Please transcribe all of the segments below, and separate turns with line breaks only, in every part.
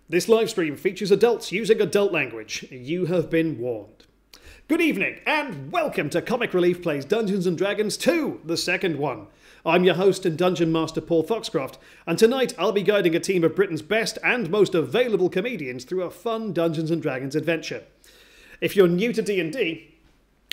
This live stream features adults using adult language. You have been warned. Good evening, and welcome to Comic Relief Plays Dungeons & Dragons 2, the second one. I'm your host and Dungeon Master Paul Foxcroft, and tonight I'll be guiding a team of Britain's best and most available comedians through a fun Dungeons & Dragons adventure. If you're new to D&D,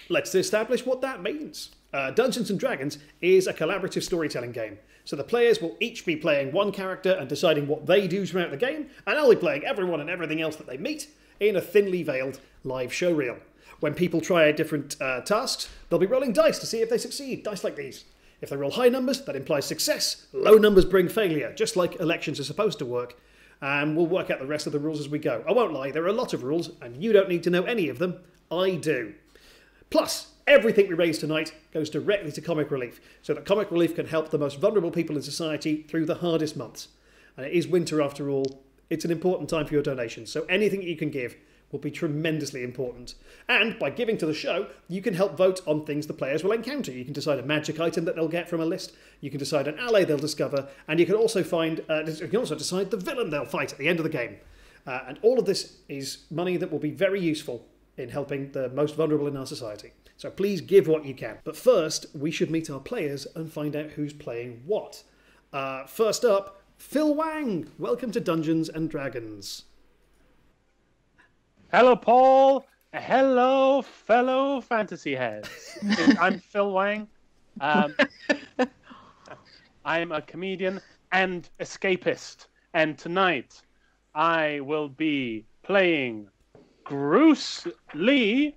let's establish what that means. Dungeons & Dragons is a collaborative storytelling game. So the players will each be playing one character and deciding what they do throughout the game, and I'll be playing everyone and everything else that they meet in a thinly veiled live showreel. When people try out different tasks, they'll be rolling dice to see if they succeed, dice like these. If they roll high numbers, that implies success. Low numbers bring failure, just like elections are supposed to work. And we'll work out the rest of the rules as we go. I won't lie, there are a lot of rules, and you don't need to know any of them. I do. Plus, everything we raise tonight goes directly to Comic Relief, so that Comic Relief can help the most vulnerable people in society through the hardest months. And it is winter after all. It's an important time for your donations, so anything you can give will be tremendously important. And by giving to the show, you can help vote on things the players will encounter. You can decide a magic item that they'll get from a list, you can decide an ally they'll discover, and you can also decide the villain they'll fight at the end of the game. And all of this is money that will be very useful in helping the most vulnerable in our society. So please give what you can. But first, we should meet our players and find out who's playing what. First up, Phil Wang. Welcome to Dungeons and Dragons.
Hello, Paul. Hello, fellow fantasy heads. I'm Phil Wang. I'm a comedian and escapist. And tonight, I will be playing Bruce Lee,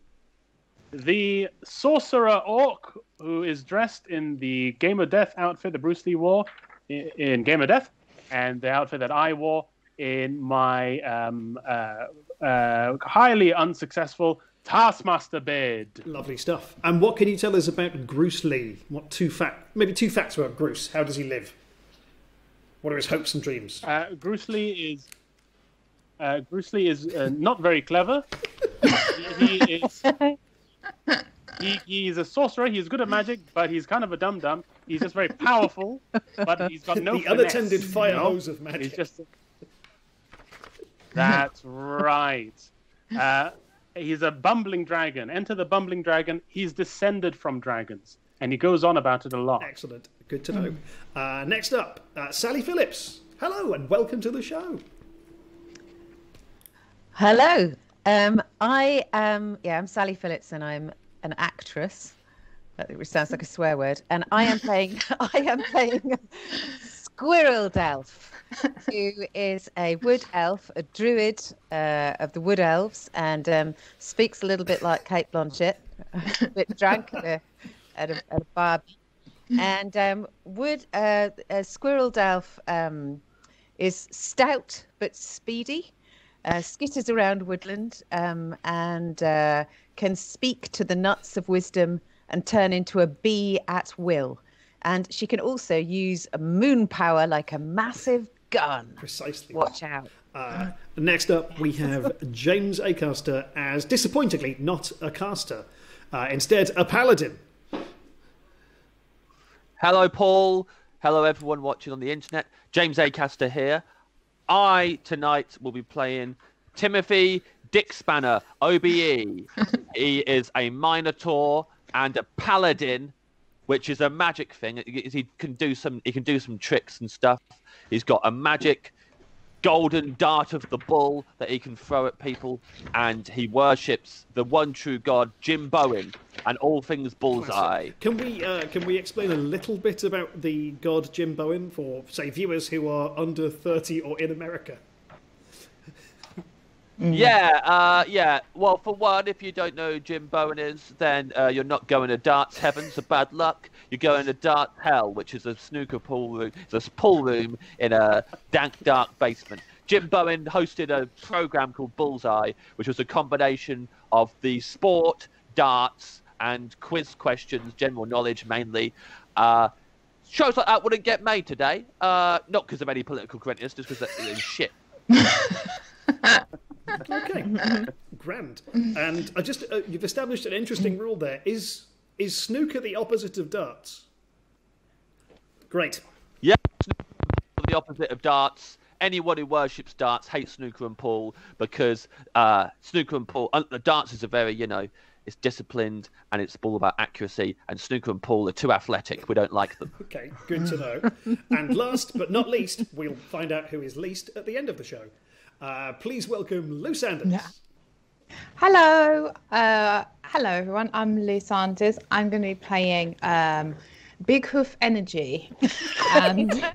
the sorcerer orc who is dressed in the Game of Death outfit that Bruce Lee wore in Game of Death, and the outfit that I wore in my highly unsuccessful Taskmaster bid.
Lovely stuff. And what can you tell us about Bruce Lee? Maybe two facts about Bruce. How does he live? What are his hopes and dreams?
Bruce Lee is not very clever. He's a sorcerer. He's good at magic, but he's kind of a dum-dum. He's just very powerful, but he's got no
the
finesse.
unattended fire hose of magic.
That's right. He's a bumbling dragon. Enter the bumbling dragon. He's descended from dragons, and he goes on about it a lot.
Excellent. Good to know. Next up, Sally Phillips. Hello, and welcome to the show.
Hello. I'm Sally Phillips, and I'm an actress. Which sounds like a swear word. And I am playing Squirrel Delph, who is a wood elf, a druid of the wood elves, and speaks a little bit like Kate Blanchett, a bit drunk at a bar. And Squirrel Delph is stout but speedy. Skitters around woodland and can speak to the nuts of wisdom and turn into a bee at will. And she can also use moon power like a massive gun.
Precisely.
Watch out.
Next up, we have James Acaster as, disappointingly, not Acaster. Instead, a paladin.
Hello, Paul. Hello, everyone watching on the internet. James Acaster here. I, tonight, will be playing Timothy Dick Spanner, OBE. He is a Minotaur and a Paladin, which is a magic thing. He can do some tricks and stuff. He's got a magic golden dart of the bull that he can throw at people, and he worships the one true god, Jim Bowen, and all things bullseye.
Can we explain a little bit about the god Jim Bowen for, say, viewers who are under 30 or in America?
Yeah. Well, for one, if you don't know who Jim Bowen is, then you're not going to darts heaven, so bad luck. You're going to darts hell, which is a snooker pool room. It's a pool room in a dank, dark basement. Jim Bowen hosted a program called Bullseye, which was a combination of the sport, darts, and quiz questions, general knowledge mainly. Shows like that wouldn't get made today. Not because of any political correctness, just because it's shit.
Okay, grand. And you've established an interesting rule there. Is snooker the opposite of darts? Great.
Yeah, the opposite of darts. anyone who worships darts hates snooker and pool because snooker and pool, the darts is a very, it's disciplined and it's all about accuracy, and snooker and pool are too athletic. We don't like them.
Okay, good to know. And last but not least, we'll find out who is least at the end of the show. Please welcome Lou Sanders.
Yeah. Hello. Hello, everyone. I'm Lou Sanders. I'm going to be playing Big Hoof Energy. And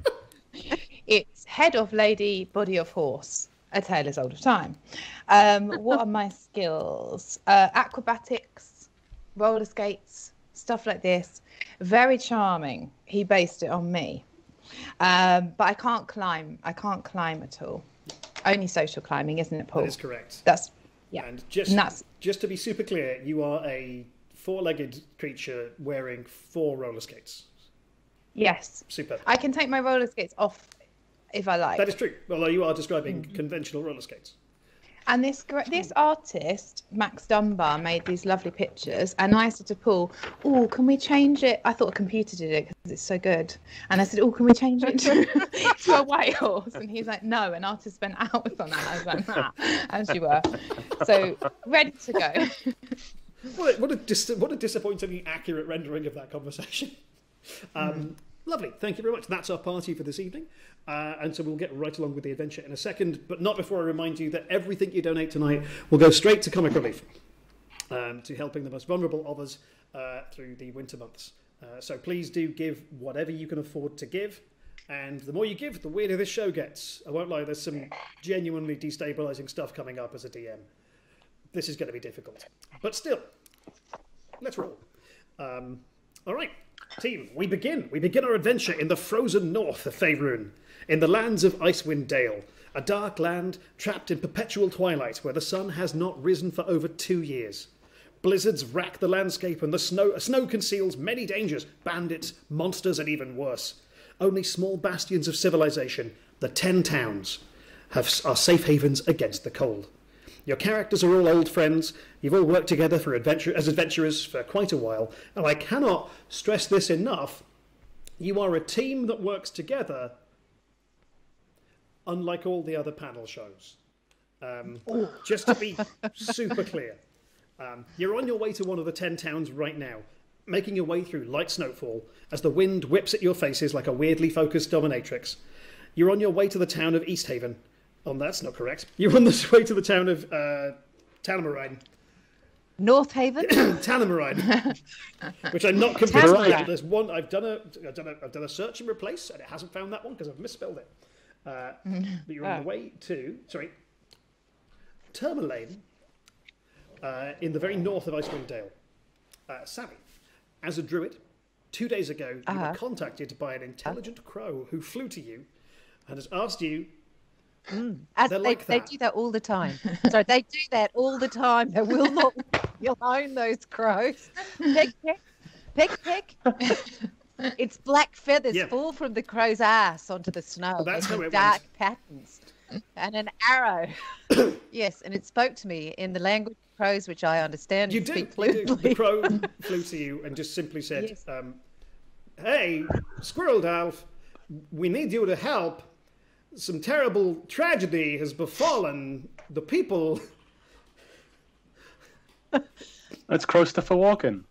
it's head of lady, body of horse. A tale as old of time. What are my skills? Acrobatics, roller skates, stuff like this. Very charming. He based it on me. But I can't climb. I can't climb at all. Only social climbing, isn't it, Paul?
That is correct.
That's, yeah.
And just to be super clear, you are a four-legged creature wearing 4 roller skates.
Yes.
Super.
I can take my roller skates off if I like.
That is true, although you are describing conventional roller skates.
And this artist, Max Dunbar, made these lovely pictures. And I said to Paul, "Oh, can we change it?" I thought a computer did it because it's so good. And I said, "Oh, can we change it to a white horse?" And he's like, "No." An artist spent hours on that. I was like, "Nah," as you were. So ready to go.
What a disappointingly accurate rendering of that conversation. Lovely, thank you very much. That's our party for this evening. And so we'll get right along with the adventure in a second, but not before I remind you that everything you donate tonight will go straight to Comic Relief, to helping the most vulnerable of us through the winter months. So please do give whatever you can afford to give, and the more you give, the weirder this show gets. I won't lie, there's some genuinely destabilising stuff coming up as a DM. This is going to be difficult. But still, let's roll. All right. Team, we begin our adventure in the frozen north of Faerun, in the lands of Icewind Dale, a dark land trapped in perpetual twilight where the sun has not risen for over 2 years. Blizzards rack the landscape and the snow conceals many dangers, bandits, monsters, and even worse. Only small bastions of civilization, the 10 towns, are safe havens against the cold. Your characters are all old friends. You've all worked together as adventurers for quite a while. And I cannot stress this enough. You are a team that works together, unlike all the other panel shows. Just to be super clear. You're on your way to one of the 10 towns right now, making your way through light snowfall as the wind whips at your faces like a weirdly focused dominatrix. You're on your way to the town of East Haven. Oh, that's not correct. You're on the way to the town of Tannamarine.
North Haven?
Tannamarine. Which I'm not convinced of. There's one I've done a search and replace, and it hasn't found that one because I've misspelled it. But you're on the way to Tourmaline, in the very north of Icewind Dale. Sally, as a druid, 2 days ago you were contacted by an intelligent crow who flew to you and has asked you.
They do that all the time. So they do that all the time. They will not own those crows. Pick, pick, pick. It's black feathers fall from the crow's ass onto the snow.
That's how it
dark patterns. And an arrow. Yes, and it spoke to me in the language of crows, which I understand.
You do. The crow flew to you and just simply said,
Yes.
"Hey, Squirrel Dalf, we need you to help. Some terrible tragedy has befallen the people."
That's Christopher Walken.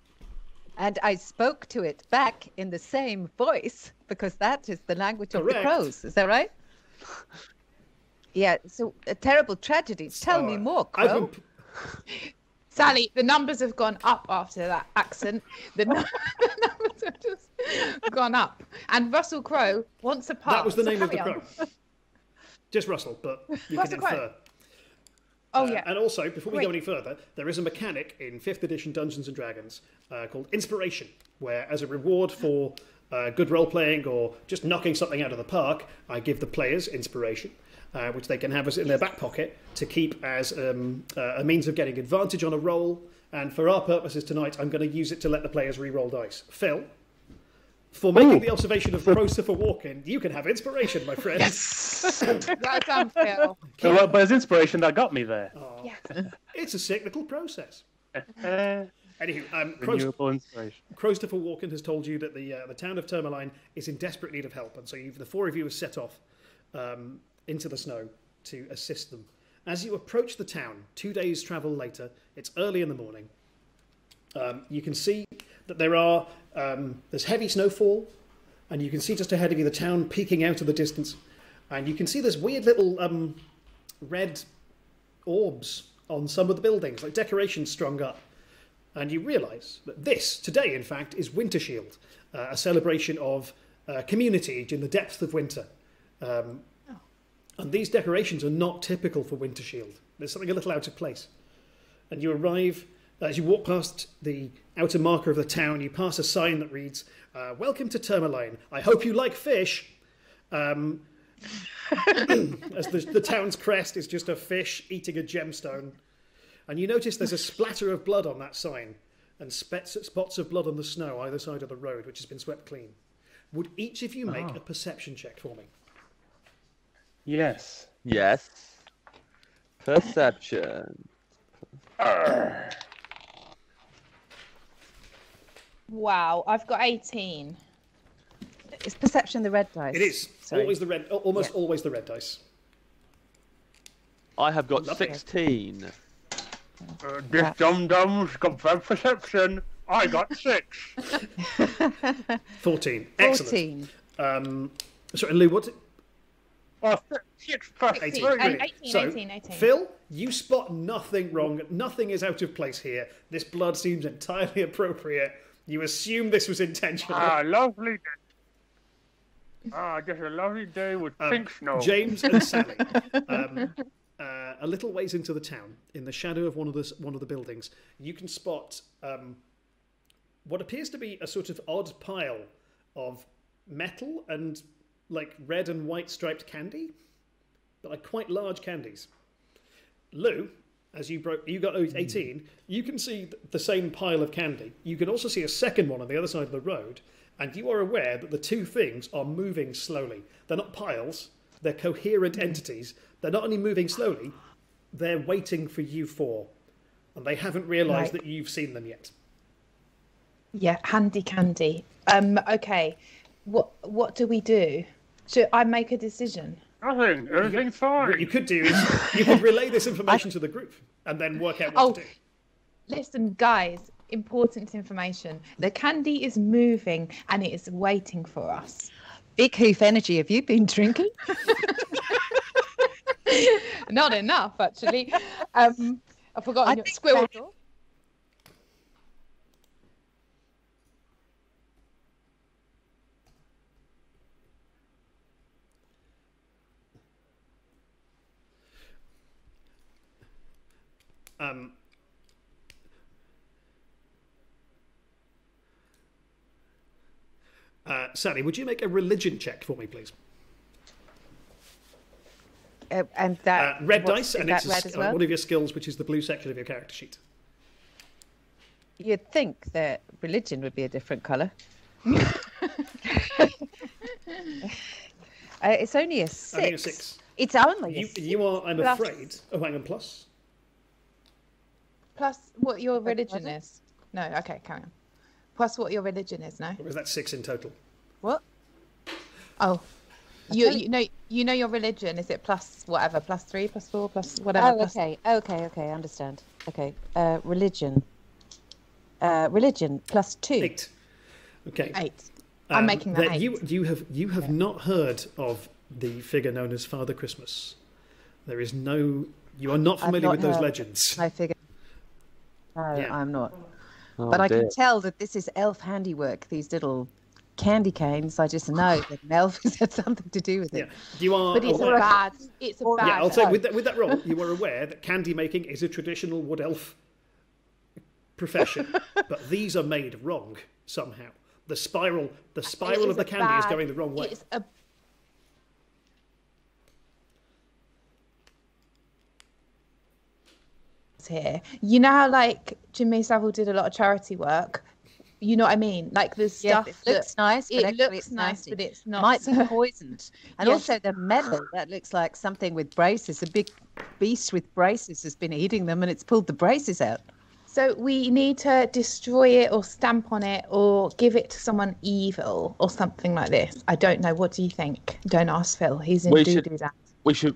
And I spoke to it back in the same voice because that is the language of the crows. Is that right? Yeah. So a terrible tragedy. Tell me more, Crow.
Sally, the numbers have gone up after that accent. The numbers have just gone up. And Russell Crowe wants a part.
That was the name of the crow. Just Russell, but you can infer.
Oh, yeah.
And also, before we go any further, there is a mechanic in 5th edition Dungeons & Dragons called Inspiration, where as a reward for good role-playing or just knocking something out of the park, I give the players inspiration, which they can have in their back pocket to keep as a means of getting advantage on a roll. And for our purposes tonight, I'm going to use it to let the players re-roll dice. Phil, for making the observation of Christopher Walken, you can have inspiration, my friend.
Yes!
Well done, Phil.
Well, but it's inspiration that got me there.
Oh,
Yes.
it's a cyclical process. Anywho,
Renewable inspiration.
Christopher Walken has told you that the town of Tourmaline is in desperate need of help, and so the 4 of you have set off into the snow to assist them. As you approach the town, 2 days' travel later, it's early in the morning. You can see that there's heavy snowfall, and you can see just ahead of you the town peeking out of the distance, and you can see there's weird little red orbs on some of the buildings, like decorations strung up. And you realise that this, today in fact, is Winter Shield, a celebration of community in the depth of winter. And these decorations are not typical for Winter Shield. There's something a little out of place. And you arrive, as you walk past the outer marker of the town, you pass a sign that reads, "Welcome to Tourmaline. I hope you like fish." As the town's crest is just a fish eating a gemstone. And you notice there's a splatter of blood on that sign, and spots of blood on the snow either side of the road, which has been swept clean. Would each of you make a perception check for me?
Yes.
Yes. Perception.
Wow, I've got 18.
Is perception the red dice?
It is.
Sorry.
Always the red dice.
I have got
Lovely.
16.
This dum-dum's got bad perception. I got 6.
14. Excellent.
14.
Sorry, Lou, what's it?
6 plus 8.
18,
Very good.
18,
So,
18, 18.
Phil, you spot nothing wrong. Nothing is out of place here. This blood seems entirely appropriate. You assume this was intentional.
Lovely day. Just a lovely day with pink snow.
James and Sally, a little ways into the town, in the shadow of one of the buildings, you can spot what appears to be a sort of odd pile of metal and like red and white striped candy, but like quite large candies. Lou, as you got 18, you can see the same pile of candy. You can also see a second one on the other side of the road, and you are aware that the two things are moving slowly. They're not piles, they're coherent entities. They're not only moving slowly, they're waiting for you four, and they haven't realised that you've seen them yet.
Yeah, handy candy. Okay, what do we do? Should I make a decision?
Nothing. Everything's fine.
What you could do is you could relay this information to the group and then work out what to do.
Listen, guys, important information. The candy is moving and it is waiting for us.
Big Hoof Energy, have you been drinking?
Not enough, actually. I've forgotten your squirrel door.
Sally, would you make a religion check for me, please?
And that
red dice, and
that
it's
red as well?
one of your skills, which is the blue section of your character sheet.
You'd think that religion would be a different colour. It's only a 6.
Only a 6.
It's only a 6.
You are, I'm
Plus.
afraid. Oh, hang on, plus.
Plus what your religion is. No, okay, carry on. Plus what your religion is, no?
Or is that 6 in total?
What?
Oh. You know your religion, is it plus whatever, plus 3, plus 4, plus whatever?
Oh,
plus...
okay, I understand. Okay, religion. Religion plus 2.
8. Okay.
8. I'm making that 8.
You have not heard of the figure known as Father Christmas. There is no. You are not familiar with those legends.
I figure. No,
Yeah.
I'm not.
Oh,
But I
dear.
can tell that this is elf handiwork. These little candy canes. I just know that an elf has had something to do with it.
Yeah, you are.
But it's
aware.
bad. It's a bad.
Yeah, I'll say with that role, you are aware that candy making is a traditional wood elf profession, but these are made wrong somehow. The spiral of the candy is going the wrong way.
It's a here. You know how like Jimmy Savile did a lot of charity work? You know what I mean? Like the
Yeah,
stuff
it looks nice, but
it
actually
looks
it's
nice,
nasty.
but it's not.
Might be poisoned. And
Yes.
also the metal, that looks like something with braces. A big beast with braces has been eating them and it's pulled the braces out.
So we need to destroy it or stamp on it or give it to someone evil or something like this. I don't know. What do you think? Don't ask Phil. He's in
We
do
should-
that.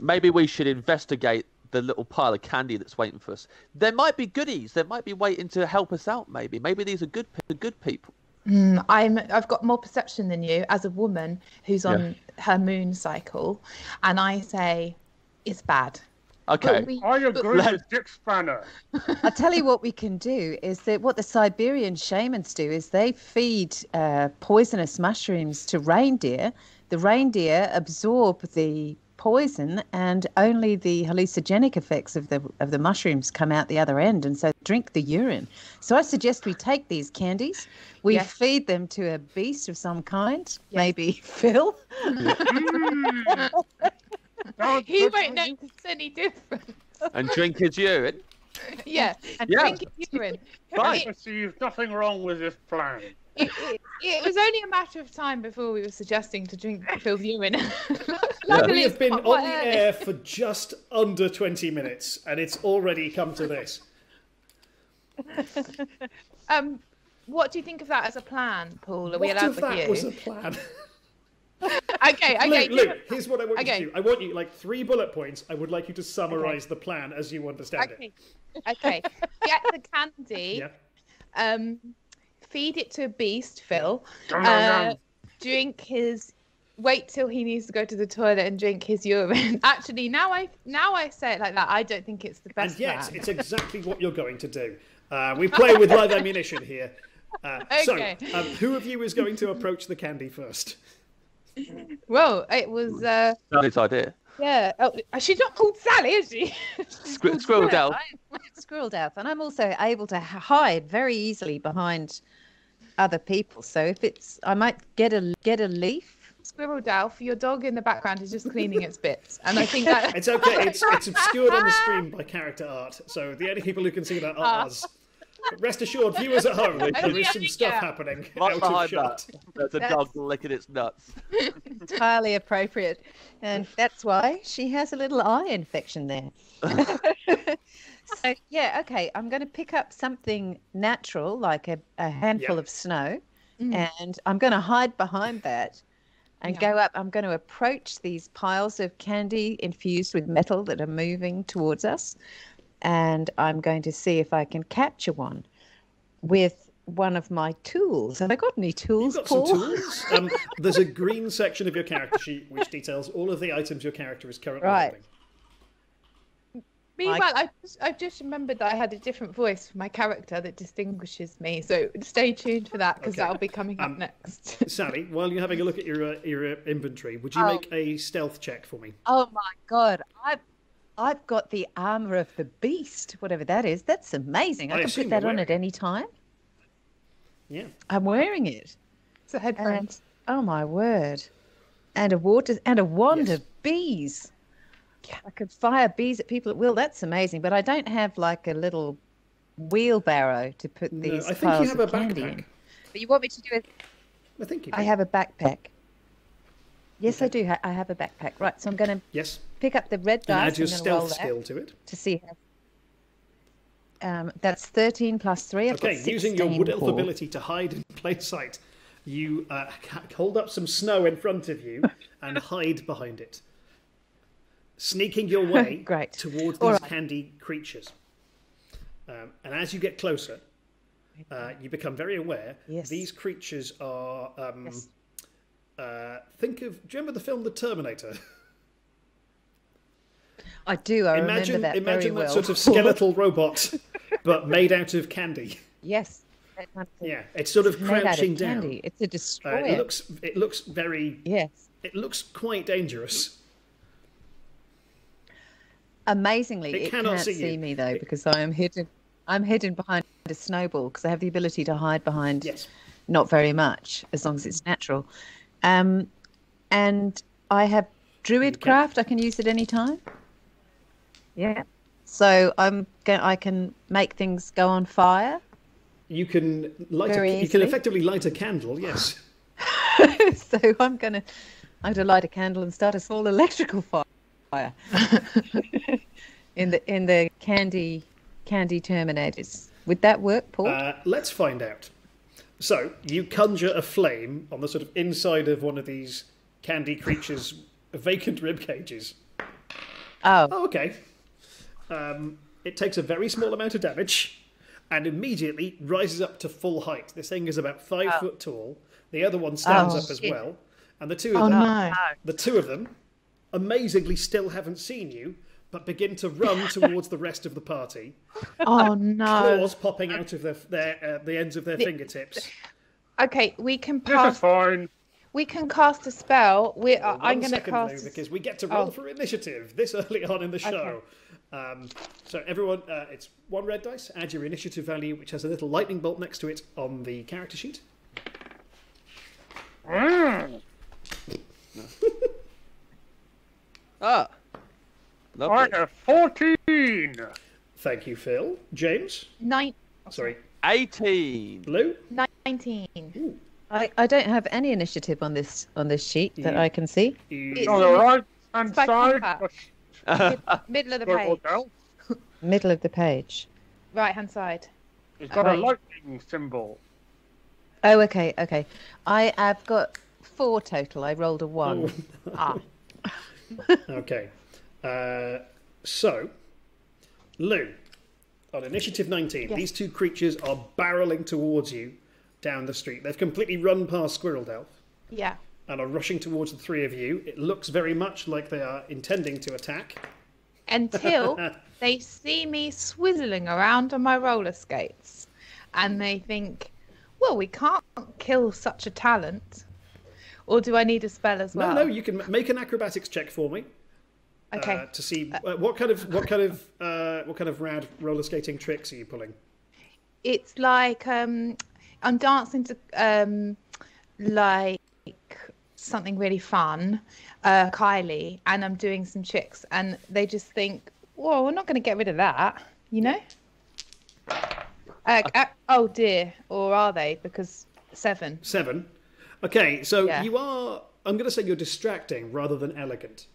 maybe we should investigate the little pile of candy that's waiting for us. There might be goodies. There might be waiting to help us out. Maybe these are good people.
I've got more perception than you as a woman who's on her moon cycle, and I say it's bad.
Okay.
I agree with Dick Spanner.
I'll tell you what we can do is that what the Siberian shamans do is they feed poisonous mushrooms to reindeer. The reindeer absorb the poison, and only the hallucinogenic effects of the mushrooms come out the other end, and so drink the urine. So I suggest we take these candies, we feed them to a beast of some kind, maybe Phil.
He won't notice any difference.
And drink his urine.
Yeah, and drink his urine.
I perceive nothing wrong with this plan.
It was only a matter of time before we were suggesting to drink Phil's urine.
We have been on the air for just under 20 minutes, and it's already come to this.
What do you think of that as a plan, Paul? Are we allowed with you?
What if that was a plan?
Okay.
Luke, here's what I want you to do. I want you, 3 bullet points. I would like you to summarise the plan as you understand it.
Okay. Get the candy.
Yeah.
Feed it to a beast, Phil.
Dum.
Wait till he needs to go to the toilet and drink his urine. Actually, now I say it like that, I don't think it's the best
And yet,
plan.
it's exactly what you're going to do. We play with live ammunition here.
Okay.
So, who of you is going to approach the candy first?
Well, it was...
Sally's idea.
Yeah. Oh, she's not called Sally, is she?
Squirrel Delph.
Squirrel Delph, and I'm also able to hide very easily behind other people. So if I might get a leaf.
Squirrel Delph, your dog in the background is just cleaning its bits, and I think that
It's okay. It's obscured on the screen by character art, so the only people who can see that are us. But rest assured, viewers at home, there is some stuff happening
Right
out of
behind
shot.
that, there's a dog licking its nuts.
Entirely appropriate, and that's why she has a little eye infection there. So okay, I'm going to pick up something natural like a handful of snow, and I'm going to hide behind that and go up. I'm going to approach these piles of candy infused with metal that are moving towards us, and I'm going to see if I can capture one with one of my tools. Have I got any tools,
You've got
Paul?
some tools. There's a green section of your character sheet which details all of the items your character is currently holding.
Meanwhile, I've just remembered that I had a different voice for my character that distinguishes me. So stay tuned for that, because that'll be coming up next.
Sally, while you're having a look at your inventory, would you make a stealth check for me?
Oh my God, I've got the armor of the beast, whatever that is. That's amazing. I can put that on at any time.
Yeah.
I'm wearing it.
It's a headphones.
Oh my word! And a wand of bees. Yeah, I could fire bees at people at will. That's amazing. But I don't have like a little wheelbarrow to put these.
No, I think
piles
you have a
of candy
backpack.
in. But you want me to do it?
I think you do.
I have a backpack. Yes, I do. I have a backpack. Right, so I'm going to pick up the red
And
dice.
add your
I'm gonna roll
stealth skill to it.
to see how. That's 13 plus 3. I've got
Okay, using your
16,
wood elf
Paul.
ability to hide in plain sight, you hold up some snow in front of you and hide behind it, sneaking your way towards these candy creatures. And as you get closer, you become very aware these creatures are... do you remember the film The Terminator?
I do. I
Imagine
remember that very
that
well.
sort of skeletal robot, but made out of candy.
Yes.
Yeah, it's sort of
Made out of
crouching down.
candy. It's a destroyer.
It looks very...
Yes.
It looks quite dangerous.
Amazingly,
It
it
cannot
can't
see
see
you.
me though, because I am hidden. I'm hidden behind a snowball because I have the ability to hide behind.
Yes.
Not very much, as long as it's natural. And I have druid craft. I can use at any time. Yeah. So I can make things go on fire.
You can
Very
you can
easily.
effectively light a candle. Yes.
So I'm going to light a candle and start a small electrical fire in the candy terminators. Would that work, Paul?
Let's find out. So you conjure a flame on the sort of inside of one of these candy creatures' vacant rib cages,
Oh,
Oh, okay. It takes a very small amount of damage and immediately rises up to full height. This thing is about 5 foot tall. The other one stands up as
shit.
well. And the two of
Oh
them,
no.
the two of them, amazingly still haven't seen you, but begin to run towards the rest of the party.
Oh no.
Claws popping out of the ends of their fingertips.
Okay, we can
This is
pass.
fine.
We can cast a spell. I'm
One
going to
second, Lou,
cast.
because we get to roll for initiative this early on in the show. So everyone, it's 1 red dice. Add your initiative value, which has a little lightning bolt next to it on the character sheet.
Ah,
I
lovely.
have 14.
Thank you, Phil. James, sorry,
18.
Lou.
19.
I don't have any initiative on this sheet that I can see.
It's
On the right hand
Spike
side,
combat. Middle of the page.
Middle of the page.
Right hand side.
it's got a
Right.
lightning symbol.
Oh, okay. I have got 4 total. I rolled a 1.
Ah.
Okay. So, Lou, on initiative 19,
Yes.
these two creatures are barreling towards you down the street. They've completely run past Squirrel Delph
Yeah.
and are rushing towards the three of you. It looks very much like they are intending to attack.
Until they see me swizzling around on my roller skates, and they think, "Well, we can't kill such a talent." Or do I need a spell as well?
No, you can make an acrobatics check for me.
Okay.
To see what kind of rad roller skating tricks are you pulling?
It's like I'm dancing to like something really fun, Kylie, and I'm doing some tricks, and they just think, "Whoa, we're not going to get rid of that," you know? Oh dear, or are they? Because 7.
7. Okay, so
Yeah.
you are. I'm going to say you're distracting rather than elegant.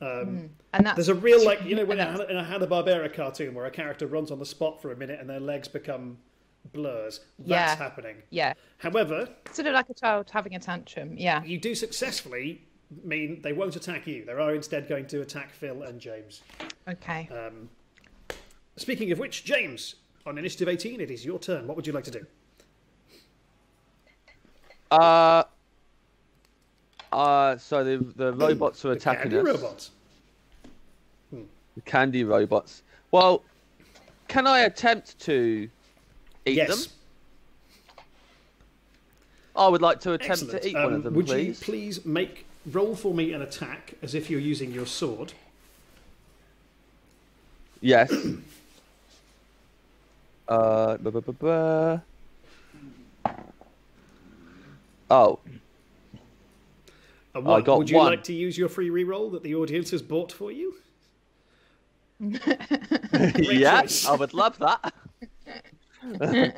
And that's
There's a real, like, you know, when
and
in a Hanna-Barbera cartoon where a character runs on the spot for a minute and their legs become blurs. That's
Yeah.
happening.
yeah,
However,
sort of like a child having a tantrum. Yeah.
you do successfully mean they won't attack you. They are instead going to attack Phil and James.
Okay.
Speaking of which, James, on initiative 18, it is your turn. What would you like to do?
So the robots are attacking
Candy
us.
robots.
The candy robots. Well, can I attempt to eat
Yes.
them? I would like to attempt
Excellent.
to eat one of them,
would
please.
you please roll for me an attack as if you're using your sword?
Yes. Ba, ba, ba, ba. Oh,
And what,
got
would you
1.
like to use your free reroll that the audience has bought for you?
yeah,
choice.
I would love that. 2.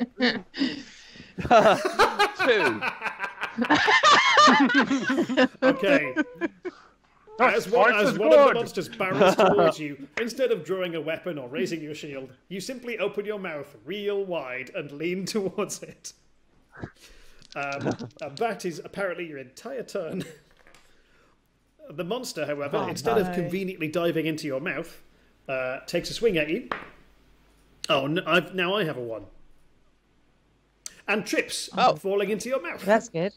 Okay. As
Twice
one
as
of the
good.
monsters barrels towards you, instead of drawing a weapon or raising your shield, you simply open your mouth real wide and lean towards it. And that is apparently your entire turn. The monster, however, instead of conveniently diving into your mouth, takes a swing at you. Oh, now I have a 1. And trips, falling into your mouth.
That's good.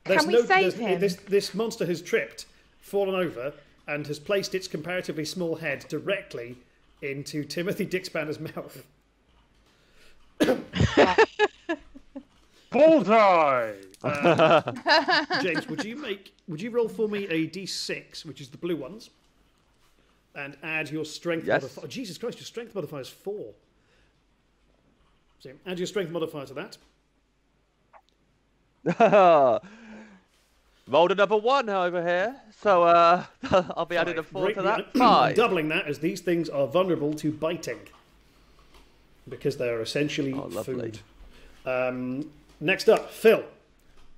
Can we save him?
This monster has tripped, fallen over, and has placed its comparatively small head directly into Timothy Dickspanner's mouth.
Bullseye!
James, would you roll for me a d6, which is the blue ones, and add your strength
Yes.
modifier? Oh, Jesus Christ, your strength modifier is 4. So add your strength modifier to that.
Rolled another 1 over here, so I'll be adding a 4 to that.
I'm
5.
doubling that as these things are vulnerable to biting because they are essentially
lovely.
food. Next up, Phil.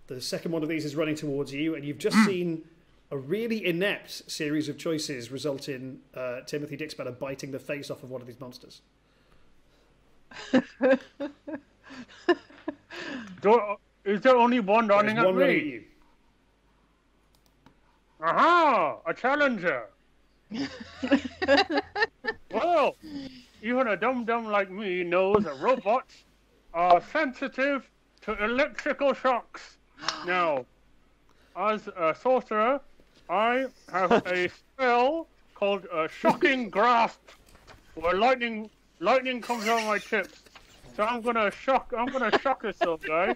The second one of these is running towards you, and you've just seen a really inept series of choices result in Timothy Dickspanner biting the face off of one of these monsters.
Is there only one running
There's
at
one running at
me?
you.
Aha! A challenger! Well, even a dum-dum like me knows that robots are sensitive to electrical shocks. Now, as a sorcerer, I have a spell called Shocking Grasp, where lightning comes out of my tips. So I'm gonna shock this little guy.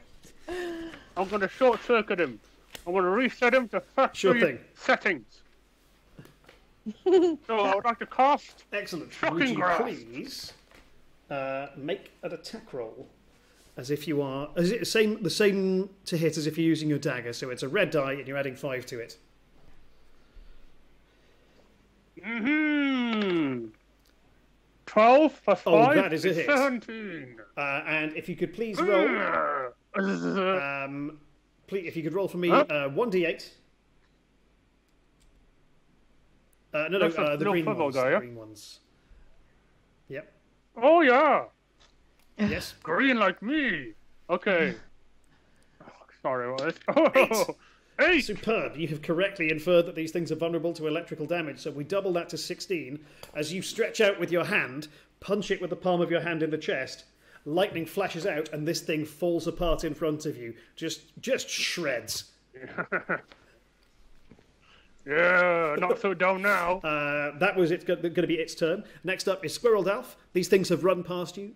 I'm gonna short circuit him. I'm gonna reset him to factory settings. So I would like to cast.
Excellent.
Shocking
Would you
Grasp.
please make an attack roll, as if you are the same to hit as if you're using your dagger. So it's a red die, and you're adding 5 to it.
12 plus 5
Oh, that is a hit.
17.
And if you could please roll, if you could roll for me 1d8. The green ones.
Guy,
The
yeah?
green ones. Yep.
Oh yeah,
Yes.
green like me. Okay. Sorry, what? Oh, 8.
Superb. You have correctly inferred that these things are vulnerable to electrical damage, so we double that to 16. As you stretch out with your hand, punch it with the palm of your hand in the chest, lightning flashes out, and this thing falls apart in front of you. Just shreds.
Yeah, not so dumb now.
That was going to be its turn. Next up is Squirrel Dalf. These things have run past you.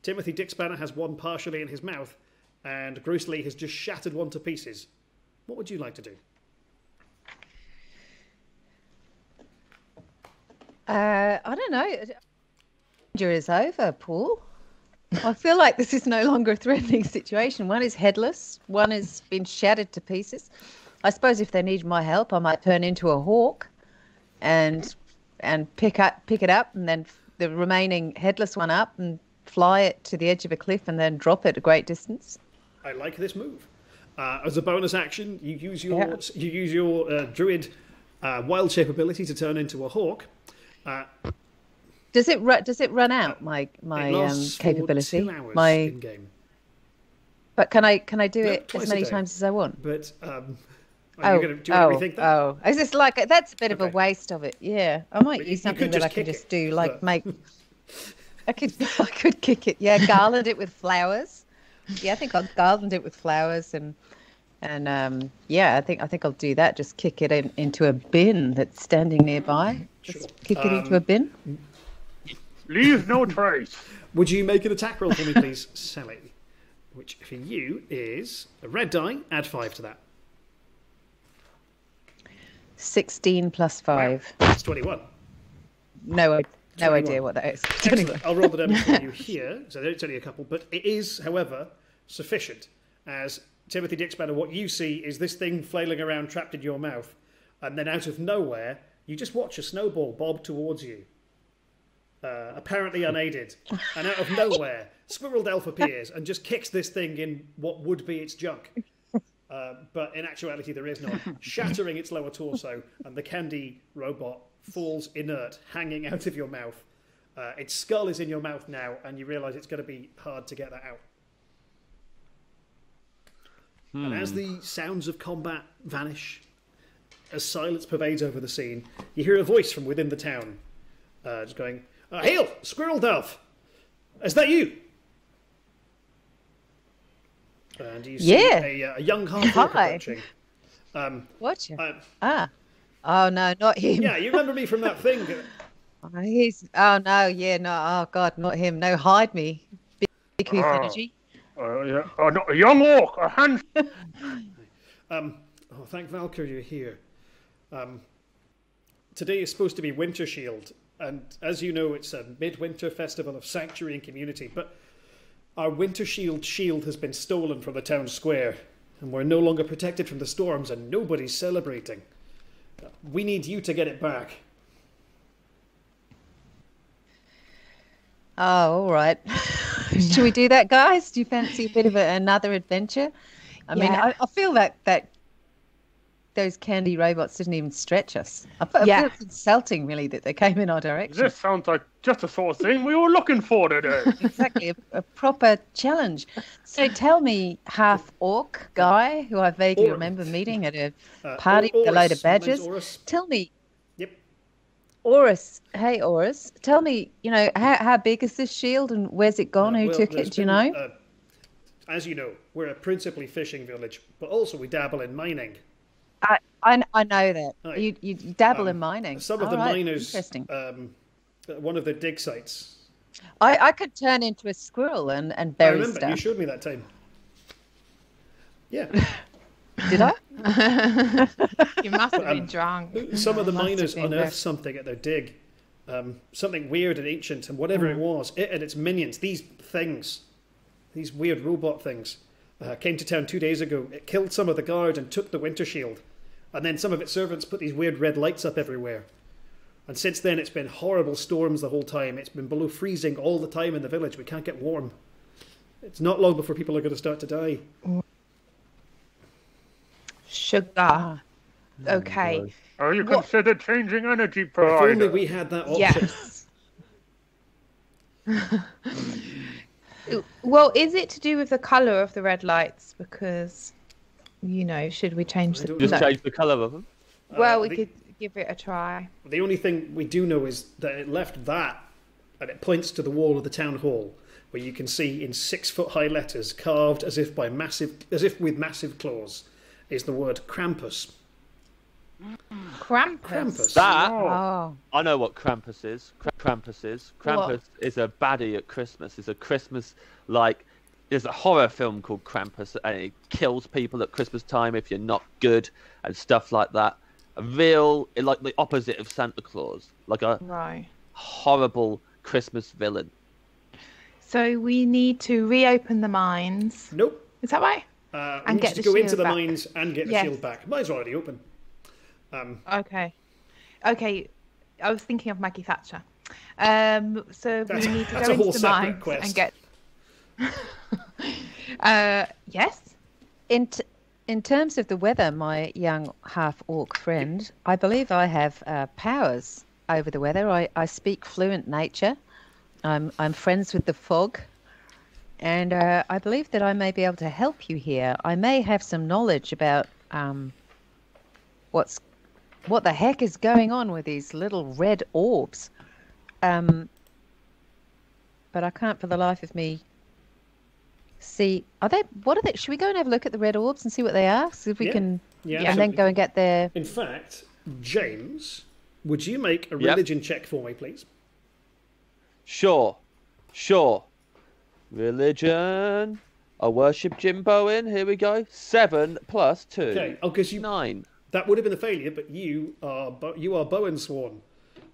Timothy Dickspanner has one partially in his mouth, and Bruce Lee has just shattered one to pieces. What would you like to do?
I don't know. Danger is over, Paul. I feel like this is no longer a threatening situation. One is headless. One has been shattered to pieces. I suppose if they need my help, I might turn into a hawk and pick it up, and then the remaining headless one up and fly it to the edge of a cliff and then drop it a great distance.
I like this move. As a bonus action, you use your druid wild shape ability to turn into a hawk.
Does it run out my capability?
For 2 hours in game.
But can I do
No,
it
twice
as
a
many
day.
times as I want?
But do you want to rethink that?
Oh, is this like that's a bit of a
Okay.
waste of it? Yeah, I might
But
use
you
something
could
that
just
I can
kick
just
it,
do, like
but-
make. I could kick it. Yeah, garland it with flowers. Yeah, I think I'll garland it with flowers and yeah, I think I'll do that. Just kick it into a bin that's standing nearby. Just kick it into a bin.
Leave no trace.
Would you make an attack roll for me, please, Sally? Which for you is a red die. Add 5 to that.
16 plus 5.
That's 21.
No
21.
idea what that is.
Excellent. I'll roll the damage for you here. So it's only a couple, but it is, however, sufficient. As Timothy Dickspanner, what you see is this thing flailing around trapped in your mouth, and then out of nowhere, you just watch a snowball bob towards you, apparently unaided. And out of nowhere, Squirrel Delph appears and just kicks this thing in what would be its junk. But in actuality, there is none, shattering its lower torso, and the candy robot falls inert, hanging out of your mouth. Its skull is in your mouth now, and you realise it's going to be hard to get that out. And as the sounds of combat vanish, as silence pervades over the scene, you hear a voice from within the town, just going, "Hail, Squirrel Delph! Is that you?" And you see a young half-orc
Hi.
approaching.
Watch it. Oh no, not him.
Yeah, you remember me from that thing.
Oh God, not him. No, hide me. Big hoof energy.
Not a young orc, a hand.
Thank Valkyrie you're here. Today is supposed to be Winter Shield, and as you know, it's a midwinter festival of sanctuary and community, but our Winter shield has been stolen from the town square, and we're no longer protected from the storms, and nobody's celebrating. We need you to get it back.
Oh, all right. Should we do that, guys? Do you fancy a bit of another adventure? I mean,
Yeah.
I feel that those candy robots didn't even stretch us. I feel it's insulting, really, that they came in our direction.
This sounds like just the sort of thing we were looking for today.
Exactly, a proper challenge. So tell me, half-orc guy, who I vaguely
Or-
remember meeting at a party with a load of
Orus. My name's
badgers,
Orus.
tell me,
Yep.
Horus, hey Horus, tell me, how big is this shield and where's it gone? Who
Well,
took
there's
it? Do you
been,
know?
As you know, we're a principally fishing village, but also we dabble in mining.
I know that.
Aye.
You dabble in mining.
Some of the
All right,
miners,
interesting.
one of the dig sites.
I could turn into a squirrel and
I
bury
remember, you
stuff.
showed me that time. Yeah.
Did I?
You must have been drunk.
Some of the
Must have
miners
been
unearthed something at their dig. Something weird and ancient, and whatever it was, it and its minions, these things, these weird robot things, came to town 2 days ago. It killed some of the guard and took the winter shield. And then some of its servants put these weird red lights up everywhere. And since then, it's been horrible storms the whole time. It's been below freezing all the time in the village. We can't get warm. It's not long before people are going to start to die.
Sugar. Okay.
Are you
What-
consider changing energy
If only
provider?
we had that option.
Yes. Well, is it to do with the colour of the red lights? Because, should we change
I
the
don't
Just
know.
change the colour of them.
Well, we
the-
could give it a try.
The only thing we do know is that it left that, and it points to the wall of the town hall, where you can see in 6-foot-high letters, carved as if with massive claws, is the word Krampus.
Krampus.
Krampus.
That
Oh,
I know what Krampus is. Krampus is. Krampus is a baddie at Christmas. It's a Christmas there's a horror film called Krampus, and it kills people at Christmas time if you're not good and stuff like that. Like the opposite of Santa Claus, like a
Right.
horrible Christmas villain.
So we need to reopen the mines.
Nope.
Is that right?
We
And
need
get
to
the
go into
shield
the
back.
mines and get the
Yes.
shield back. Mine's already open.
Okay. Okay. I was thinking of Maggie Thatcher. So
That's-
we need to
that's
go
a whole
into the
separate
mines
quest.
and get. Yes.
in terms of the weather, my young half-orc friend, I believe I have powers over the weather. I speak fluent nature. I'm friends with the fog. And I believe that I may be able to help you here. I may have some knowledge about what the heck is going on with these little red orbs. But I can't for the life of me see. What are they? Should we go and have a look at the red orbs and see what they are? See if we
Yeah.
can,
Yeah,
and then
absolutely.
go and get their.
In fact, James, would you make a
Yep.
religion check for me, please?
Sure. Religion. I worship Jimbo in. Here we go. 7 plus 2.
Okay. Oh, because
9.
that would have been a failure, but you are Bowen Sworn.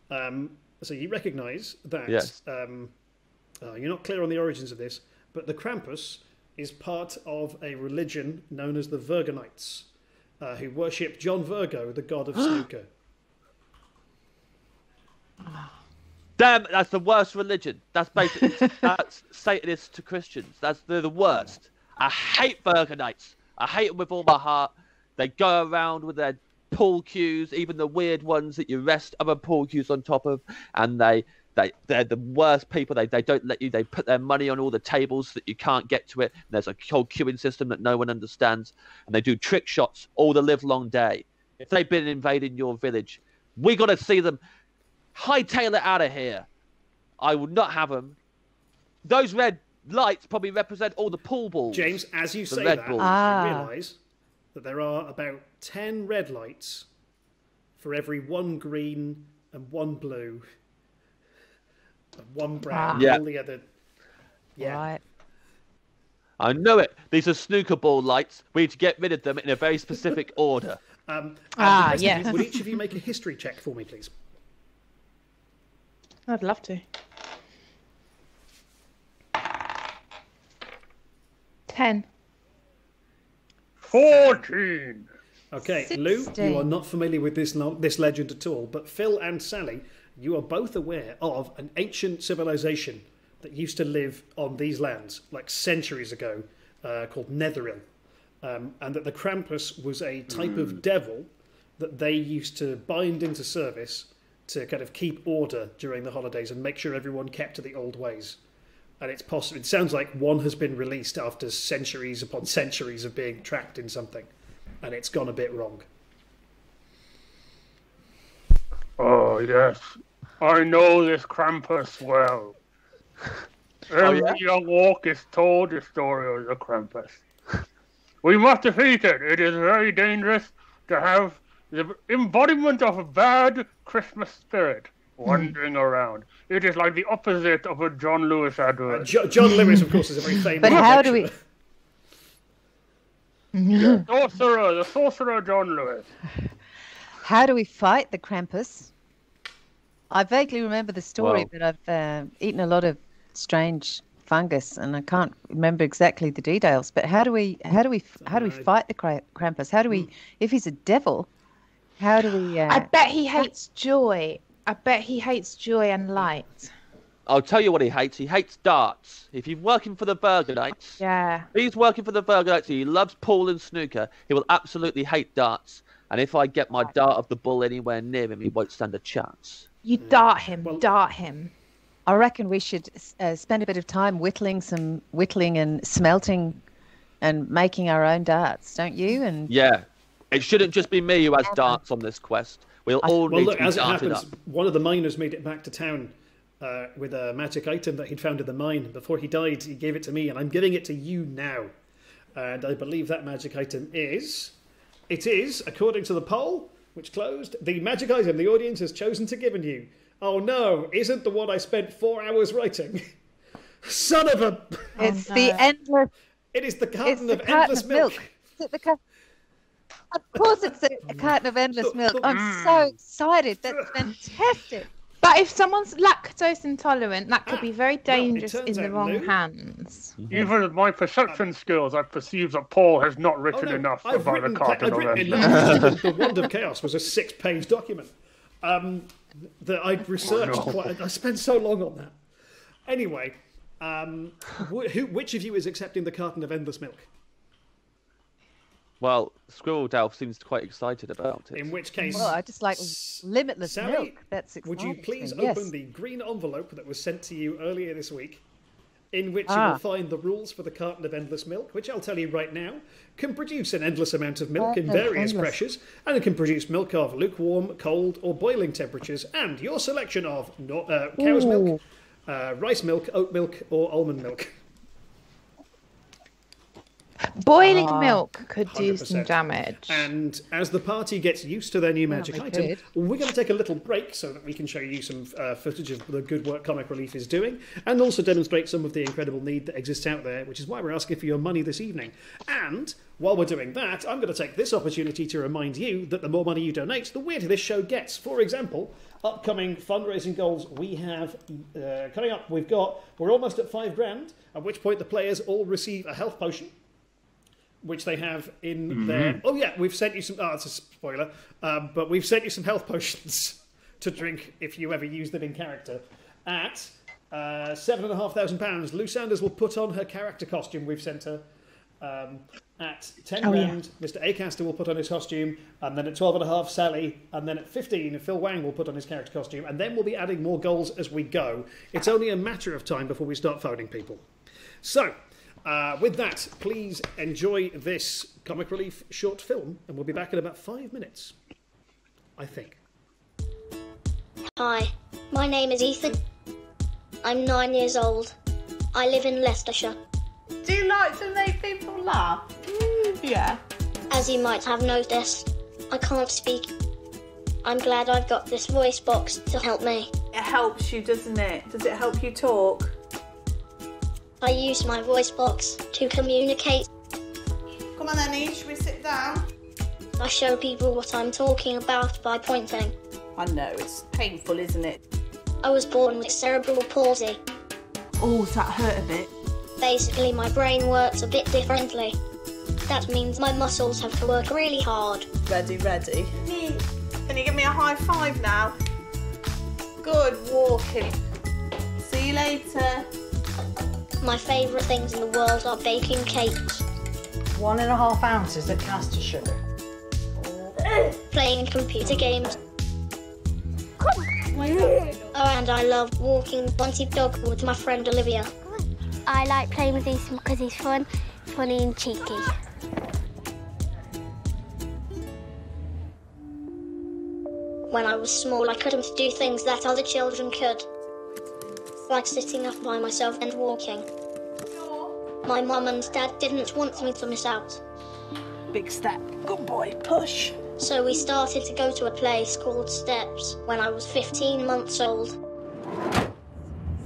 So you recognise that.
Yes.
You're not clear on the origins of this, but the Krampus is part of a religion known as the Virgonites, who worship John Virgo, the god of snooker.
Damn, that's the worst religion. That's basically that's Satanists to Christians. They're the worst. I hate Virgonites. I hate them with all my heart. They go around with their pool cues, even the weird ones that you rest other pool cues on top of, and they're the worst people. They don't let you. They put their money on all the tables so that you can't get to it. And there's a whole queuing system that no one understands, and they do trick shots all the live long day. If they've been invading your village, we got to see them. Hightail it out of here. I will not have them. Those red lights probably represent all the pool balls.
James, as you
The
say
Red
that,
Bulls.
Ah.
you realise that there are about 10 red lights for every 1 green and 1 blue and 1 brown.
Ah.
Yeah.
All the other. Yeah.
Right.
I know it. These are snooker ball lights. We need to get rid of them in a very specific order.
And
Ah,
the rest of
yes.
you, would each of you make a history check for me, please?
I'd love to. 10.
14.
Okay, Lou, you
16.
are not familiar with this legend at all, but Phil and Sally, you are both aware of an ancient civilization that used to live on these lands, like centuries ago, called Netheril. And that the Krampus was a type of devil that they used to bind into service to kind of keep order during the holidays and make sure everyone kept to the old ways. And it's possible. It sounds like one has been released after centuries upon centuries of being trapped in something, and it's gone a bit wrong.
Oh, yes. I know this Krampus well. Every young orc is told the story of the Krampus. We must defeat it. It is very dangerous to have the embodiment of a bad Christmas spirit wandering around. It is like the opposite of a John Lewis advert.
John Lewis, of course, is a very famous.
But how do we?
The sorcerer John Lewis.
How do we fight the Krampus? I vaguely remember the story, but I've eaten a lot of strange fungus, and I can't remember exactly the details. But how do we fight the Krampus? How do we, if he's a devil, how do we?
I bet he hates joy. I bet he hates joy and light.
I'll tell you what he hates. He hates darts. If he's working for the Burger Knights, he's working for the Burger Knights. He loves pool and snooker. He will absolutely hate darts. And if I get my dart of the bull anywhere near him, he won't stand a chance.
You dart him. Dart him.
I reckon we should spend a bit of time whittling and smelting and making our own darts, don't you? And
yeah, it shouldn't just be me who has darts on this quest. We'll all need to be
as it
darted
happens,
up.
one of the miners made it back to town with a magic item that he'd found in the mine. Before he died, he gave it to me, and I'm giving it to you now. And I believe that magic item is... It is, according to the poll, which closed, the magic item the audience has chosen to give you. Oh no, isn't the one I spent 4 hours writing. Son of a...
It's the endless...
It is the carton of endless milk.
Is it Of course it's a carton of endless milk. I'm so excited. That's fantastic.
But if someone's lactose intolerant, that could be very dangerous in the wrong hands.
Even with my perception skills, I perceive that Paul has not written enough about the carton of endless.
The Wand of Chaos was a 6-page document that I'd researched. I spent so long on that. Anyway, which of you is accepting the carton of endless milk?
Well, Squirrel Delph seems quite excited about it.
In which case...
Well, I just like limitless
Sally,
milk. That's exciting.
would you please
Yes.
open the green envelope that was sent to you earlier this week, in which you will find the rules for the carton of endless milk, which I'll tell you right now, can produce an endless amount of milk in various pressures, and it can produce milk of lukewarm, cold, or boiling temperatures, and your selection of cow's milk, rice milk, oat milk, or almond milk.
Boiling milk could do
100%.
some damage.
And as the party gets used to their new magic item, we're going to take a little break so that we can show you some footage of the good work Comic Relief is doing, and also demonstrate some of the incredible need that exists out there, which is why we're asking for your money this evening. And while we're doing that, I'm going to take this opportunity to remind you that the more money you donate, the weirder this show gets. For example, upcoming fundraising goals we have coming up. We're almost at $5,000, at which point the players all receive a health potion, which they have in their... Oh, yeah, we've sent you some... Oh, it's a spoiler. But we've sent you some health potions to drink if you ever use them in character. At £7,500, Lou Sanders will put on her character costume we've sent her. At £10,000, Mr. Acaster will put on his costume. And then at 12.5, Sally. And then at 15, Phil Wang will put on his character costume. And then we'll be adding more goals as we go. It's only a matter of time before we start phoning people. So... with that, please enjoy this Comic Relief short film, and we'll be back in about 5 minutes, I think.
Hi, my name is Ethan. I'm 9 years old. I live in Leicestershire.
Do you like to make people laugh? Yeah.
As you might have noticed, I can't speak. I'm glad I've got this voice box to help me.
It helps you, doesn't it? Does it help you talk?
I use my voice box to communicate.
Come on then, Nish, should we sit down?
I show people what I'm talking about by pointing.
I know, it's painful, isn't it?
I was born with cerebral palsy.
Oh, does that hurt a bit?
Basically, my brain works a bit differently. That means my muscles have to work really hard.
Ready. Can you give me a high five now? Good walking. See you later.
My favourite things in the world are baking cakes,
1.5 ounces of caster sugar,
playing computer games. Oh, and I love walking Bunty dog with my friend Olivia.
I like playing with Ethan because he's fun, funny and cheeky.
When I was small, I couldn't do things that other children could, like sitting up by myself and walking. My mum and dad didn't want me to miss out.
Big step. Good boy. Push.
So we started to go to a place called Steps when I was 15 months old.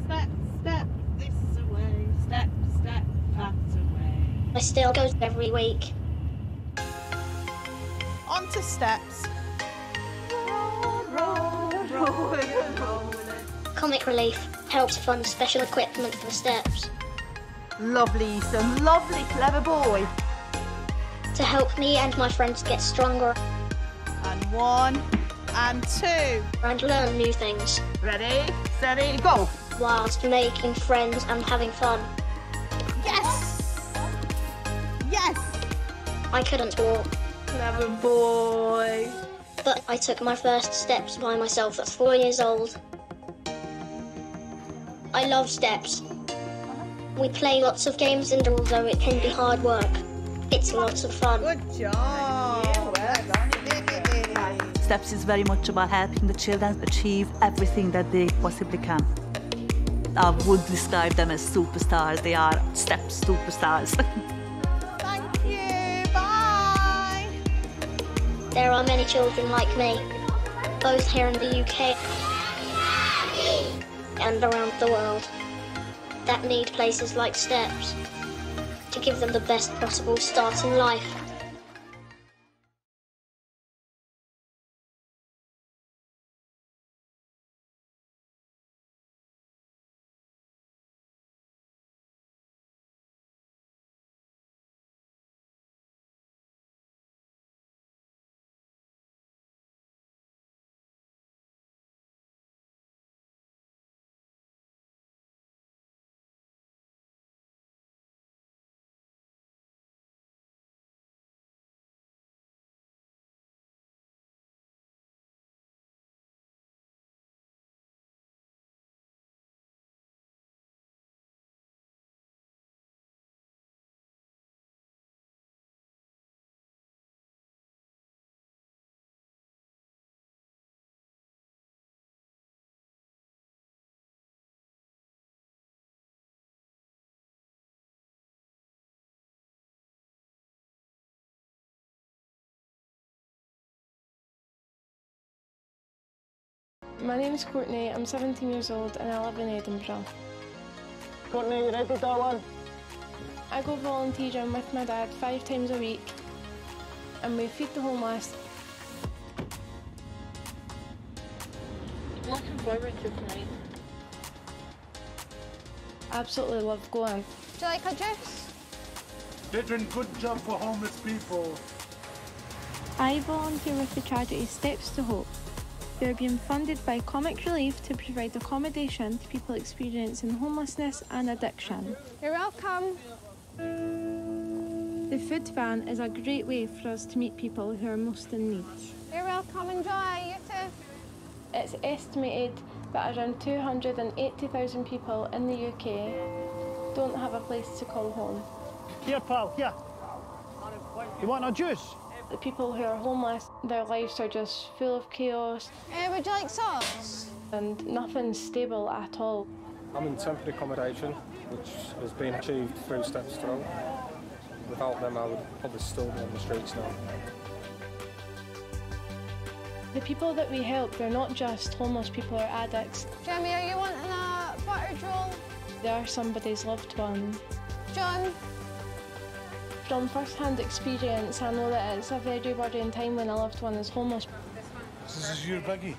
Step, step, this away. Step, step, that away.
I still go every week.
Onto steps. Roll, roll, roll, roll.
Comic Relief helps fund special equipment for Steps
Lovely, Ethan. Lovely, clever boy.
to help me and my friends get stronger
And 1, and 2.
and learn new things
Ready, steady, go.
whilst making friends and having fun.
Yes! Yes!
I couldn't walk,
Clever boy.
but I took my first steps by myself at 4 years old. I love Steps. We play lots of games, and although it can be hard work, it's lots of fun.
Good job.
Steps is very much about helping the children achieve everything that they possibly can. I would describe them as superstars. They are Steps superstars.
Thank you. Bye.
There are many children like me, both here in the UK and around the world, that need places like Steps to give them the best possible start in life.
My name is Courtney, I'm 17 years old and I live in Edinburgh.
Courtney, you ready to that one?
I go volunteering with my dad 5 times a week and we feed the homeless.
I'm looking forward to tonight.
Absolutely love going.
Do you like a juice?
They're doing good job for homeless people.
I volunteer with the charity Steps to Hope. They are being funded by Comic Relief to provide accommodation to people experiencing homelessness and addiction.
You're welcome.
The food van is a great way for us to meet people who are most in need.
You're welcome. Enjoy. You too.
It's estimated that around 280,000 people in the UK don't have a place to call home.
Here, pal, here. You want a juice?
The people who are homeless, their lives are just full of chaos.
Would you like sauce?
And nothing's stable at all.
I'm in temporary accommodation, which has been achieved through Steps Strong. Without them, I would probably still be on the streets now.
The people that we help, they're not just homeless people or addicts.
Jamie, are you wanting a buttered roll?
They are somebody's loved one.
John?
From first-hand experience, I know that it's a very worrying time when a loved one is homeless.
This is your buggy.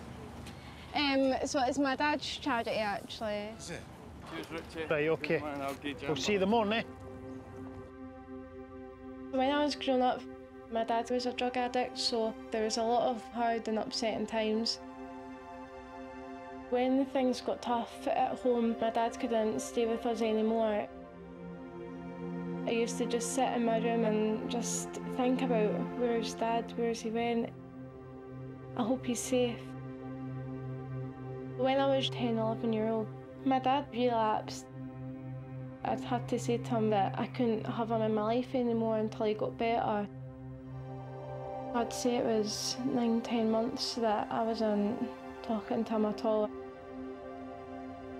So it's my dad's charity, actually.
Is it? Right, okay. We'll see you in the morning.
When I was growing up, my dad was a drug addict, so there was a lot of hard and upsetting times. When things got tough at home, my dad couldn't stay with us anymore. I used to just sit in my room and just think about where's Dad, where's he went. I hope he's safe. When I was 10, 11-year-old, my dad relapsed. I'd had to say to him that I couldn't have him in my life anymore until he got better. I'd say it was 9-10 months that I wasn't talking to him at all.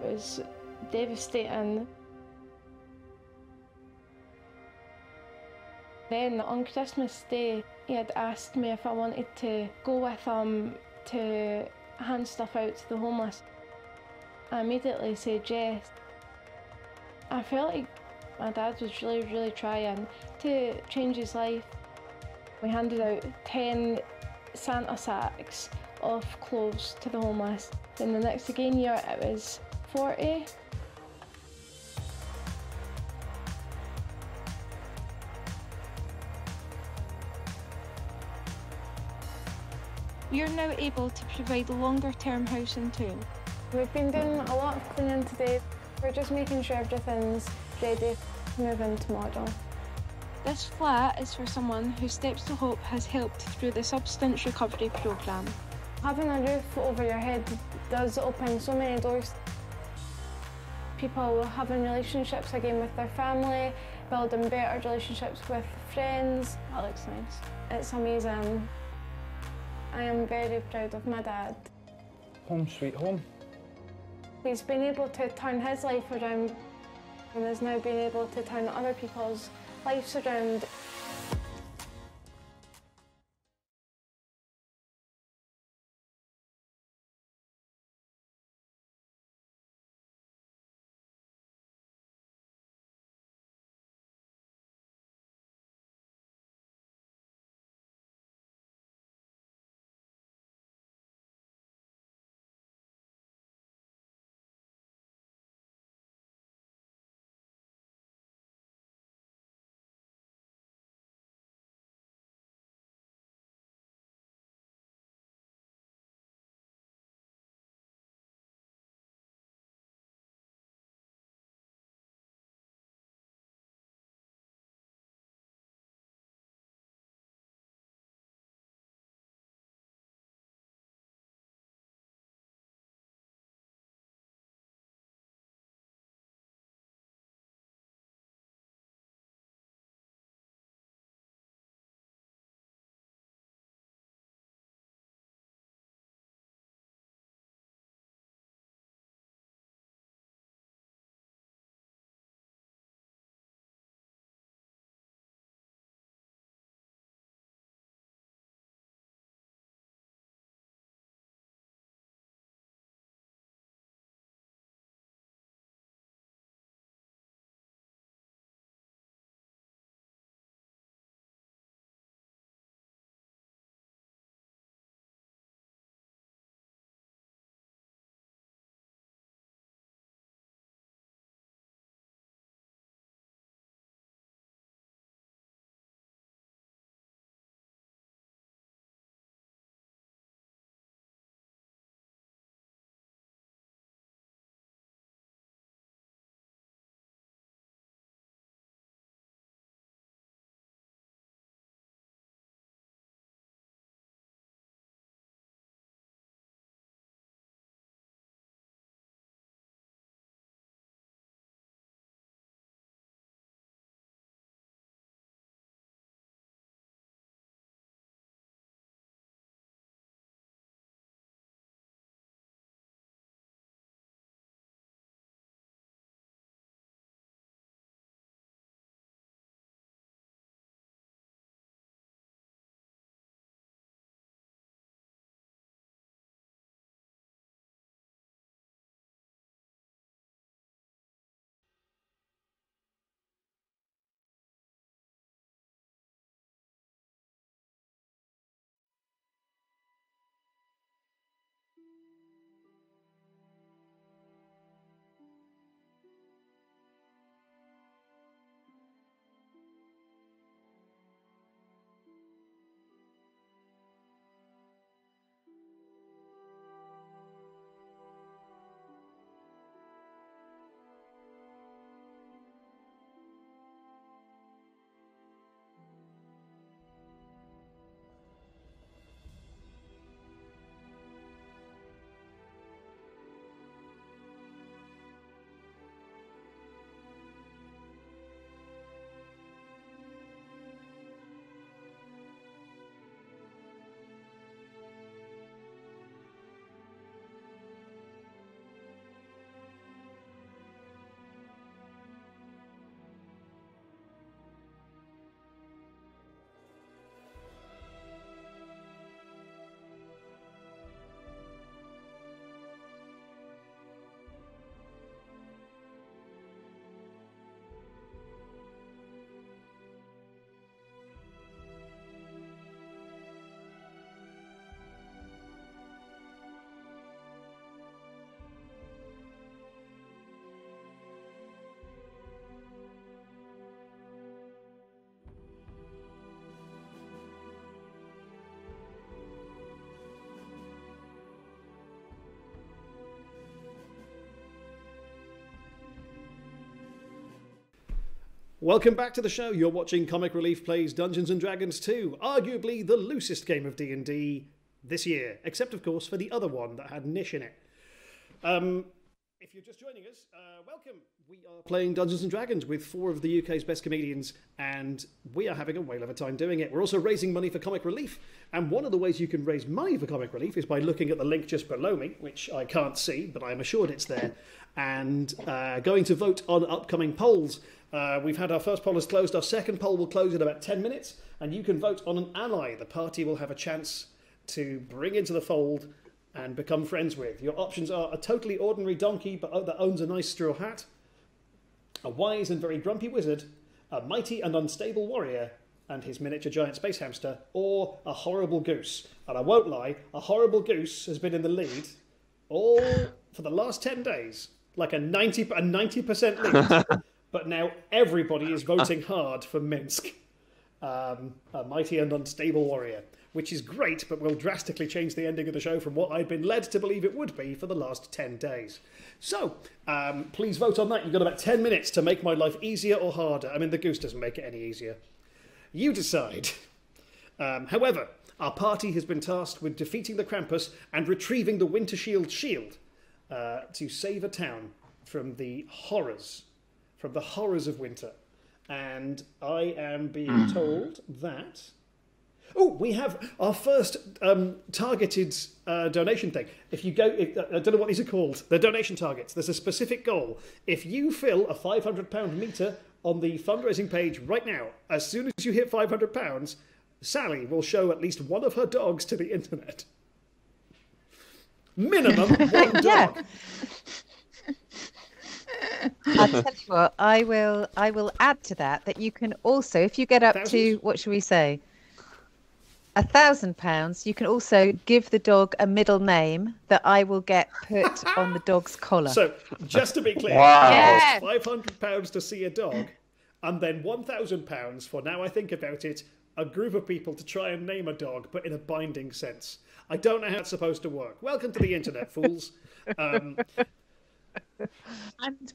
It was devastating. Then on Christmas Day, he had asked me if I wanted to go with him to hand stuff out to the homeless. I immediately said yes. I felt like my dad was really trying to change his life. We handed out 10 Santa sacks of clothes to the homeless. Then the next again year it was 40. We are now able to provide longer-term housing too. We've been doing a lot of cleaning today. We're just making sure everything's ready to move in tomorrow. This flat is for someone who Steps to Hope has helped through the Substance Recovery Programme. Having a roof over your head does open so many doors. People having relationships again with their family, building better relationships with friends. That looks nice. It's amazing. I am very proud of my dad.
Home sweet home.
He's been able to turn his life around and has now been able to turn other people's lives around.
Welcome back to the show. You're watching Comic Relief Plays Dungeons & Dragons 2, arguably the loosest game of D&D this year, except, of course, for the other one that had Nish in it. If you're just joining us, welcome. We are playing Dungeons & Dragons with 4 of the UK's best comedians, and we are having a whale of a time doing it. We're also raising money for Comic Relief, and one of the ways you can raise money for Comic Relief is by looking at the link just below me, which I can't see, but I'm assured it's there, and going to vote on upcoming polls. We've had our first poll is closed. Our second poll will close in about 10 minutes, and you can vote on an ally the party will have a chance to bring into the fold and become friends with. Your options are a totally ordinary donkey but that owns a nice straw hat, a wise and very grumpy wizard, a mighty and unstable warrior and his miniature giant space hamster, or a horrible goose. And I won't lie, a horrible goose has been in the lead all for the last 10 days, like a 90% lead. But now everybody is voting hard for Minsk, a mighty and unstable warrior, which is great, but will drastically change the ending of the show from what I'd been led to believe it would be for the last 10 days. So, please vote on that. You've got about 10 minutes to make my life easier or harder. I mean, the goose doesn't make it any easier. You decide. However, our party has been tasked with defeating the Krampus and retrieving the Winter Shield to save a town from the horrors of winter. And I am being told that... Oh, we have our first targeted donation thing. If you go... I don't know what these are called. They're donation targets. There's a specific goal. If you fill a £500 meter on the fundraising page right now, as soon as you hit £500, Sally will show at least one of her dogs to the internet. Minimum one dog.
Yeah. I'll tell you what, I will add to that you can also, if you get up to, what should we say, £1,000, you can also give the dog a middle name that I will get put on the dog's collar.
So, just to be clear,
Yes.
it costs £500 to see a dog, and then £1,000 for, now I think about it, a group of people to try and name a dog, but in a binding sense. I don't know how it's supposed to work. Welcome to the internet, fools.
And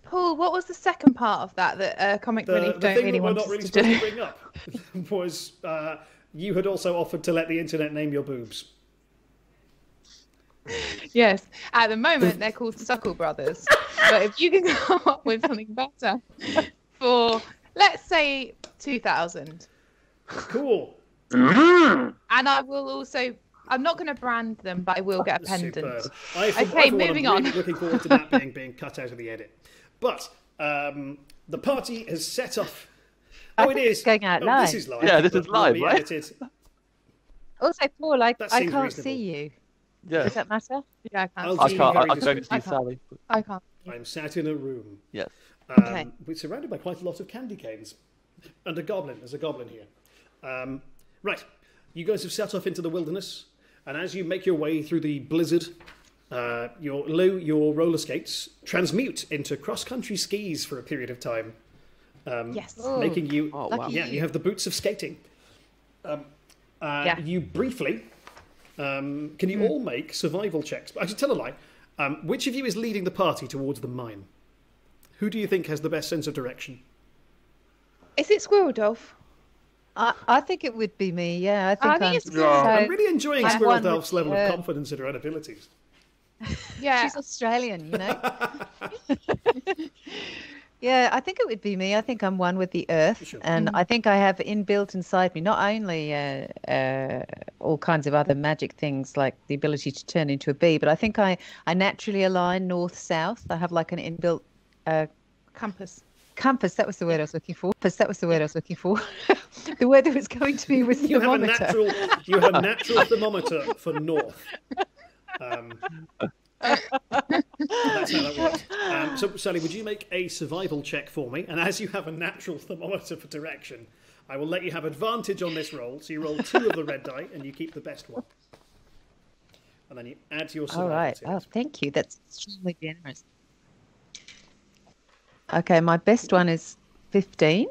Paul, what was the second part of that Comic Relief don't really want us to do?
The thing that we're not really supposed to bring up was you had also offered to let the internet name your boobs.
Yes, at the moment they're called Suckle Brothers. But if you can come up with something better for, let's say, 2,000.
Cool.
And I will also... I'm not going to brand them, but I will get a pendant. Okay, moving on.
I'm really looking forward to that being cut out of the edit. But the party has set off. Oh, it is
going out live.
This is live.
Yeah, this is live, right?
Edited.
Also, Paul, I can't
reasonable.
see you.
Yeah.
Does that matter?
Yeah, I can't.
I can't see Sally.
I can't.
I'm sat in a room.
Yes.
Okay.
We're surrounded by quite a lot of candy canes. And a goblin. There's a goblin here. Right. You guys have set off into the wilderness. And as you make your way through the blizzard, your roller skates transmute into cross-country skis for a period of time.
Yes.
Making you...
wow.
Yeah, you have the boots of skating. You briefly... can you all make survival checks? Actually, tell a lie. Which of you is leading the party towards the mine? Who do you think has the best sense of direction?
Is it Squirrel Dolph?
I think it would be me, yeah. I think
it's
so
I'm really enjoying Squirrel Delph's level of
her.
confidence in her own abilities.
Yeah.
She's Australian, you know. Yeah, I think it would be me. I think I'm one with the earth.
Sure.
And I think I have inbuilt inside me not only all kinds of other magic things like the ability to turn into a bee, but I think I naturally align north-south. I have like an inbuilt...
Compass.
Compass, that was the word I was looking for. The word that was coming to me was thermometer.
You have a natural thermometer for north. That's how that works. So, Sally, would you make a survival check for me? And as you have a natural thermometer for direction, I will let you have advantage on this roll. So you roll 2 of the red die, and you keep the best one. And then you add to your survival.
All right. Oh, thank you. That's extremely generous. Okay, my best one is 15,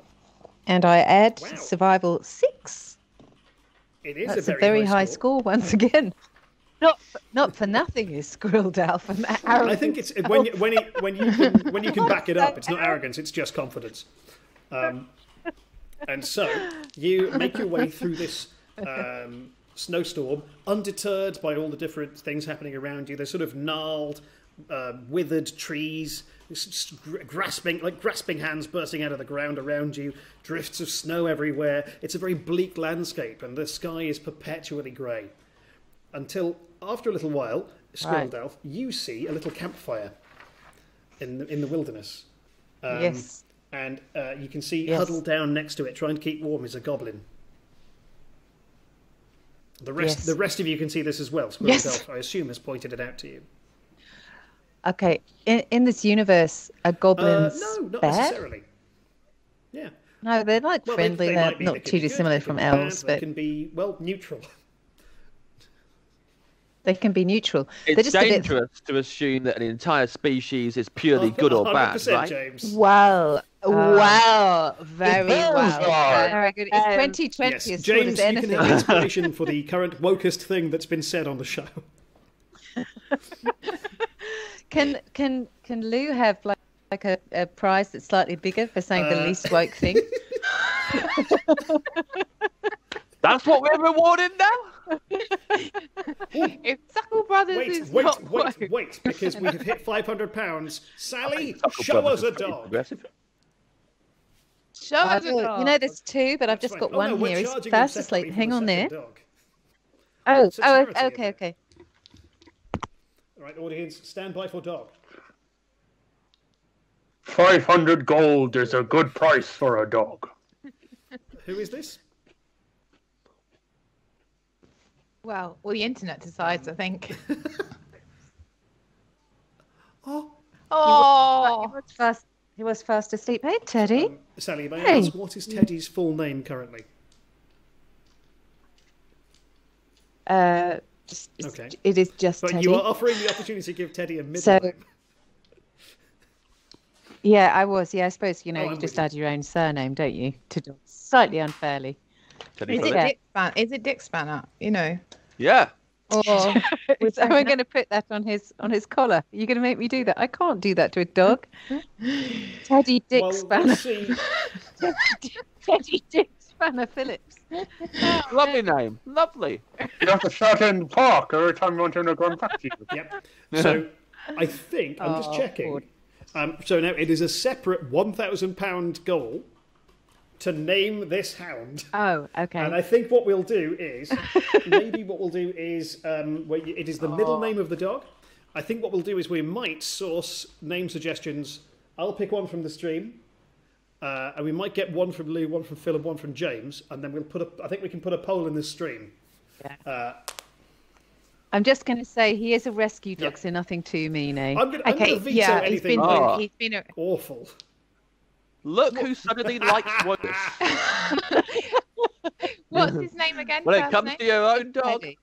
and I add survival 6.
It is
That's
a very
high score once again. Not for nothing is Squirrel Delph and that arrogance.
I think it's when you can back it up. It's not arrogance. It's just confidence. And so you make your way through this snowstorm, undeterred by all the different things happening around you. There's sort of gnarled, withered trees, grasping hands bursting out of the ground around you, drifts of snow everywhere. It's a very bleak landscape, and the sky is perpetually grey. Until, after a little while, Squirreldelf, you see a little campfire in the wilderness.
Yes.
And you can see huddled down next to it, trying to keep warm, is a goblin. The rest of you can see this as well. Squirreldelf, I assume, has pointed it out to you.
Okay, in this universe, are goblins
no, not
bad?
necessarily. Yeah.
No, they're like friendly.
They
They're
might be.
not
They can
too
be good,
dissimilar
they can
from
be
elves,
bad, they
but
can be, well, neutral.
they can be neutral. They're
It's
just a bit.
dangerous to assume that an entire species is purely good or bad,
100%,
right?
James.
Well, very
depends,
well.
right.
Very good. It's 2020
Yes,
as
James,
good as
you can
anything.
have inspiration for the current wokest thing that's been said on the show.
Can Lou have like a prize that's slightly bigger for saying the least woke thing?
That's what we're rewarding now?
If Suckle Brothers is not woke.
Wait, because we have hit £500. Sally,
Suckle
show
Brothers
us a
is pretty
dog.
progressive.
Show us a dog.
You know, there's two, but I've just got one
we're
here. He's
charging them
fast
separately
asleep.
for
Hang
the
on there.
second dog.
Oh,
It's a charity event.
okay.
All right, audience, stand by for dog.
500 gold is a good price for a dog.
Who is this?
Well, the internet decides, I think.
Oh, he was fast asleep. Hey, Teddy.
Sally, may I ask, what is Teddy's full name currently?
Okay. It is just
But
Teddy.
you are offering the opportunity to give Teddy a middle
So-
name.
Yeah, I was. Yeah, I suppose, you know,
Oh,
you
I'm
just
with
add your own surname, don't you? To dogs. Slightly unfairly.
Teddy
Is it
Phillips.
Dick Spanner? Is it Dick Spanner? You know.
Yeah.
Or so I'm going to put that on his collar. You're going to make me do that? I can't do that to a dog. Teddy Dick
Well,
Spanner.
let's see.
Teddy Dick Spanner Phillips.
Lovely name. Lovely.
You have to shout in the park every time you want him to go and back to you.
Yep. So I think, I'm just checking. So now it is a separate £1,000 goal to name this hound.
Oh, okay.
And I think what we'll do is, it is the middle name of the dog. I think what we'll do is we might source name suggestions. I'll pick one from the stream. And we might get one from Lou, one from Phil, and one from James. And then I think we can put a poll in the stream.
Yeah. I'm just going to say he is a rescue dog, so nothing too mean, eh?
I'm going to veto anything
he's been
awful.
Look who suddenly likes wokeness.
What's his name again?
When it
first
comes
name?
to your own dog.
Teddy.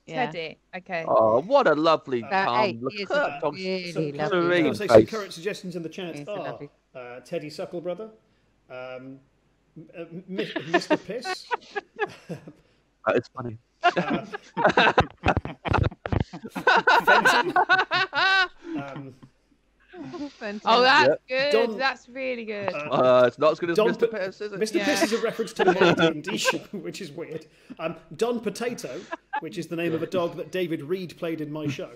Teddy. Okay.
Oh, what a lovely, calm,
he
look
is
at
a
that dog's
really
Some
lovely
say
dog.
some current suggestions in the chat
He's a
are
lovely-
Teddy Sucklebrother, Mr. Piss.
That is funny.
Oh, that's
Yeah.
good. That's really good.
It's not as good as
Don
Mr. Piss, is it?
Mr. Piss is a reference to the D&D show, which is weird. Don Potato, which is the name of a dog that David Reed played in my show.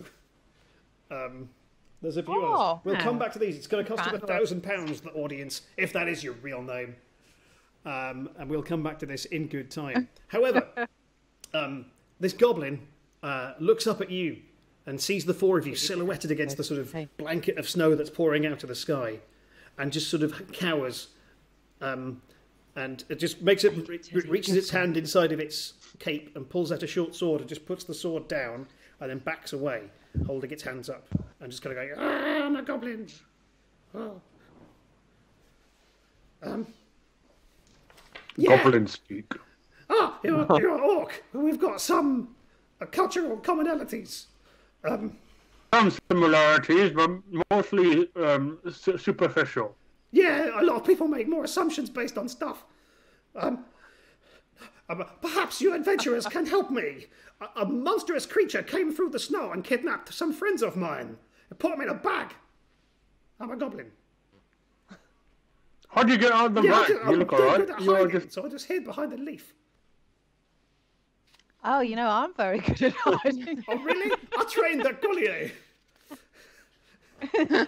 There's a few others. We'll come back to these. It's going to cost you £1,000, the audience, if that is your real name. And we'll come back to this in good time. However, this goblin looks up at you and sees the four of you silhouetted against the sort of blanket of snow that's pouring out of the sky, and just sort of cowers. And it just makes it reaches its hand inside of its cape and pulls out a short sword and just puts the sword down and then backs away, holding its hands up and just kind of going, "Ah, I'm a goblin." Oh.
Goblin speak.
Ah, you're an orc. We've got some cultural commonalities.
Some similarities, but mostly superficial.
Yeah, a lot of people make more assumptions based on stuff. Perhaps you adventurers can help me. A monstrous creature came through the snow and kidnapped some friends of mine. It put them in a bag. I'm a goblin.
How do you get out of the back? You look alright. You are just...
So I just hid behind a leaf.
Oh, you know, I'm very good at hiding.
Oh, really? I trained at Gullier.
Do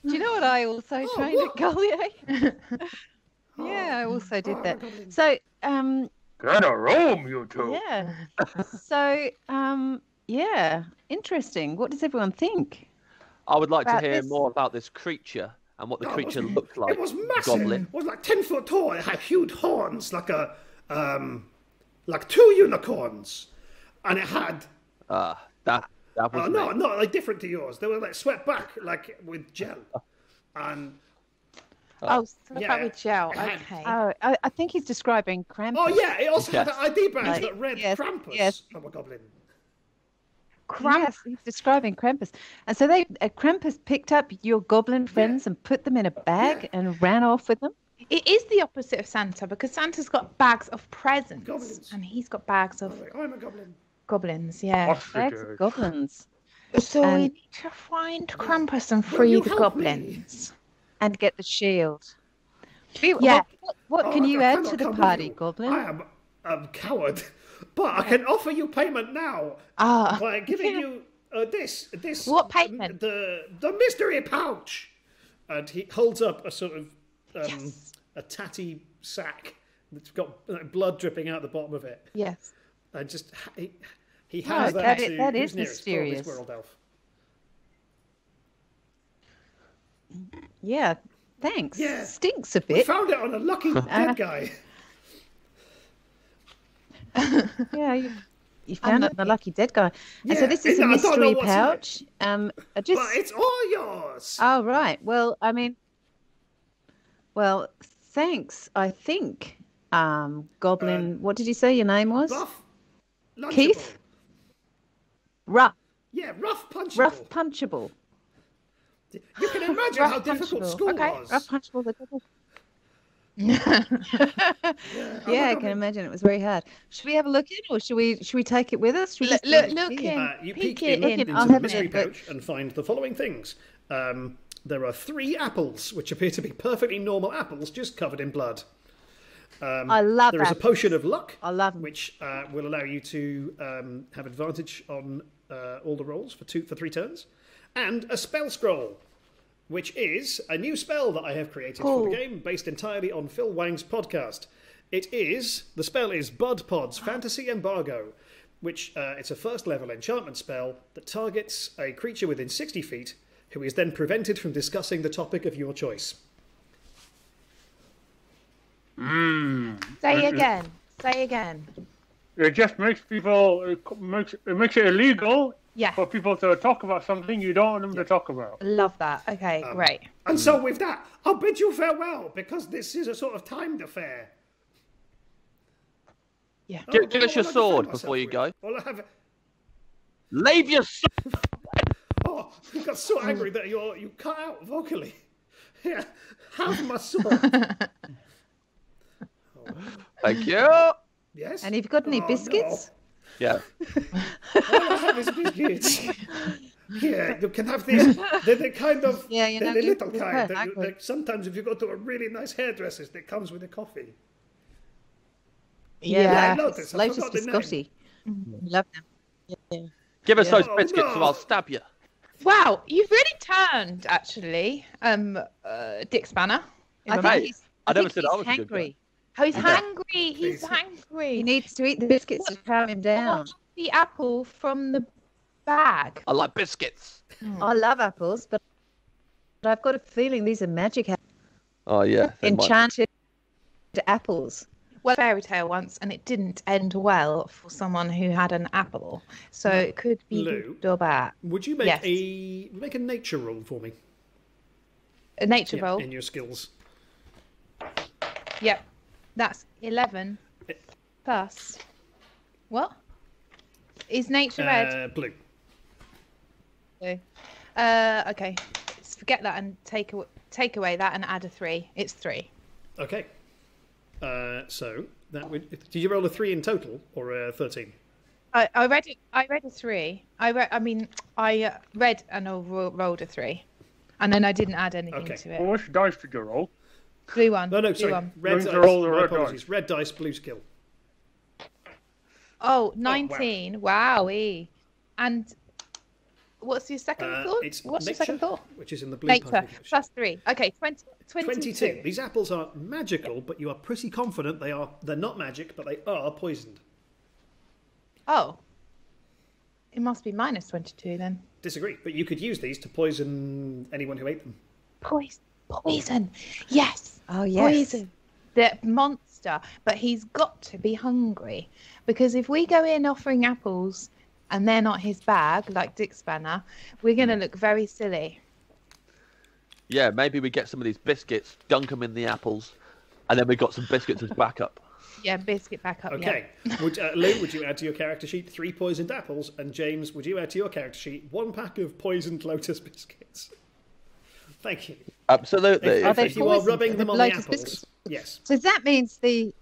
you know what I also trained at Gullier? Yeah, I also did that. So,
Get a room, you two.
yeah. So, yeah, interesting. What does everyone think?
I would like to
About
hear
this?
more about this creature and what the creature looked like.
It was massive.
Goblin.
It was like 10 foot tall. It had huge horns, like like 2 unicorns, and it had.
That was.
No, like different to yours. They were like swept back, like with gel, and.
Oh, back with gel. Okay.
Oh, I think he's describing Krampus.
Oh yeah, it also had an ID badge
Like,
that read
yes,
Krampus.
yes.
I'm a goblin.
Yes, he's describing Krampus. And so Krampus picked up your goblin friends and put them in a bag and ran off with them?
It is the opposite of Santa because Santa's got bags of presents.
Goblins.
And he's got bags of
I'm a goblin.
goblins, yeah.
Bags of goblins.
So we
And-
need to find Krampus and free the goblins.
And get the shield.
Yeah.
What can you
I
add
cannot
to the
come with
party,
you.
Goblin?
I am a coward, but I can offer you payment now by giving you this.
What payment?
The mystery pouch, and he holds up a sort of a tatty sack that's got blood dripping out the bottom of it.
Yes.
And just he hands that to
that
who's
is
nearest, probably
mysterious.
Squirrel Elf.
Yeah, thanks.
Yeah.
Stinks a
We
bit.
found it on a lucky dead guy.
Yeah, you found it in the lucky dead guy. And so
Yeah,
this is a
I don't know
mystery
what's in
pouch. I just.
But it's all yours.
Oh right. Well, I mean. Well, thanks. I think. Goblin. What did you say your name was?
Rough. Lunchable.
Keith. Rough.
Yeah, rough punchable.
Rough punchable.
You can imagine how difficult school was.
Rough punchable. Yeah, I can imagine it was very hard. Should we have a look in, or should we take it with us? Should we just
Look in.
You
Peek
peek
it in.
into
I'll
the
have a
mystery
look.
pouch and find the following things. There are 3 apples, which appear to be perfectly normal apples, just covered in blood.
I love
There is a potion of luck,
I love 'em.
which will allow you to have advantage on all the rolls for 3 turns, and a spell scroll, which is a new spell that I have created for the game, based entirely on Phil Wang's podcast. The spell is Bud Pod's Fantasy Embargo, which it's a first level enchantment spell that targets a creature within 60 feet, who is then prevented from discussing the topic of your choice.
Say again. Say again.
It just makes people. It makes it illegal
Yeah.
for people to talk about something you don't want them to talk about.
Love that. Okay, great.
And so with that, I'll bid you farewell, because this is a sort of timed affair.
Yeah.
Give
but
us your
what will I defend
sword
myself
before you
with?
go.
Well, I have...
Leave your sword.
Oh, you got so angry that you cut out vocally. Yeah, have my sword.
Thank you.
Yes.
And have you got any biscuits?
Yeah.
All I have is biscuits. Yeah, you can have these. They're kind of.
Yeah, you know,
they're the little
you're
kind.
quite angry.
Like sometimes if you go to a really nice hairdresser's, that comes with a coffee.
Yeah,
I noticed. I
Lotus
forgot the name.
Biscotti. Love them. Yeah.
Give us those
Oh,
biscuits, or
no.
I'll stab you.
Wow, you've really turned, actually, Dick Spanner.
I
Mate,
think
I never
he's
said I was a good
hangry.
Oh, he's
Okay.
hungry. He's
Please.
hungry.
He needs to eat the biscuits to calm him down.
What's the apple from the bag?
I like biscuits.
I love apples, but I've got a feeling these are magic
Oh yeah. they might-
enchanted apples.
Well, fairy tale once, and it didn't end well for someone who had an apple. So it could be
Lou,
good or bad.
Would you make
Yes.
a nature roll for me?
A nature
Yeah,
roll.
in your skills.
Yep. That's 11 plus. What? Is nature red?
Blue.
Okay. Okay. Let's forget that and take away that and add a 3. It's 3.
Okay. So that would. Did you roll a 3 in total or a 13?
I read it. I read a 3. I read and I rolled a 3, and then I didn't add anything
Okay.
to it.
Well, which dice did you roll?
Blue one.
No,
blue
sorry.
one.
Red
Those
dice.
are all the
My
red
apologies.
dice.
Red dice, blue skill.
Oh, 19. Wow. And what's your second thought?
It's
What's your
nature,
second thought?
which is in the blue
Nature.
part of the
Plus 3. Okay, 22.
22. These apples are magical, but you are pretty confident they're not magic, but they are poisoned.
Oh. It must be minus 22 then.
Disagree, but you could use these to poison anyone who ate them.
Poison. Yes.
Oh, yes.
Poison. The monster. But he's got to be hungry. Because if we go in offering apples and they're not his bag, like Dick Spanner, we're going to look very silly.
Yeah, maybe we get some of these biscuits, dunk them in the apples, and then we got some biscuits as backup.
Yeah, biscuit back up.
Okay.
Yeah.
Lou, would you add to your character sheet 3 poisoned apples? And James, would you add to your character sheet 1 pack of poisoned Lotus biscuits? Thank you.
Absolutely.
If you are
poisoned?
rubbing them on the
Lotus
apples,
biscuits?
yes.
So that means the.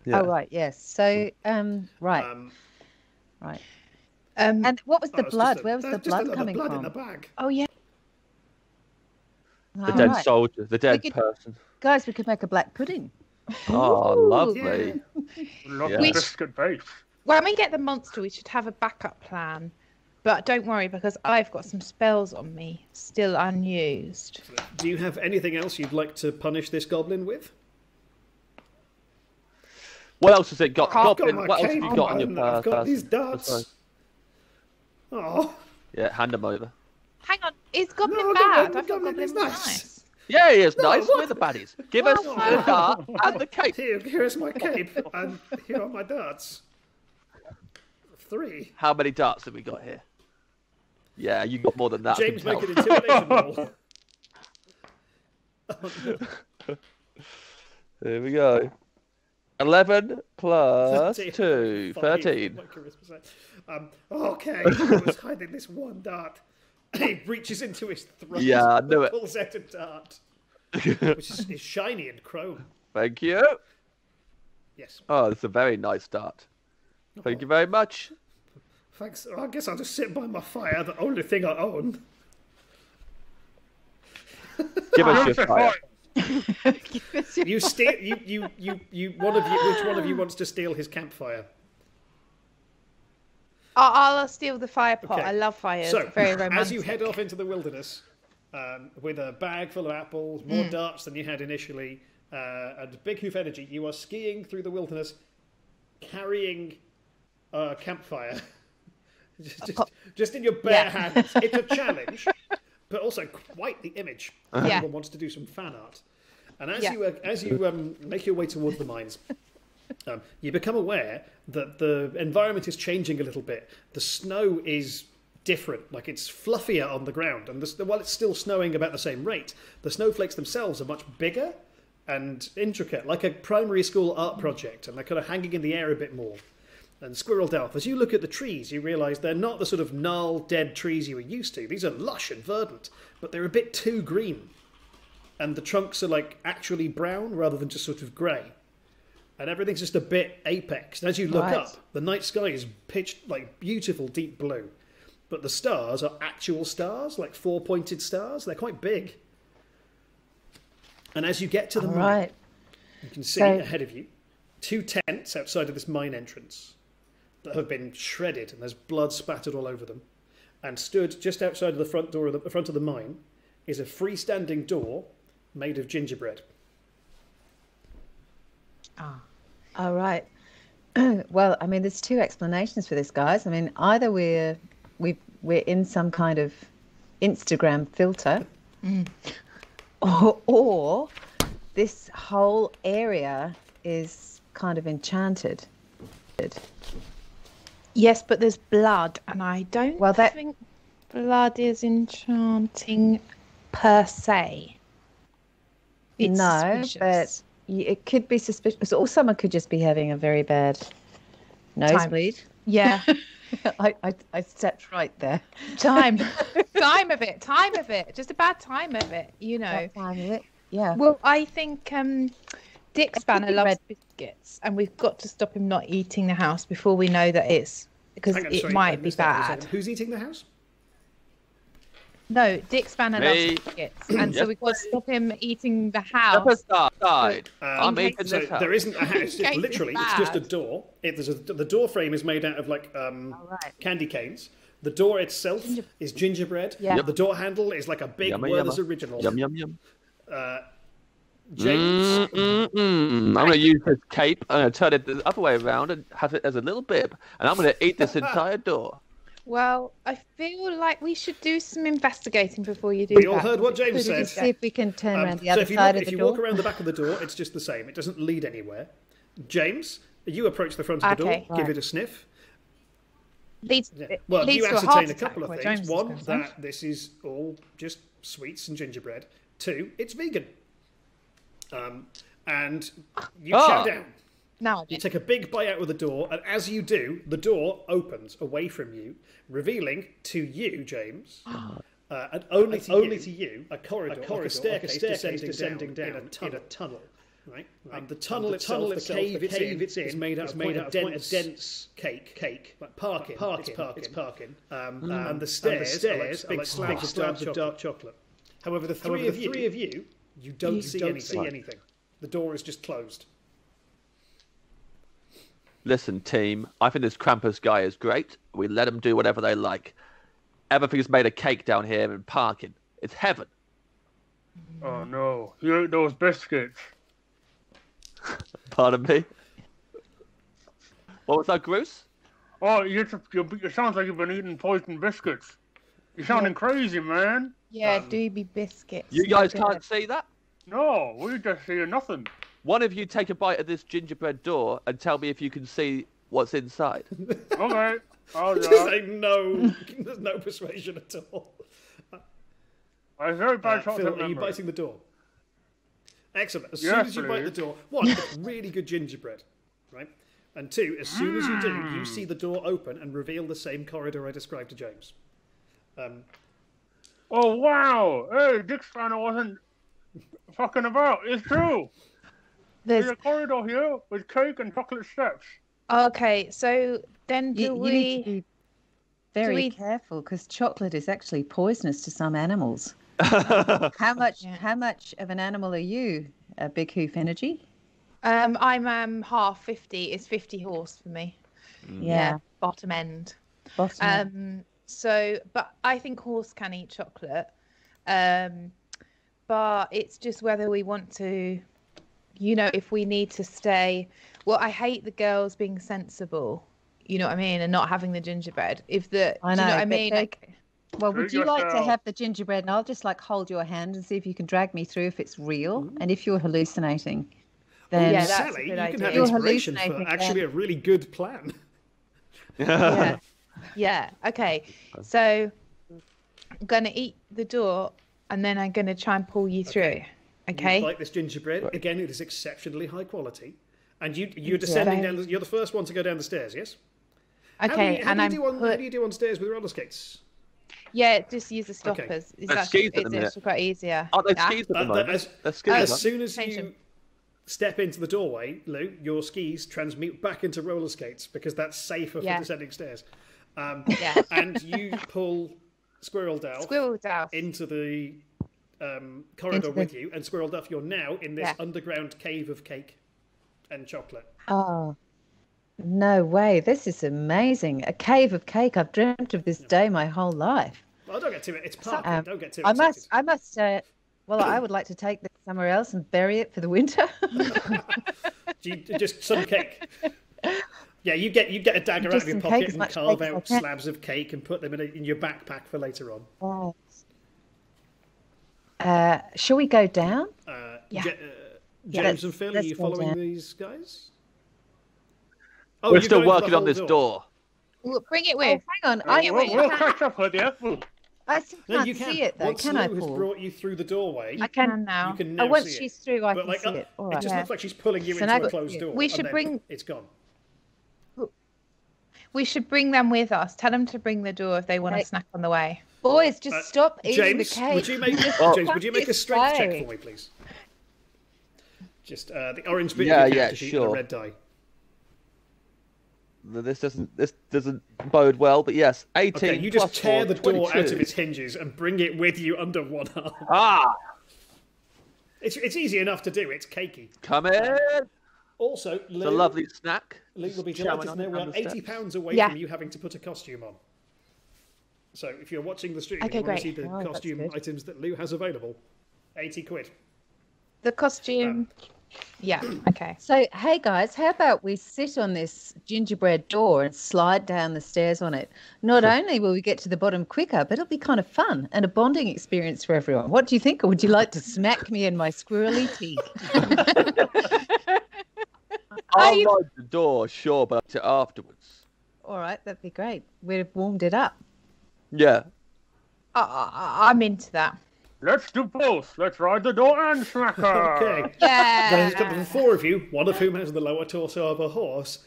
Yeah.
Oh right, yes. So right. Right. And what was the blood? Where was the blood coming
blood
from?
in a bag.
Oh yeah.
The dead soldier, the dead person.
Guys, we could make a black pudding.
Oh, lovely.
Love
Yeah.
the biscuit base.
When we get the monster, we should have a backup plan. But don't worry, because I've got some spells on me still unused.
Do you have anything else you'd like to punish this goblin with?
What else has it got?
I've got
Goblin,
my
what else have
cape
you got on your
on, I've got these
person?
darts. Oh.
Yeah, hand them over.
Hang on, is Goblin
No,
bad?
Goblin
I thought Goblin
is
was
nice.
nice.
Yeah, he is
No,
nice.
what?
We're the baddies. Give us the dart and the cape.
Here's my cape, and here are my darts. 3.
How many darts have we got here? Yeah, you got more than that.
James,
I
make
can
an intimidation roll.
There we go. 11 plus 2.
5.
13.
My charisma side. Okay, I was hiding this one dart. He reaches into his throat.
Yeah, I knew it.
Pulls out a dart, which is shiny and chrome.
Thank you.
Yes.
Oh, it's a very nice dart. Thank you very much.
Thanks. I guess I'll just sit by my fire, the only thing I own.
Give us your fire.
You steal. You. One of you. Which one of you wants to steal his campfire?
I'll steal the fire pot.
Okay.
I love fires.
So,
Very romantic.
as you head off into the wilderness, with a bag full of apples, more darts than you had initially, and big hoof energy, you are skiing through the wilderness, carrying a campfire, just in your bare hands. It's a challenge, but also quite the image. Everyone wants to do some fan art, and as you make your way towards the mines. You become aware that the environment is changing a little bit. The snow is different, like it's fluffier on the ground, and while it's still snowing about the same rate, the snowflakes themselves are much bigger and intricate, like a primary school art project, and they're kind of hanging in the air a bit more and squirreled off. As you look at the trees, you realise they're not the sort of gnarled, dead trees you were used to. These are lush and verdant, but they're a bit too green, and the trunks are like actually brown rather than just sort of grey. And everything's just a bit apexed. As you look up, the night sky is pitched like beautiful deep blue. But the stars are actual stars, like 4-pointed stars. They're quite big. And as you get to the mine, you can see ahead of you 2 tents outside of this mine entrance that have been shredded, and there's blood spattered all over them. And stood just outside of the front door of the front of the mine is a freestanding door made of gingerbread.
All right. Well, I mean, there's 2 explanations for this, guys. I mean, either we're in some kind of Instagram filter, or this whole area is kind of enchanted.
Yes, but there's blood, and I don't think blood is enchanting per se. It's suspicious.
But it could be suspicious, or someone could just be having a very bad nosebleed.
Yeah.
I stepped right there.
Time of it. Just a bad time of it, you know.
Time of it. Yeah.
Well, I think Dick Spanner loves biscuits, and we've got to stop him not eating the house before we know that it's because it might be bad.
Who's eating the house?
No, Dick Spanner loves biscuits, and so we've got to stop him eating the house.
I'm eating
so
this house.
there isn't a house. It's
case it's
literally, it's just a
bad.
door. The door frame is made out of like candy canes. The door itself is gingerbread.
Yeah.
The door handle is like a big
Yummy,
Werther's
yummy.
original.
Yum, yum, yum.
James.
I'm going to use this cape. I'm going to turn it the other way around and have it as a little bib. And I'm going to eat this entire door.
Well, I feel like we should do some investigating before you do that.
We all heard what James said.
See if we can turn around the
So
other
if you,
side
look,
of
if
the
you
door.
walk around the back of the door, it's just the same. It doesn't lead anywhere. James, you approach the front of the door,
Okay.
give it a sniff.
Leads,
Well,
leads
you
to a heart
ascertain a
attack,
couple of
where
things.
James is
One,
concerned.
that this is all just sweets and gingerbread. Two, it's vegan. And you chow down.
Now
You take a big bite out of the door, and as you do, the door opens away from you, revealing to you, James, and only to you, a corridor, like a staircase descending down in a tunnel. Right? The tunnel itself, the cave it's in, is made out of quite a dense cake, like parking. And the stairs are like slabs of dark chocolate. However, the three of you, you don't see anything. The door is just closed.
Listen, team, I think this Krampus guy is great. We let them do whatever they like. Everything's made of cake down here and parking. It's heaven.
Oh no, you ate those biscuits.
Pardon me? What was that, Bruce?
Oh, it sounds like you've been eating poisoned biscuits. You're sounding crazy, man.
Yeah, doobie biscuits.
You guys can't see that?
No, we just see nothing.
One of you take a bite of this gingerbread door and tell me if you can see what's inside.
Okay, I'll do
Just
that.
say no. There's no persuasion at all.
I have very bad
Phil,
short-term
are you
memory.
biting the door? Excellent. As
Yes,
soon as you bite the
please.
door, one, it's really good gingerbread, right? And two, as soon as you do, you see the door open and reveal the same corridor I described to James.
Oh wow! Hey, Dick Spanner wasn't fucking about. It's true. There's a corridor here with cake and chocolate steps.
Okay, so then do
You
we?
need to be very
we-
careful because chocolate is actually poisonous to some animals. How much of an animal are you, Big Hoof Energy?
I'm half 50. It's 50 horse for me.
Yeah.
Bottom end.
Bottom end.
So, but I think horse can eat chocolate. But it's just whether we want to, if we need to stay. Well, I hate the girls being sensible. You know what I mean, and not having the gingerbread.
I know.
Do you know what I
but
mean?
well, would you like to
yourself.
have the gingerbread and I'll just hold your hand and see if you can drag me through if it's real and if you're hallucinating. Then
Yeah, that's a
Sally,
good
you can
idea.
have
You're
inspiration for
hallucinating
actually a really good plan.
Yeah. Yeah. Okay. So I'm gonna eat the door, and then I'm gonna try and pull you through. Okay.
You like this gingerbread. Again, it is exceptionally high quality. And you're descending down. You're the first one to go down the stairs, yes?
Okay.
How
and
do you do on stairs with roller skates?
Yeah, just use the
Okay.
stoppers. It's
They're
actually,
skis at the
it's
minute.
actually quite easier.
Aren't they
Yeah.
skis at the moment? They're skis,
As
aren't
soon as
Change
you
them.
step into the doorway, Lou, your skis transmute back into roller skates because that's safer
Yeah.
for descending stairs.
Yeah.
And you pull Squirrel Delph
Squirrel Delph.
into the corridor with you, and Squirrel Delph, you're now in this
Yeah.
underground cave of cake and chocolate.
Oh, no way. This is amazing. A cave of cake. I've dreamt of this day my whole life.
Well, don't get too it's parking. Don't get too
I
excited.
must, well, I would like to take this somewhere else and bury it for the winter.
Just some cake. Yeah, you get a dagger out
Just
of your
some
pocket
cake, as
and
much
carve
cake as I
out
can.
slabs of cake and put them in your backpack for later on.
Shall we go down?
Yeah.
James and Phil, are
let's
you
go
following
down.
these guys?
We're
you're
still
going for
working
the
on
whole
this door.
Well, bring it
Oh,
with.
hang on.
We'll catch up with you.
I still
No,
can't
you can.
see it, though.
Once
Can
Lou
I,
has
Paul?
brought you through the doorway,
I can now.
you can now
once
see it.
she's through, I
But
can
like,
see it. All
it
right.
just looks like she's pulling you
So
into
now
a closed door.
We
and
should
then
bring-
It's gone.
We should bring them with us. Tell them to bring the door if they want
Hey.
a snack on the way.
Boys, just stop eating
James,
the cake.
would you make James? Would you make a strength check for me, please? Just the orange bit
Yeah,
of your
yeah,
character sheet and a
sure.
red die.
This doesn't bode well. But yes, 18.
Okay, you just
plus
tear
4,
the door
22.
out of its hinges and bring it with you under one arm.
Ah!
It's easy enough to do. It's cakey.
Come in.
Also, Lou,
It's a lovely snack.
Lou will be
Showing
delighted to
on
know
it
we're
on the
£80 away
Yeah.
from you having to put a costume on. So if you're watching the stream
Okay,
and you want to see
great.
the
Oh, that's
costume
good.
items that Lou has available, £80.
The costume. Yeah. Okay.
So, hey guys, how about we sit on this gingerbread door and slide down the stairs on it? Not only will we get to the bottom quicker, but it'll be kind of fun and a bonding experience for everyone. What do you think? Or would you like to smack me in my squirrely teeth?
I'll ride the door, sure, but afterwards.
All right, that'd be great. We'd have warmed it up.
Yeah.
I'm into that.
Let's do both. Let's ride the door and smack her.
Okay.
Yeah.
There's got the four of you, one of whom has the lower torso of a horse,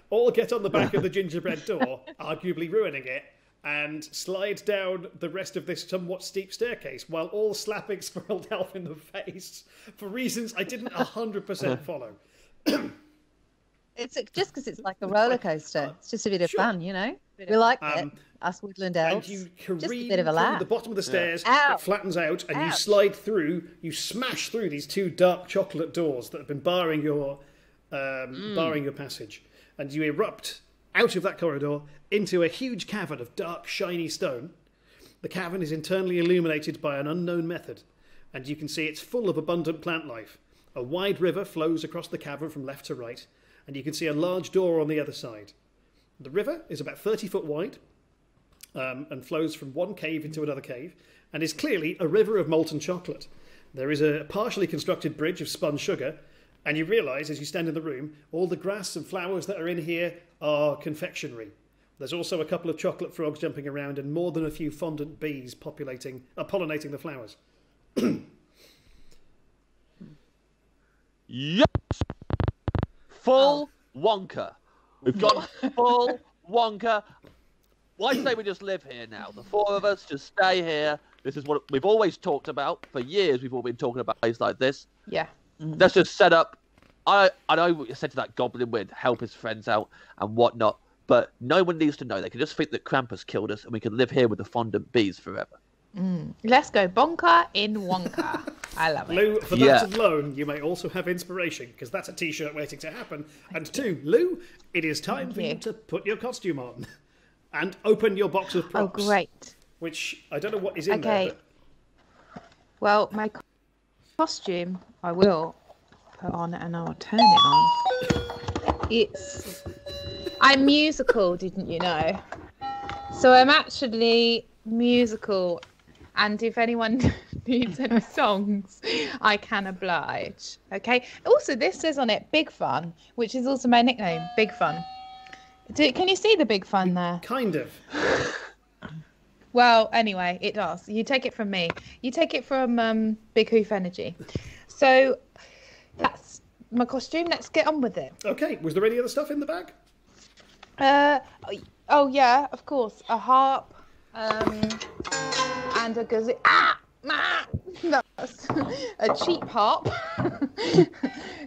all get on the back of the gingerbread door, arguably ruining it, and slide down the rest of this somewhat steep staircase while all slapping Squirrel Elf in the face for reasons I didn't 100% follow.
It's just because it's like a roller coaster. It's just a bit of fun, you know. We like it. Us woodland elves.
And you
Just a
careen
bit of a
through
laugh.
the bottom of the stairs,
Ow.
it flattens out, and you
Ouch.
slide through, you smash through these two dark chocolate doors that have been barring your passage. And you erupt out of that corridor into a huge cavern of dark, shiny stone. The cavern is internally illuminated by an unknown method, and you can see it's full of abundant plant life. A wide river flows across the cavern from left to right, and you can see a large door on the other side. The river is about 30 foot wide, and flows from one cave into another cave, and is clearly a river of molten chocolate. There is a partially constructed bridge of spun sugar, and you realise as you stand in the room, all the grass and flowers that are in here are confectionery. There's also a couple of chocolate frogs jumping around, and more than a few fondant bees pollinating the flowers.
Yes! Full Wonka. We've got full Wonka. Why say we just live here now? The four of us just stay here. This is what we've always talked about. For years, we've all been talking about places like this.
Yeah.
Let's just set up. I know what you said to that goblin would help his friends out and whatnot, but no one needs to know. They can just think that Krampus killed us and we can live here with the fondant bees forever.
Let's go bonker in Wonka. I love it.
Lou, for that alone, you may also have inspiration, because that's a t-shirt waiting to happen. And two, Lou, it is time for you to put your costume on and open your box of props.
Oh, great.
Which, I don't know what is in there. But...
Well, my costume, I will put on and I'll turn it on. I'm musical, didn't you know? So I'm actually musical, and if anyone needs any songs, I can oblige. Okay. Also, this says on it Big Fun, which is also my nickname, Big Fun. Can you see the Big Fun there?
Kind of.
Well, anyway, it does. You take it from me. You take it from Big Hoof Energy. So that's my costume. Let's get on with it.
Okay. Was there any other stuff in the bag?
Oh yeah, of course. A harp, and a gazoo. That's a cheap harp.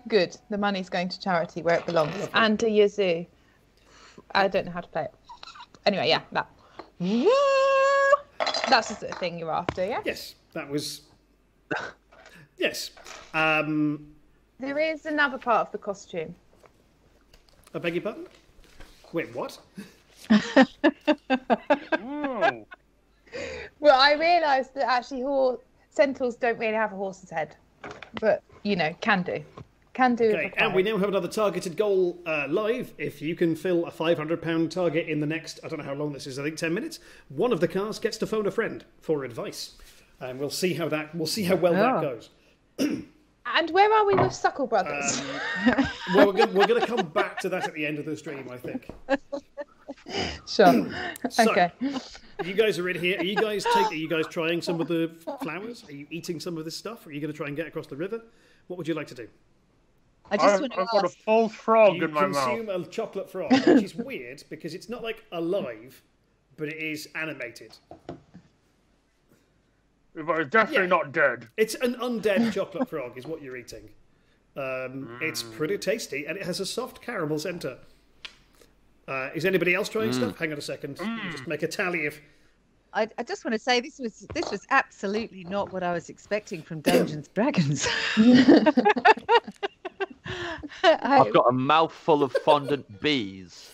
Good. The money's going to charity where it belongs. And a yazoo. I don't know how to play it. Anyway, yeah, that. That's the sort of thing you're after, yeah?
Yes, that was... Yes.
There is another part of the costume.
I beg your pardon? Wait, what?
Well, I realised that actually centaurs don't really have a horse's head. But, you know, can do. Can do.
Okay, and we now have another targeted goal live. If you can fill a £500 target in the next, I don't know how long this is, I think 10 minutes, one of the cars gets to phone a friend for advice. And we'll see how well that goes.
And where are we with Suckle Brothers?
Well, we're going to come back to that at the end of the stream, I think.
Sure. Okay.
So, you guys are in here. Are you guys trying some of the flowers? Are you eating some of this stuff? Are you going to try and get across the river? What would you like to do?
I've got a full frog in my mouth.
You consume a chocolate frog, which is weird because it's not like alive, but it is animated.
But it's definitely not dead.
It's an undead chocolate frog is what you're eating. It's pretty tasty, and it has a soft caramel centre. Is anybody else trying stuff? Hang on a second. Just make a tally of...
I just want to say this was absolutely not what I was expecting from Dungeons and Dragons.
I've got a mouthful of fondant bees.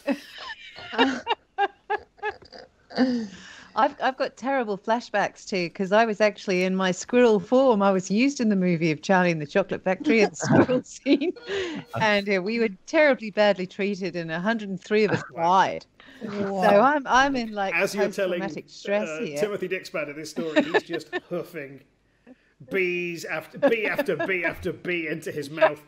I've got terrible flashbacks too, because I was actually in my squirrel form. I was used in the movie of Charlie and the Chocolate Factory at the squirrel scene, and we were terribly badly treated, and 103 of us died. Wow. So I'm in like
as you're telling
stress here.
Timothy Dixpatter this story, he's just hoofing bees after bee after bee after bee into his mouth.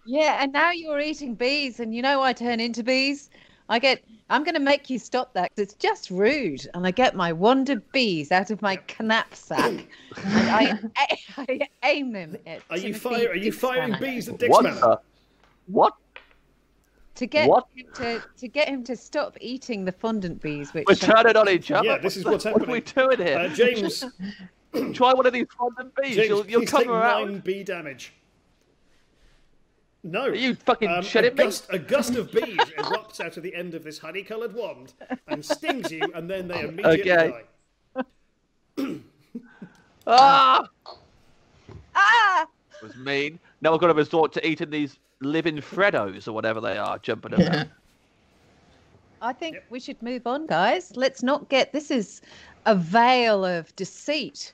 Yeah, and now you're eating bees, and you know I turn into bees. I'm going to make you stop that, because it's just rude. And I get my wand of bees out of my knapsack, and I aim them at
Are you firing bees at Dixpatter?
What?
To get him to stop eating the fondant bees, which
we're turning on each other.
Yeah, this is what's happening.
What are we doing here?
James,
try one of these fondant bees.
James,
You'll come around.
9 bee damage. No.
Are you fucking shitting me?
A gust of bees erupts out of the end of this honey-coloured wand and stings you, and then they immediately die.
Ah! It was mean. Now I've got to resort to eating these living Freddos or whatever they are, jumping around.
I think we should move on, guys. Let's not get... This is a veil of deceit.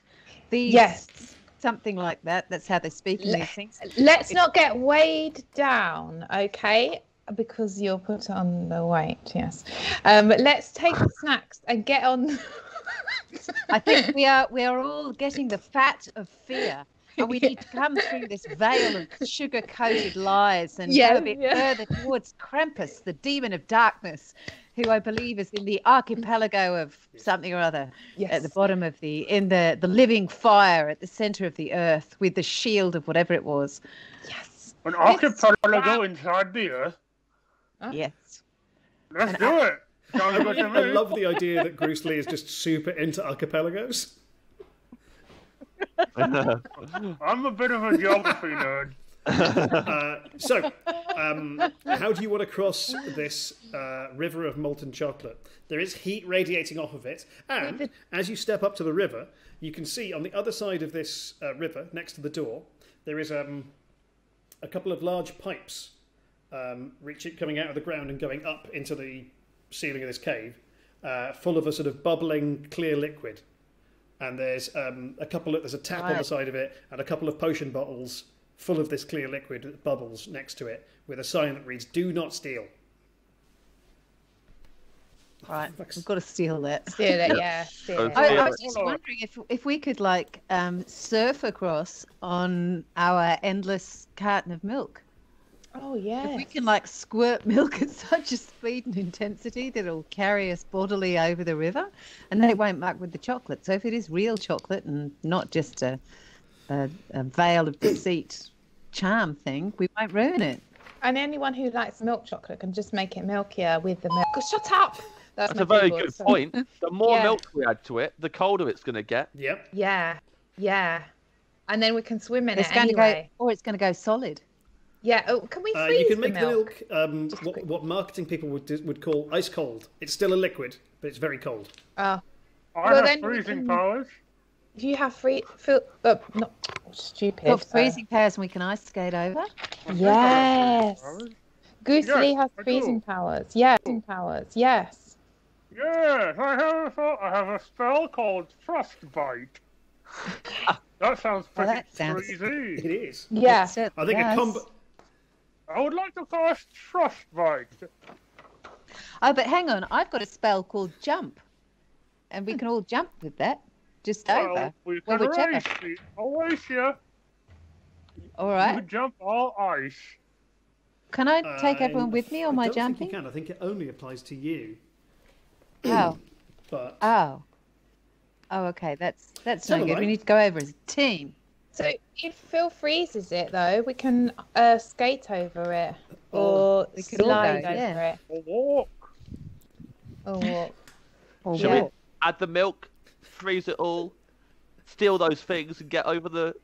Yes.
Something like that. That's how they speak in these things.
Let's not get weighed down, okay? Because you'll put on the weight, yes. Let's take the snacks and get on.
I think we are all getting the fat of fear. And we need to come through this veil of sugar-coated lies and go a bit further towards Krampus, the demon of darkness, who I believe is in the archipelago of something or other, at the bottom of in the living fire at the center of the earth with the shield of whatever it was.
Yes.
An archipelago inside the earth?
Yes.
Let's do it. Sounds good to me.
I love the idea that Bruce Lee is just super into archipelagos.
I'm a bit of a geography nerd.
So, how do you want to cross this river of molten chocolate? There is heat radiating off of it, and as you step up to the river, you can see on the other side of this river, next to the door, there is a couple of large pipes coming out of the ground and going up into the ceiling of this cave, full of a sort of bubbling clear liquid. And there's there's a tap on the side of it, and a couple of potion bottles full of this clear liquid that bubbles next to it, with a sign that reads, "Do not steal."
Right, we've got to steal that.
Steal it, yeah. Steal it.
I was just wondering if we could surf across on our endless carton of milk.
Oh yeah.
If we can squirt milk at such a speed and intensity that it'll carry us bodily over the river, and then it won't muck with the chocolate. So if it is real chocolate and not just a veil of deceit charm thing, we won't ruin it.
And anyone who likes milk chocolate can just make it milkier with the milk. Shut up!
That's a very good point. The more milk we add to it, the colder it's going to get.
Yep.
Yeah, yeah. And then we can swim in it anyway.
Or it's going to go solid.
Yeah. Oh, can we freeze
you can make
the milk?
What marketing people would call ice cold. It's still a liquid, but it's very cold.
Oh.
I have freezing powers.
Do you have not stupid.
Got freezing powers and we can ice skate over?
Yes. Goose Lee has freezing powers. Yeah. Freezing powers. Yes.
Yes, I have a spell called Frostbite. That sounds pretty crazy.
It is.
Yeah.
I think
I would like to cast Frostbite.
Oh, but hang on. I've got a spell called Jump. And we can all jump with that. Just over.
We can race you. I'll race you.
All right.
You can jump all ice.
Can I take everyone with me on my jumping?
I think you can. I think it only applies to you.
Oh.
But...
Oh, okay. That's no good. We need to go over as a team.
So if Phil freezes it, though, we can skate over it. Or
we could
slide over it.
Or walk.
Shall we add the milk, freeze it all, steal those things and get over the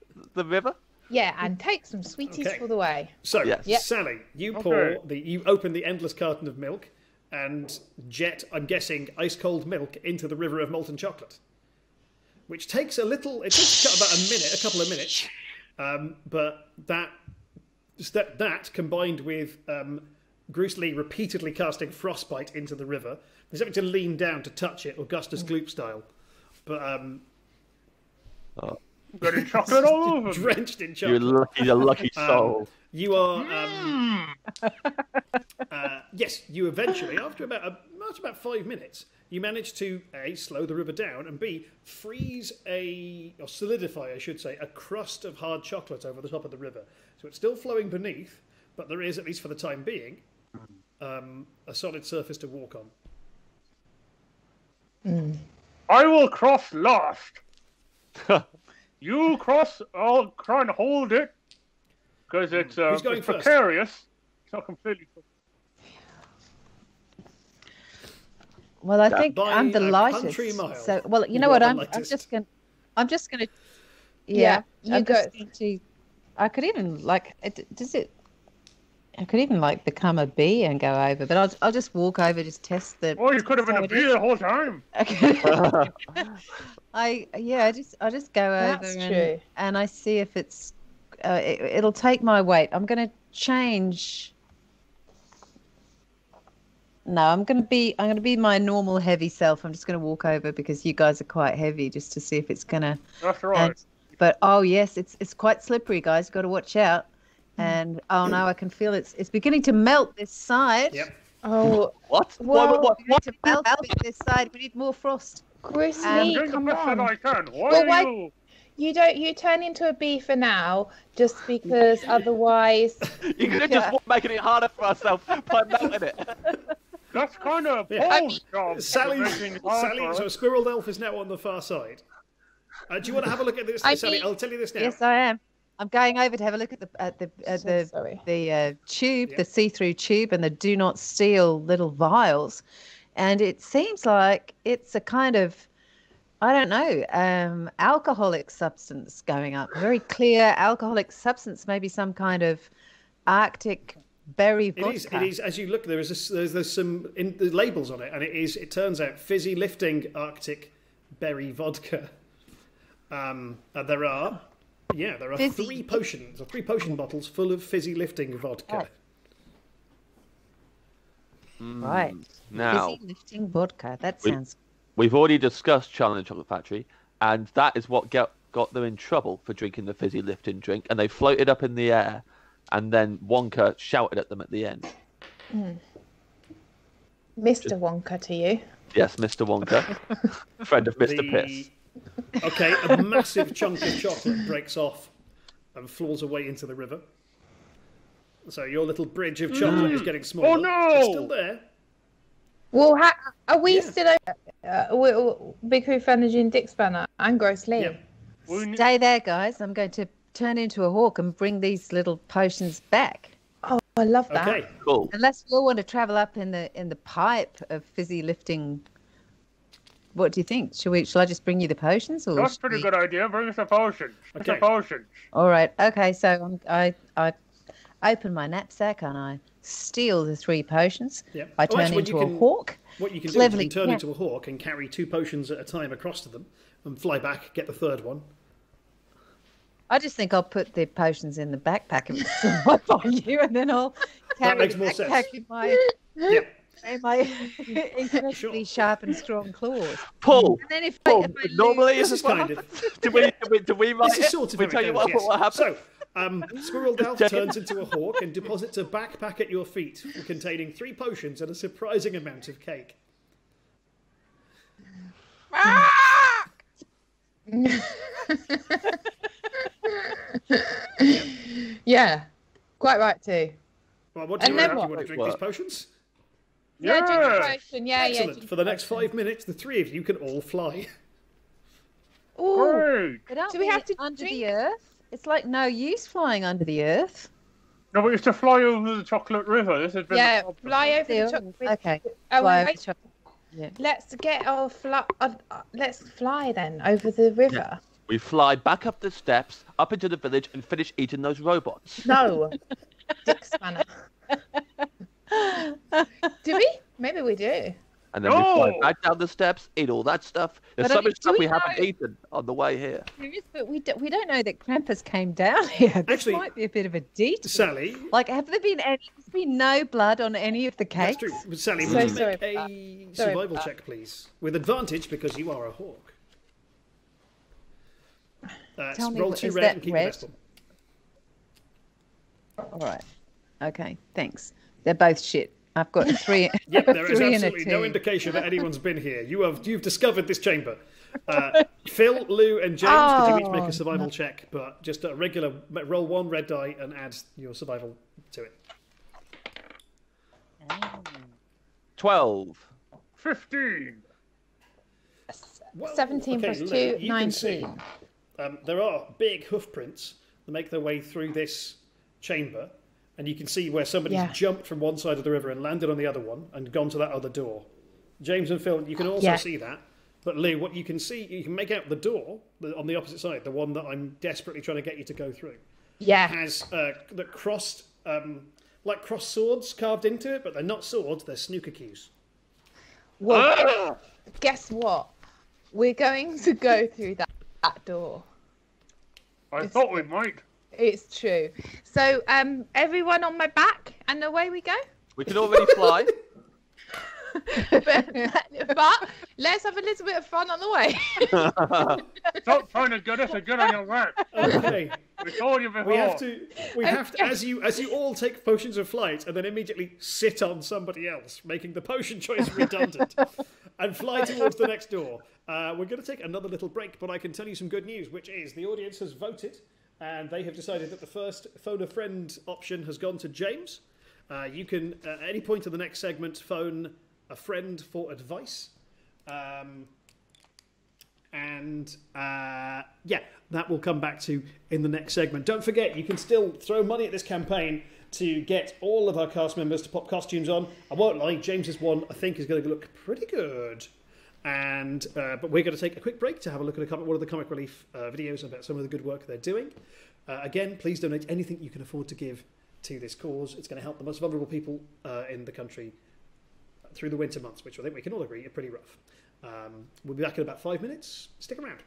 river?
Yeah, and take some sweeties for the way.
So, Sally, you open the endless carton of milk, and jet, I'm guessing, ice-cold milk into the river of molten chocolate. Which takes a little... It takes about a couple of minutes. But that combined with Bruce Lee repeatedly casting frostbite into the river, he's having to lean down to touch it, Augustus Gloop style. But
getting chocolate all over,
drenched in chocolate.
You're a lucky soul.
You are. Yes, you eventually, after about 5 minutes, you manage to A, slow the river down, and B, freeze or solidify, I should say, a crust of hard chocolate over the top of the river. So it's still flowing beneath, but there is, at least for the time being, a solid surface to walk on.
I will cross last. You cross, I'll try and hold it, because it's precarious. It's not completely...
Well, I think I'm the lightest. So, well, you know what? I'm just gonna. Yeah, you go. I could even I could even become a bee and go over, but I'll just walk over, just test the.
Oh, you could have been a bee the whole time.
Okay. I just go over and I see if it's. It'll take my weight. I'm going to change. No, I'm going to be my normal heavy self. I'm just going to walk over because you guys are quite heavy, just to see if it's going to.
That's right.
But oh yes, it's quite slippery, guys. Got to watch out. And oh no, I can feel it's beginning to melt this side.
Yep.
Oh,
what?
What? To melt this side. We need more frost.
Chris Lee, come on.
I can. Why
you turn into a bee for now, just because otherwise
you could have just making it harder for ourselves by melting it.
That's kind of Paul's job.
So Squirrel Elf is now on the far side. Do you want to have a look at this, Sally? I'll tell you this now.
Yes, I am. I'm going over to have a look at the tube, the see-through tube, and the do not steal little vials, and it seems like it's a kind of, I don't know, alcoholic substance going up. Very clear alcoholic substance, maybe some kind of Arctic berry vodka.
It is. As you look, there's some in the labels on it, and it turns out fizzy lifting Arctic berry vodka. There are 3 potions, or 3 potion bottles full of fizzy lifting vodka.
Right.
Now,
fizzy lifting vodka. That sounds.
We've already discussed Charlie and the Chocolate Factory, and that is what got them in trouble for drinking the fizzy lifting drink, and they floated up in the air, and then Wonka shouted at them at the end.
Mr. Wonka to you.
Yes, Mr. Wonka, friend of Mr. Piss.
Okay, a massive chunk of chocolate breaks off and falls away into the river. So your little bridge of chocolate is getting smaller.
Oh no!
It's still there.
Well, are we still Big Hoof Energy and Dick Spanner and Gross Lee?
Yeah.
Stay there, guys. I'm going to turn into a hawk and bring these little potions back.
Oh, I love that.
Okay,
cool.
Unless you all want to travel up in the pipe of fizzy lifting. What do you think? Shall I just bring you the potions? Or
that's a pretty good idea. Bring us the potions.
Okay.
The potions.
All right. Okay. So I open my knapsack and I steal the 3 potions.
Yeah.
I turn into a hawk.
What you can do is you can turn into a hawk and carry 2 potions at a time across to them and fly back, get the 3rd one.
I just think I'll put the potions in the backpack if it's all right by you, and then I'll carry the backpack in my incredibly sharp and strong claws.
Paul,
and then if
normally
this is kind of.
Do we write
this is sort of
we tell you what happens.
So, Squirrel Elf turns into a hawk and deposits a backpack at your feet containing 3 potions and a surprising amount of cake.
Yeah, quite right too.
Well, what do you want? Do you want to drink these potions?
Yeah, drink the potion. Yeah,
excellent. For the next 5 minutes, the 3 of you can all fly.
Oh, do we have to under the earth? It's like no use flying under the earth.
No, but you have to fly over the chocolate river. This has been the problem.
Fly over the chocolate river.
Okay.
Fly over the chocolate. Yeah. Let's fly then over the river.
Yeah. We fly back up the steps, up into the village, and finish eating those robots.
No, Dick Spanner. Do we? Maybe we do.
And then we fly back down the steps, eat all that stuff. There's
But
so
I mean,
much stuff
do
we
we
haven't
know-
eaten on the way here.
There is, but we don't know that Krampus came down here. This
Actually,
might be a bit of a detour.
Sally,
Like, have there been there's been no blood on any of the
that's
cakes?
true. Sally,
So
would you
sorry
make
about
a
that. Sorry
survival
about
check, please? With advantage, because you are a hawk.
Tell me,
Roll 2
is
red
that
and keep
red?
the best one.
All right. Okay, thanks. They're both shit. I've got three.
Yep, there is
3 and a
absolutely no
2.
indication that anyone's been here. You've discovered this chamber. Phil, Lou, and James, could you each make a survival check? But just a regular roll 1 red die and add your survival to it.
12.
15.
17 plus
Lou,
2,
you can see,
19.
there are big hoof prints that make their way through this chamber, and you can see where somebody's jumped from one side of the river and landed on the other one and gone to that other door. James and Phil, you can also see that. But Lou, what you can see, you can make out the door on the opposite side, the one that I'm desperately trying to get you to go through.
Yeah.
Has the crossed, like crossed swords carved into it, but they're not swords, they're snooker cues.
Well, guess what? We're going to go through that door.
I thought we might.
It's true. So, everyone on my back, and away we go.
We can already fly.
but let's have a little bit of fun on the way.
Stop trying to get us a good on your back.
Okay.
We told you before.
We have to, as you all take potions of flight and then immediately sit on somebody else, making the potion choice redundant, and fly towards the next door. We're going to take another little break, but I can tell you some good news, which is the audience has voted, and they have decided that the first phone a friend option has gone to James. You can, at any point in the next segment, phone a friend for advice. That will come back to in the next segment. Don't forget, you can still throw money at this campaign to get all of our cast members to pop costumes on. I won't lie, James's one I think is going to look pretty good. But we're going to take a quick break to have a look at one of the Comic Relief videos about some of the good work they're doing. Again, please donate anything you can afford to give to this cause. It's going to help the most vulnerable people in the country through the winter months, which I think we can all agree are pretty rough. We'll be back in about 5 minutes. Stick around.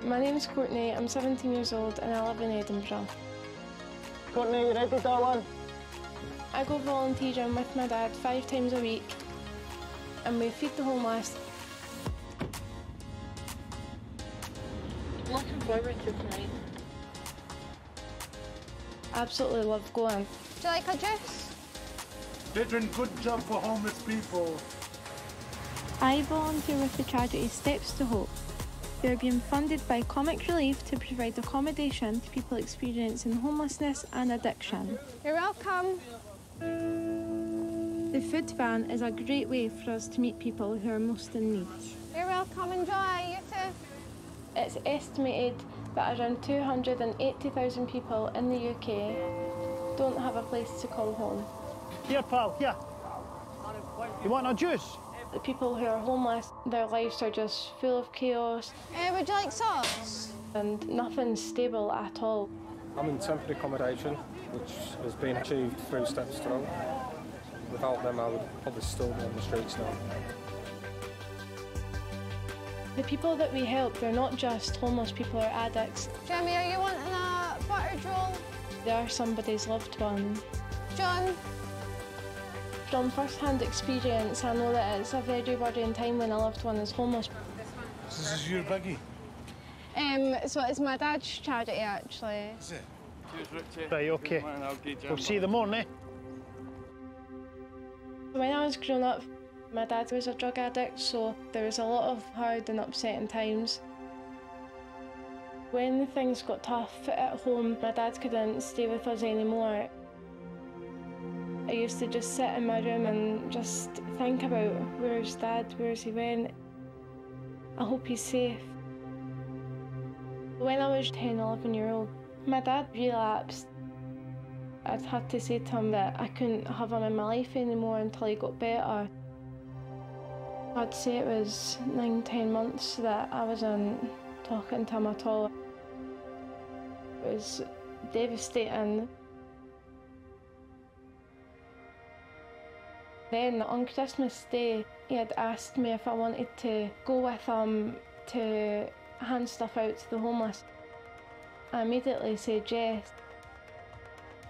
My name's Courtney, I'm 17 years old and I live in Edinburgh.
Courtney, you ready, darling?
I go volunteering with my dad 5 times a week and we feed the homeless. Looking forward to tonight. Absolutely love going.
Do you like a juice?
They're doing a good job for homeless people.
I volunteer with the charity Steps to Hope. They're being funded by Comic Relief to provide accommodation to people experiencing homelessness and addiction.
You're welcome.
The food van is a great way for us to meet people who are most in need.
You're welcome. Enjoy. You too.
It's estimated that around 280,000 people in the UK don't have a place to call home.
Here, pal, here. You want a juice?
The people who are homeless, their lives are just full of chaos.
Would you like sauce?
And nothing's stable at all.
I'm in temporary accommodation, which has been achieved through Steps Strong, Without them, I would probably still be on the streets now.
The people that we help, they're not just homeless people or addicts.
Jamie, are you wanting a buttered roll?
They are somebody's loved one.
John?
From first-hand experience, I know that it's a very worrying time when a loved one is homeless.
This is your buggy?
So it's my dad's charity, actually.
Is it?
Cheers, Richie.
Right, okay.
Man, I'll get you.
We'll see you in the morning.
When I was growing up, my dad was a drug addict, so there was a lot of hard and upsetting times. When things got tough at home, my dad couldn't stay with us anymore. I used to just sit in my room and just think about where's Dad, where's he went. I hope he's safe. When I was 10, 11-year-old, my dad relapsed. I'd had to say to him that I couldn't have him in my life anymore until he got better. I'd say it was 9, 10 months that I wasn't talking to him at all. It was devastating. Then on Christmas Day, he had asked me if I wanted to go with him to hand stuff out to the homeless. I immediately said yes.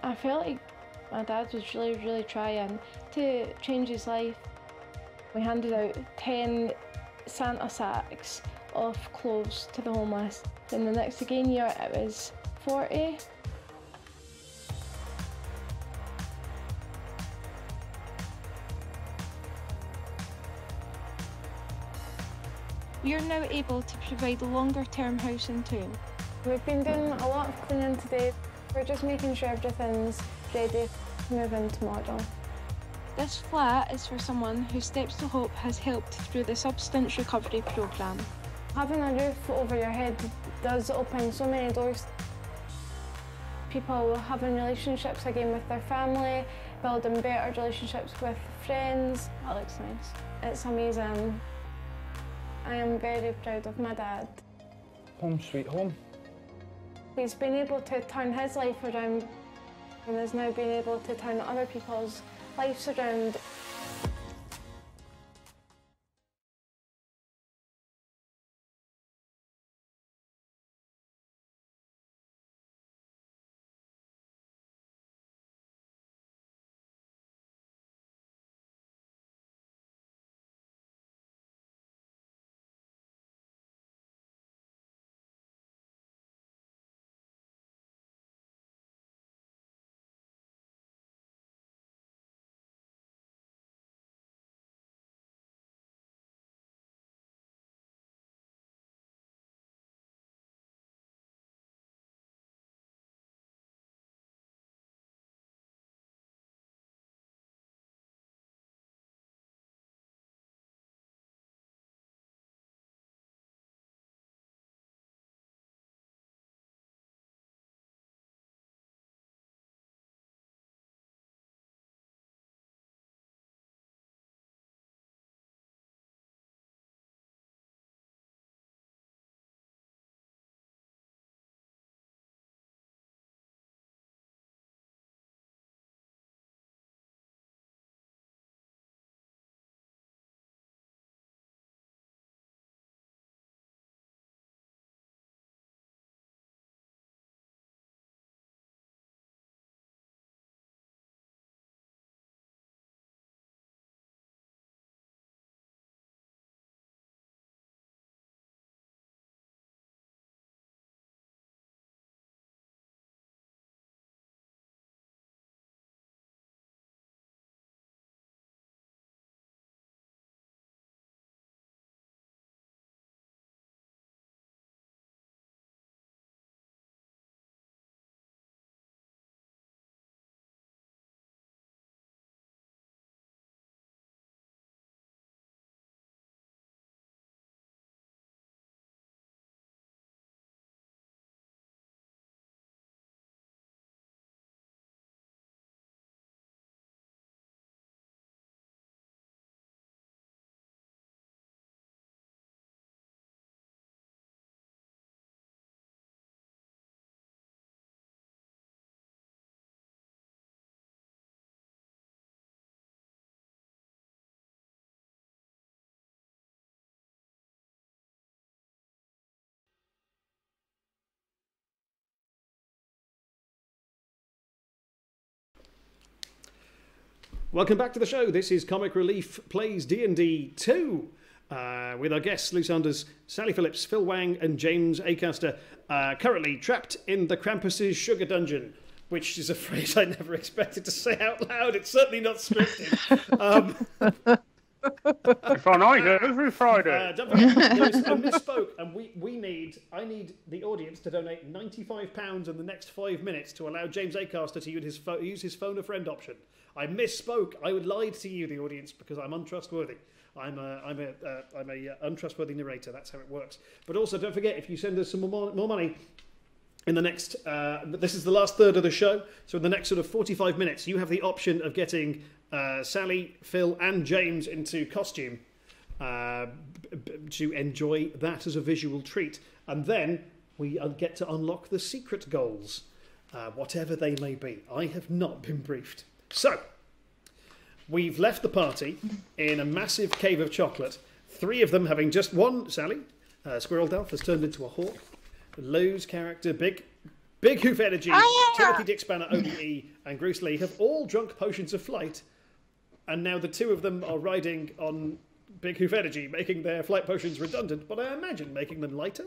I felt like my dad was really trying to change his life. We handed out 10 Santa sacks of clothes to the homeless. Then the next again year it was 40. We are now able to provide longer-term housing too.
We've been doing a lot of cleaning today. We're just making sure everything's ready to move in tomorrow.
This flat is for someone who Steps to Hope has helped through the Substance Recovery Programme.
Having a roof over your head does open so many doors. People having relationships again with their family, building better relationships with friends. That looks nice. It's amazing. I am very proud of my dad.
Home sweet home.
He's been able to turn his life around and has now been able to turn other people's lives around.
Welcome back to the show. This is Comic Relief Plays D&D 2 with our guests Lou Sanders, Sally Phillips, Phil Wang and James Acaster, currently trapped in the Krampus's Sugar Dungeon, which is a phrase I never expected to say out loud. It's certainly not scripted.
It's on every Friday.
Don't forget, I misspoke, and I need the audience to donate £95 in the next 5 minutes to allow James Acaster to use his phone a friend option. I misspoke. I lied to you, the audience, because I'm untrustworthy. I'm a untrustworthy narrator. That's how it works. But also, don't forget, if you send us some more money in the next, this is the last third of the show, so in the next sort of 45 minutes, you have the option of getting Sally, Phil, and James into costume to enjoy that as a visual treat. And then we get to unlock the secret goals, whatever they may be. I have not been briefed. So, we've left the party in a massive cave of chocolate, 3 of them having just one, Sally, Squirrel Delph has turned into a hawk. Lou's character, Big Hoof Energy, Timothy Dick Spanner, OBE, and Bruce Lee have all drunk potions of flight, and now the 2 of them are riding on Big Hoof Energy, making their flight potions redundant, but I imagine making them lighter.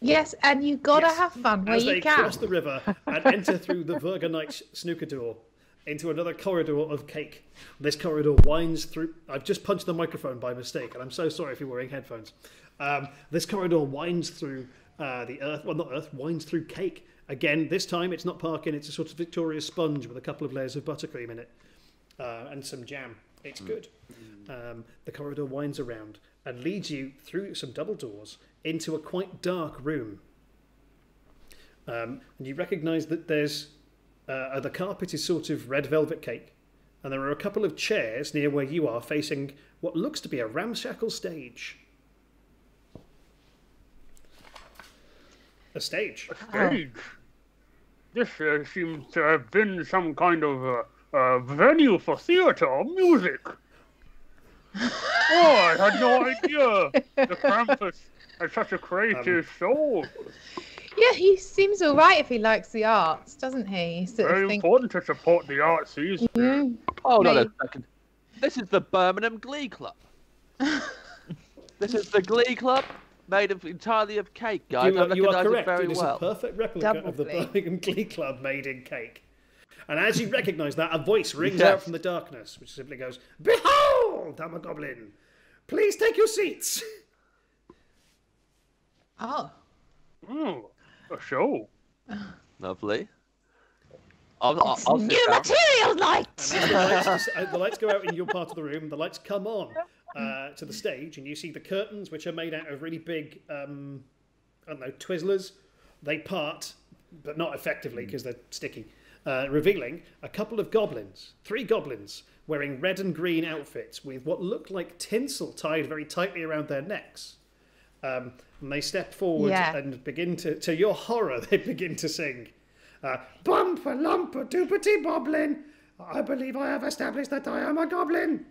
Yes, and you gotta have fun where
As
you
they
can.
cross the river and enter through the Virga Knight's snooker door into another corridor of cake. This corridor winds through... I've just punched the microphone by mistake, and I'm so sorry if you're wearing headphones. This corridor winds through the earth... Well, not earth, winds through cake. Again, this time it's not parking, it's a sort of Victoria sponge with a couple of layers of buttercream in it. And some jam. It's good. The corridor winds around and leads you through some double doors into a quite dark room. And you recognise that there's... the carpet is sort of red velvet cake, and there are a couple of chairs near where you are facing what looks to be a ramshackle stage. A stage.
A stage? This seems to have been some kind of venue for theatre or music. Oh, I had no idea. The Krampus had such a creative soul.
Yeah, he seems all right if he likes the arts, doesn't he?
Very important to support the arts these days.
Hold on a second. This is the Birmingham Glee Club. This is the Glee Club made entirely of cake, guys.
You are correct.
It very
it is
well.
a perfect replica of the Birmingham Glee Club made in cake. And as you recognise that, a voice rings out from the darkness, which simply goes, "Behold, I'm a goblin. Please take your seats."
Oh.
Oh, a show.
Lovely. I'll
New
sit down.
material light!
The lights go out in your part of the room. The lights come on to the stage, and you see the curtains, which are made out of really big, I don't know, Twizzlers. They part, but not effectively because they're sticky, revealing a couple of goblins, 3 goblins, wearing red and green outfits with what look like tinsel tied very tightly around their necks. And they step forward and begin to your horror, they begin to sing. Bumper, lumper, doopity, boblin. I believe I have established that I am a goblin.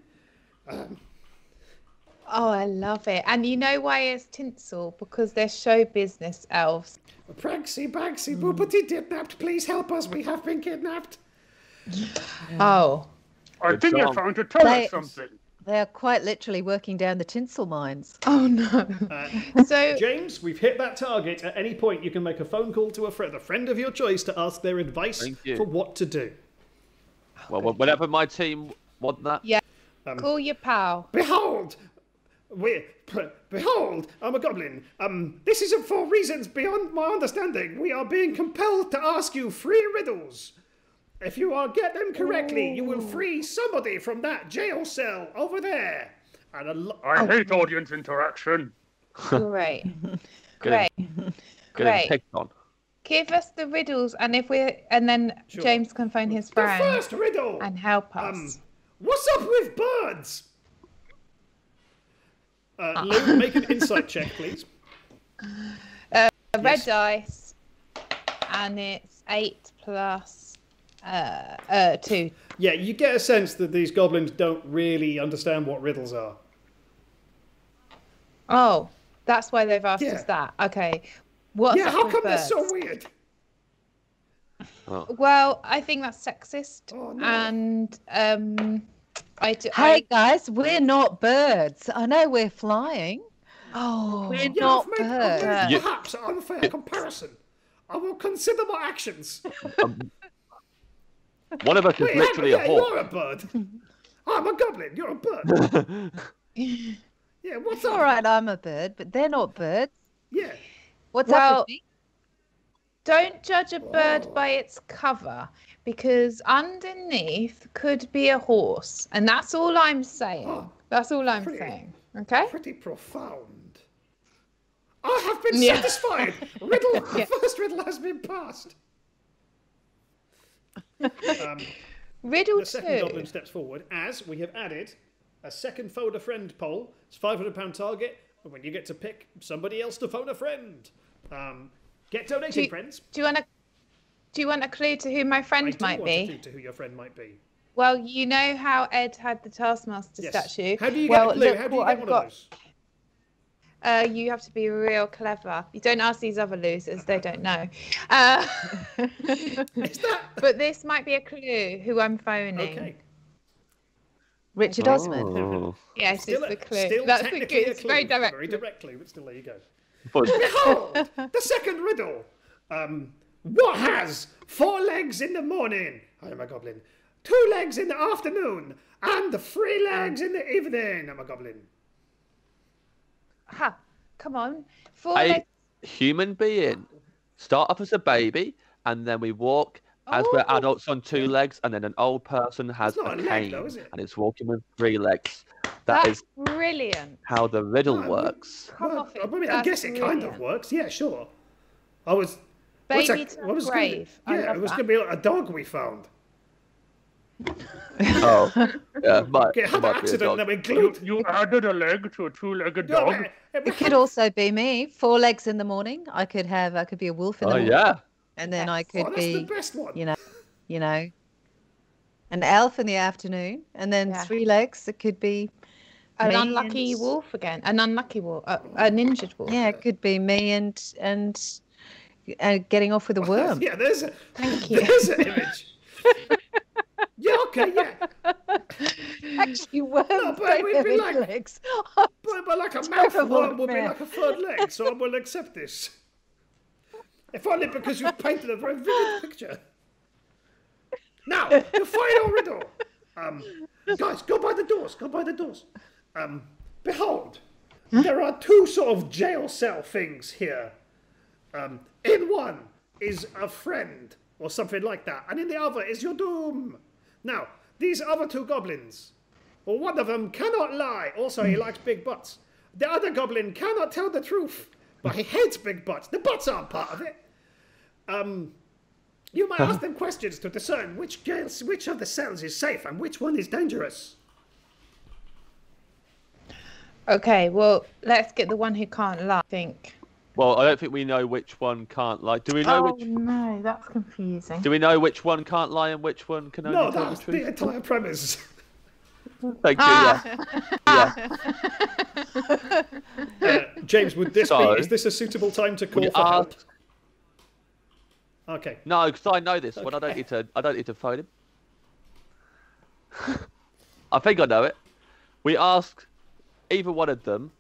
Oh, I love it. And you know why it's tinsel? Because they're show business elves.
Pragsy, bagsy, boopity, dipnapped, please help us. We have been kidnapped.
Oh.
I think you're trying to tell us something.
They're quite literally working down the tinsel mines.
Oh, no. So,
James, we've hit that target. At any point, you can make a phone call to a friend of your choice to ask their advice for what to do.
Well, whenever my team want that.
Yeah. Call your pal.
Behold! Behold, I'm a goblin. This isn't for reasons beyond my understanding. We are being compelled to ask you 3 riddles. If you get them correctly, you will free somebody from that jail cell over there. And
I hate audience interaction.
Great. Great.
Picked on.
Give us the riddles, and then James can phone his friend.
The first riddle
and help us.
What's up with birds? Lou, make an insight check, please.
Red dice, and it's 8 plus 2.
Yeah, you get a sense that these goblins don't really understand what riddles are.
Oh, that's why they've asked us that. Okay. What's
how come
birds?
they're so weird?
Well, I think that's sexist.
Oh, no.
And
Hey guys, we're not birds. I know we're flying. Oh, we're not birds.
Perhaps an unfair comparison. I will consider my actions.
One of us is literally a hawk.
You're a bird. I'm a goblin. You're a bird. Yeah, what's up?
All right, I'm a bird, but they're not birds.
Yeah.
What's up with me?
Don't judge a bird by its cover, because underneath could be a horse, and that's all I'm saying. That's all I'm saying. Okay.
Pretty profound. I have been satisfied. The first riddle has been passed.
Riddle
the second goblin steps forward as we have added a second phone a friend poll. It's £500 target, and when you get to pick somebody else to phone a friend. Get donating, friends.
Do you want a clue to who my friend might be?
I do want a clue to who your friend might be.
Well, you know how Ed had the Taskmaster statue.
How do you get a clue? How do you get one of those?
You have to be real clever. You don't ask these other losers; they don't know. But this might be a clue who I'm phoning.
Okay.
Richard Osman.
Oh.
Yes, it's the clue.
Still
That's the
technically
clue. It's very direct.
Very directly, but still, there you go. Behold, the second riddle. What has 4 legs in the morning? I am a goblin. 2 legs in the afternoon, and 3 legs in the evening. I'm a goblin.
Ha! Come on. 4
A
legs.
human being. Start off as a baby, and then we walk as we're adults on 2 legs, and then an old person has a cane,
leg, though, is it?
and it's walking with 3 legs.
That's brilliant.
How the riddle works.
I guess it kind of works. Yeah, sure. I was.
Baby to the grave.
Yeah, it was going to be like a dog we found.
Oh, yeah, might
It had an accident and then we glued.
You added a leg to a 2-legged dog.
It could also be me. 4 legs in the morning. I could be a wolf in the morning.
Yeah.
And then I could be,
that's the best one.
You know, an elf in the afternoon, and then 3 legs. It could be
an unlucky wolf again. An unlucky wolf. An injured wolf.
Yeah, it could be me and getting off with a worm.
Yeah, there's a.
Thank you.
There's an image. Yeah, okay, yeah.
Actually, worms
No, but
don't
we'd
have
be
any
like,
legs.
but like a mouth
terrible
worm would be
man.
like a 3rd leg, so I will accept this. If only because you've painted a very vivid picture. Now, the final riddle. Guys, go by the doors. Go by the doors. Behold, there are 2 sort of jail cell things here. In one is a friend or something like that, and in the other is your doom. Now, these other 2 goblins, well, one of them cannot lie. Also, he likes big butts. The other goblin cannot tell the truth, but he hates big butts. The butts aren't part of it. You might ask them questions to discern which of the cells is safe and which one is dangerous.
Okay, well, let's get the one who can't lie, I think.
Well, I don't think we know which one can't lie. Do we know which?
No, that's confusing.
Do we know which one can't lie and which one can only
No,
tell the
that's
truth?
the entire premise.
Thank you. Yeah.
James, would this
So,
be? Is this a suitable time to call
we
for help?
asked-
Okay.
No, because I know this one. I don't need to phone him. I think I know it. We ask either one of them.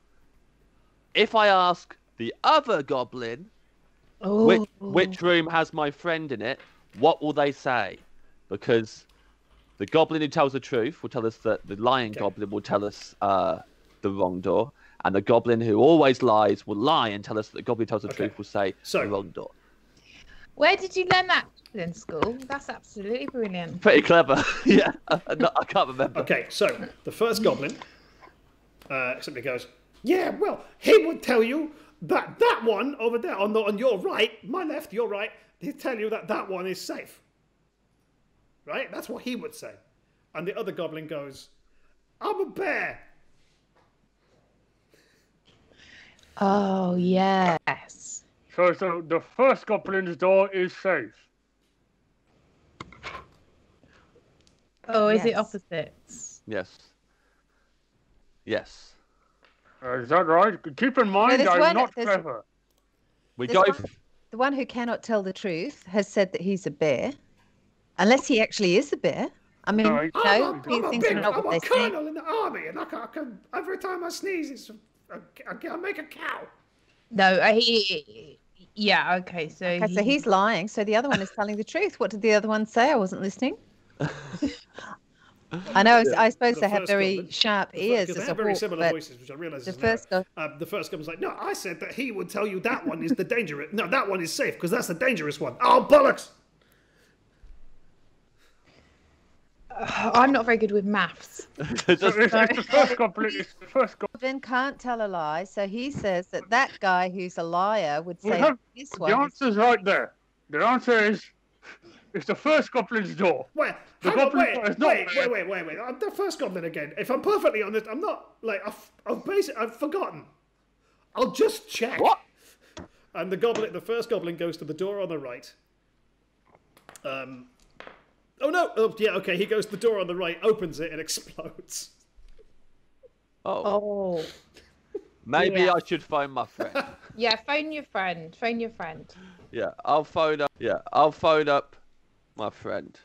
If I ask the other goblin, which room has my friend in it, what will they say? Because the goblin who tells the truth will tell us that the lying goblin will tell us the wrong door, and the goblin who always lies will lie and tell us that the goblin who tells the truth will say the wrong door.
Where did you learn that in school? That's absolutely brilliant.
Pretty clever. Yeah, I can't remember.
Okay, so the first goblin simply goes, yeah, well, he would tell you that one over there on your right, my left, your right, he'd tell you that one is safe. Right? That's what he would say. And the other goblin goes, I'm a bear.
Oh, yes.
So the first goblin's door is safe.
Oh, is it opposites?
Yes. Yes.
Is that right? Keep in mind,
there's
I'm
one-
not
there's-
clever.
We
There's
go.
one- The one who cannot tell the truth has said that he's a bear, unless he actually is a bear. I mean,
I'm a
colonel
in the army, and I can every time I sneeze, I make a cow.
No, yeah, okay, so
he's lying. So the other one is telling the truth. What did the other one say? I wasn't listening. I know. I suppose they have very sharp ears.
Because they have very similar voices, which I realise is the first goblin's like, no, I said that he would tell you that one is the dangerous. No, that one is safe because that's the dangerous one. Oh, bollocks!
I'm not very good with maths.
The first
goblin can't tell a lie, so he says that guy who's a liar would say this one.
The answer's right there. The answer is it's the first goblin's door.
Wait. The first goblin again. If I'm perfectly honest, I'm not like I've forgotten. I'll just check.
What?
And the first goblin goes to the door on the right. Oh no! Oh yeah, okay. He goes to the door on the right, opens it, and explodes.
Oh. Maybe I should phone my friend.
Yeah, phone your friend. Phone your friend.
Yeah, I'll phone up. Yeah, I'll phone up my friend.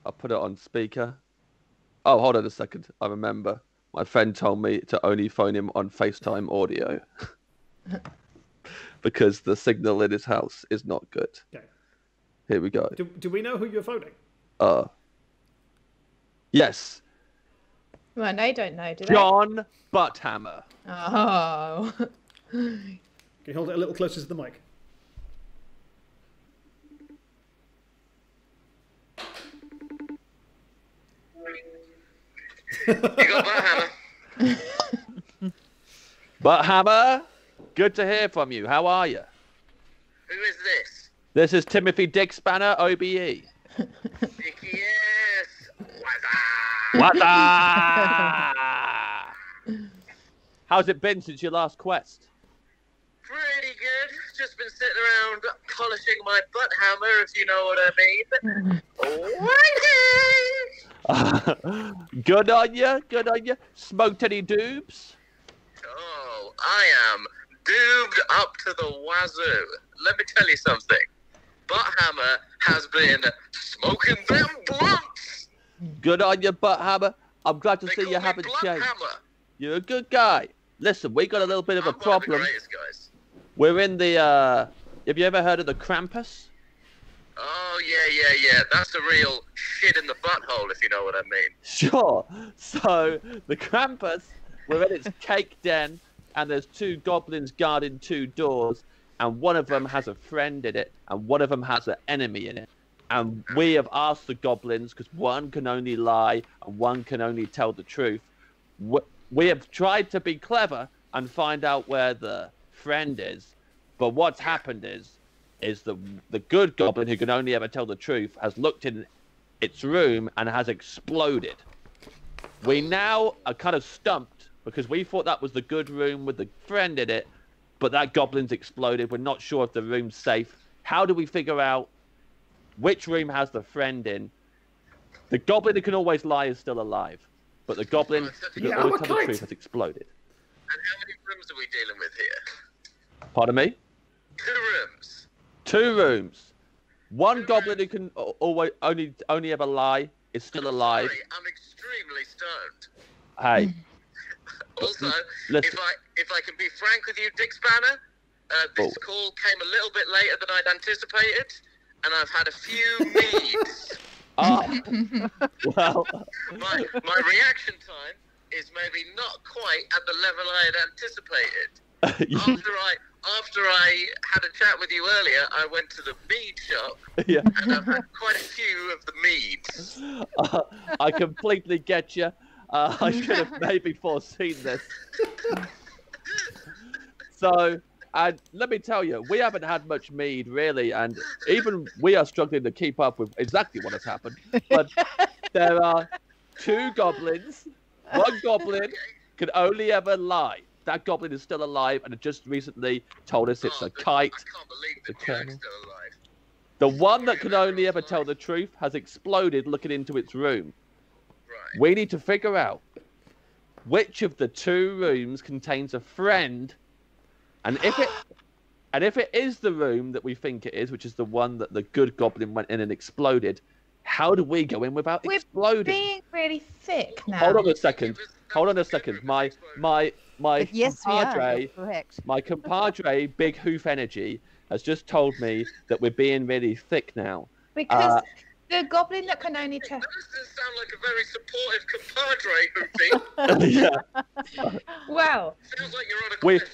I'll put it on speaker. Oh, hold on a second. I remember. My friend told me to only phone him on FaceTime audio. Because the signal in his house is not good.
Okay.
Here we go.
Do we know who you're phoning?
Yes.
Well, they don't know, do they?
John Butthammer.
Oh.
Can you hold it a little closer to the mic?
You got Butthammer.
Butthammer, good to hear from you. How are you?
Who is this?
This is Timothy Dick Spanner, OBE.
Dickie, yes.
What's How's it been since your last quest?
Pretty good. Just been sitting around polishing my butt hammer, if you know what I mean.
Good on you. Good on you. Smoked any doobs?
Oh, I am doobed up to the wazoo. Let me tell you something. Butthammer has been smoking them blunts.
Good on you, Butthammer. I'm glad to see you haven't changed. You're a good guy. Listen, we got a little bit of a problem.
One of the greatest guys.
We're in the, have you ever heard of the Krampus?
Oh, yeah. That's a real shit in the butthole, if you know what I mean.
Sure. So, the Krampus, we're in its cake den, and there's two goblins guarding two doors, and one of them has a friend in it, and one of them has an enemy in it. And we have asked the goblins, because one can only lie, and one can only tell the truth. We have tried to be clever and find out where the friend is, but what's happened is the good goblin, who can only ever tell the truth, has looked in its room and has exploded. We now are kind of stumped because we thought that was the good room with the friend in it, but that goblin's exploded. We're not sure if the room's safe. How do we figure out which room has the friend in? The goblin who can always lie is still alive, but the goblin who can always tell the truth has exploded.
And how many rooms are we dealing with here?
Pardon me?
2 rooms.
2 rooms. One goblin who can always only ever lie is still alive.
Sorry, I'm extremely stoned.
Hey.
Also,
listen.
if I can be frank with you, Dick Spanner, this call came a little bit later than I'd anticipated, and I've had a few meads.
Well.
My reaction time is maybe not quite at the level I had anticipated. After I had a chat with you earlier, I went to the mead shop, and I've had quite a few of the meads.
I completely get you. I should have maybe foreseen this. So, and let me tell you, we haven't had much mead, really, and even we are struggling to keep up with exactly what has happened. But there are 2 goblins. One goblin can only ever lie. That goblin is still alive and just recently told us it's a kite.
I can't believe the Jack's still alive.
The one that can only ever tell the truth has exploded looking into its room. Right. We need to figure out which of the 2 rooms contains a friend, and if it And if it is the room that we think it is, which is the one that the good goblin went in and exploded, how do we go in without exploding?
We're being really thick now.
Hold on a second. Hold on a second. My
Yes, we are.
compadre,
You're correct.
my compadre, Big Hoof Energy, has just told me that we're being really thick now.
Because the goblin that can only
That doesn't sound like a very supportive compadre, Hoopy.
Yeah.
Well,
Sounds like you're on a quest.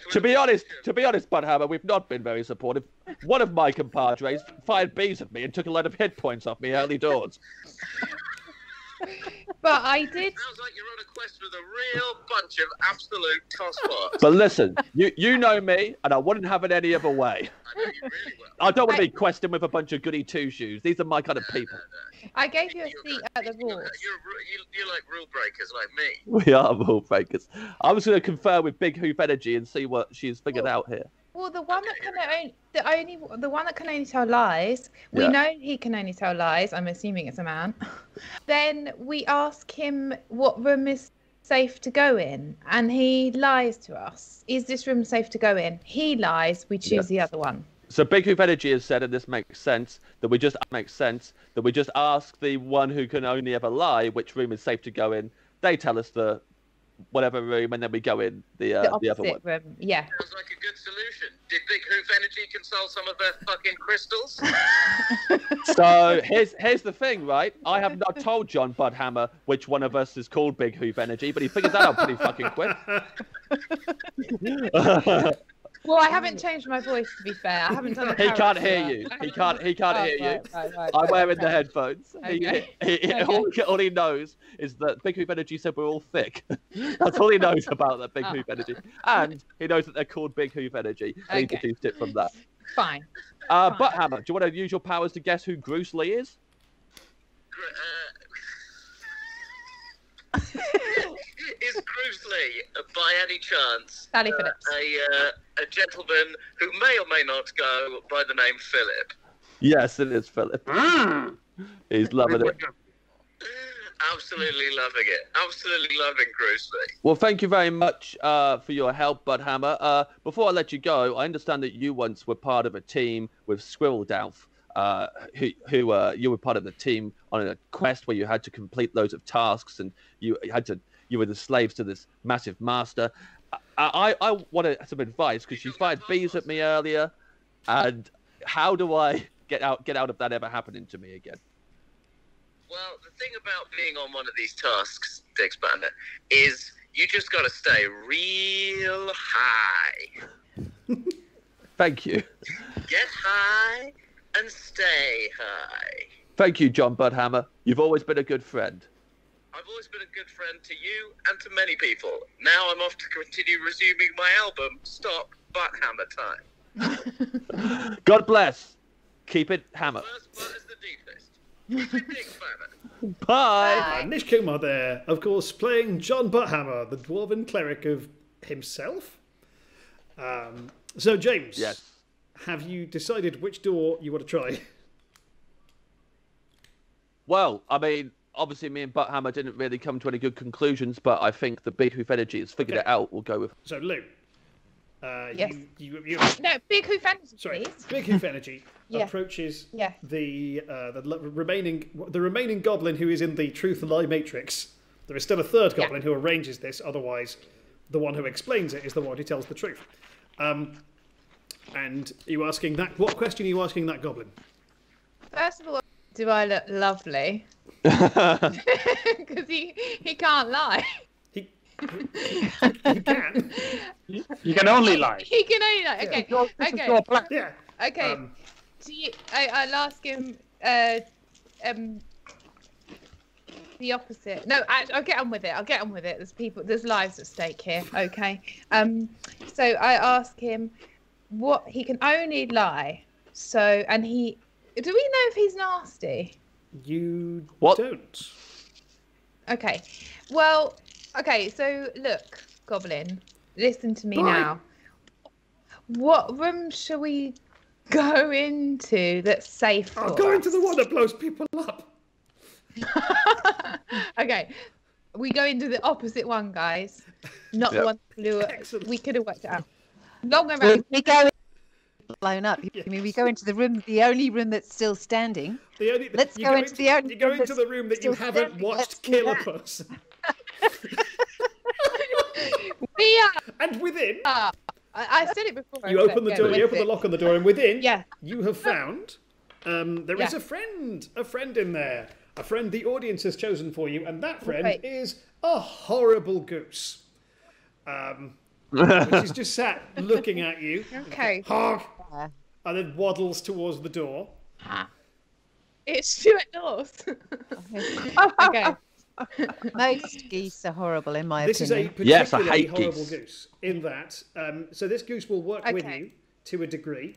To be honest, Budhammer, we've not been very supportive. One of my compadres fired bees at me and took a lot of hit points off me early doors.
but I did.
Sounds like you're on a quest with a real bunch of absolute tosspots.
But listen, you know me, and I wouldn't have it any other way.
I know you really well.
I don't want to be questioned with a bunch of goody two-shoes. These are my kind of people.
I gave you a seat at the rules.
You're like rule breakers like me.
We are rule breakers. I was going to confer with Big Hoof Energy and see what she's figured out here.
Well, the one that can only tell lies. We
Yeah.
know he can only tell lies. I'm assuming it's a man. Then we ask him what room is safe to go in, and he lies to us. Is this room safe to go in? He lies. We choose the other one.
So Big Hoof Energy has said, and this makes sense, that we just ask the one who can only ever lie which room is safe to go in. They tell us the whatever room, and then we go in the other one.
Room. Yeah.
Sounds like a good solution. Did Big Hoof Energy consult some of their fucking crystals?
So here's the thing, right? I have not told John Budhammer which one of us is called Big Hoof Energy, but he figured that out pretty fucking quick.
Well, I haven't changed my voice, to be fair. I haven't done a
He can't
character
hear
work.
you. He can't hear you.
Right,
I'm wearing the headphones.
Okay.
All he knows is that Big Hoof Energy said we're all thick. That's all he knows about that Big Hoof Energy. And he knows that they're called Big Hoof Energy. And he deduced it from that.
Fine.
Butthammer, do you want to use your powers to guess who Bruce Lee is?
Is Bruce Lee, by any chance,
Sally Phillips,
a gentleman who may or may not go by the name Philip?
Yes, it is Philip. He's loving it.
Absolutely loving it. Absolutely loving Bruce Lee.
Well, thank you very much for your help, Budhammer. Before I let you go, I understand that you once were part of a team with Squirreldalf, who you were part of the team on a quest where you had to complete loads of tasks, and you were the slaves to this massive master. I wanted some advice because she fired bees at me earlier, and how do I get out of that ever happening to me again?
Well, the thing about being on one of these tasks, Dick Spanner, is you just got to stay real high.
Thank you.
Get high and stay high.
Thank you, John Budhammer. You've always been a good friend.
I've always been a good friend to you and to many people. Now I'm off to continue resuming my album, Stop Butthammer Time.
God bless. Keep it hammer.
First butt is the deepest. Keep it Dick Spanner.
Bye.
Nish Kumar there, of course, playing John Butthammer, the dwarven cleric of himself. So, James,
yes,
have you decided which door you want to try?
Well, I mean, obviously me and Butthammer didn't really come to any good conclusions, but I think the Big Hoof Energy has figured it out. We'll go with...
So, Lou,
yes.
you
No, Big Hoof Energy,
sorry,
please.
Big Hoof Energy
Yeah.
approaches
Yeah.
the remaining goblin who is in the Truth and Lie Matrix. There is still a third goblin who arranges this, otherwise the one who explains it is the one who tells the truth. And you asking that? What question are you asking that goblin?
First of all, do I look lovely? Because he can't lie.
He can.
You can only lie.
He can only lie. Okay.
This is your plan.
Yeah.
Okay. I'll ask him the opposite. No, I'll get on with it. There's lives at stake here. Okay. So I ask him what he can only lie. So, and do we know if he's nasty?
You don't.
Okay. Well, okay, so look, Goblin, listen to me now. What room shall we go into that's safe for
I'll go
us?
into the one that blows people up.
Okay. We go into the opposite one, guys. Not the one that blew up. We could have worked it out. Long way around.
blown up. I mean, we go into the room, the only room that's still standing. Let's go into the only.
You go into the room that you haven't watched kill a person.
We are.
And within.
I said it before.
You open the door. You open the lock on the door, and within,
yeah,
you have found. There is a friend in there. A friend the audience has chosen for you, and that friend is a horrible goose. Which is just sat looking at you.
Okay.
Honk, and then waddles towards the door.
It's Stuart North. Okay.
Most geese are horrible, in my
This
opinion.
is a particularly horrible
geese.
goose in that. So this goose will work with you to a degree.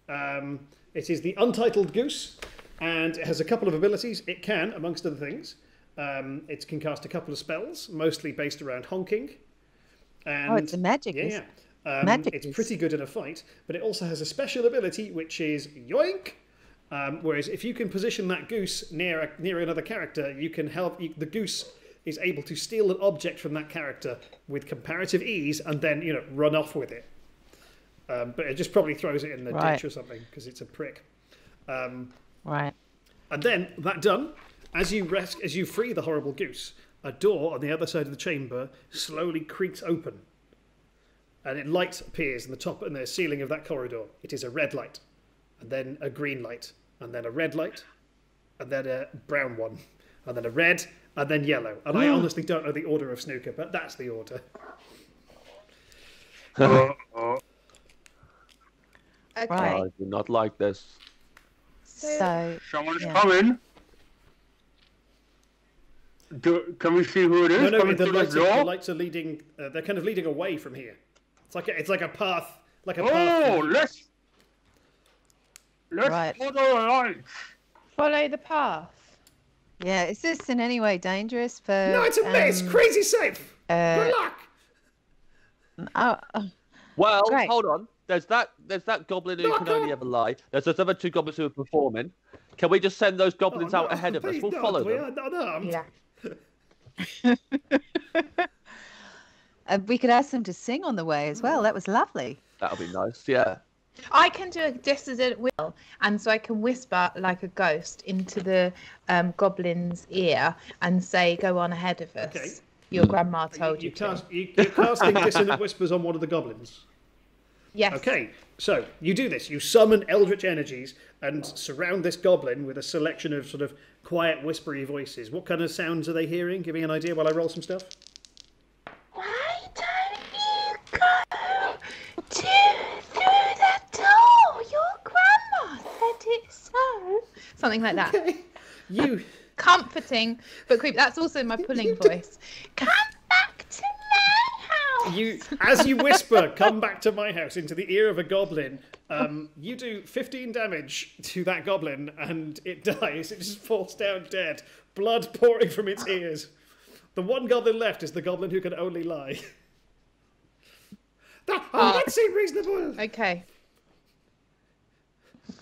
It is the Untitled Goose, and it has a couple of abilities. It can, amongst other things, it can cast a couple of spells, mostly based around honking. And,
it's a magic.
Yeah,
magic
it's pretty good in a fight, but it also has a special ability, which is yoink. Whereas if you can position that goose near another character, you can help. The goose is able to steal an object from that character with comparative ease, and then run off with it. But it just probably throws it in the ditch or something because it's a prick.
Right.
And then that done, as you free the horrible goose, a door on the other side of the chamber slowly creaks open, and a light appears in the top and the ceiling of that corridor. It is a red light, and then a green light, and then a red light, and then a brown one, and then a red, and then yellow. And I honestly don't know the order of snooker, but that's the order.
Okay.
I do not like this.
So
someone's coming. Can we see who it is?
No, the lights are leading. They're kind of leading away from here. It's like a path.
Let's follow the lights.
Follow the path.
Yeah, is this in any way dangerous for?
No, it's crazy safe. Good luck.
Well, hold on. There's that goblin who can only ever lie. There's those other two goblins who are performing. Can we just send those goblins out ahead of us? We'll follow them.
Yeah.
We could ask them to sing on the way as well. That was lovely.
That'll be nice. Yeah.
I can do it just as it will, and so I can whisper like a ghost into the goblin's ear and say, "Go on ahead of us."
Okay.
Your grandma told you to.
You're casting dissonant whispers on one of the goblins.
Yes.
Okay, so you do this. You summon eldritch energies and surround this goblin with a selection of sort of quiet, whispery voices. What kind of sounds are they hearing? Give me an idea while I roll some stuff.
Why don't you go through the door? Your grandma said it so. Something like that.
Okay. You
comforting but creepy. That's also my pulling voice. Come back to my house.
As you whisper, "Come back to my house," into the ear of a goblin, you do 15 damage to that goblin, and it dies. It just falls down dead, blood pouring from its ears. The one goblin left is the goblin who can only lie. That seemed reasonable.
Okay.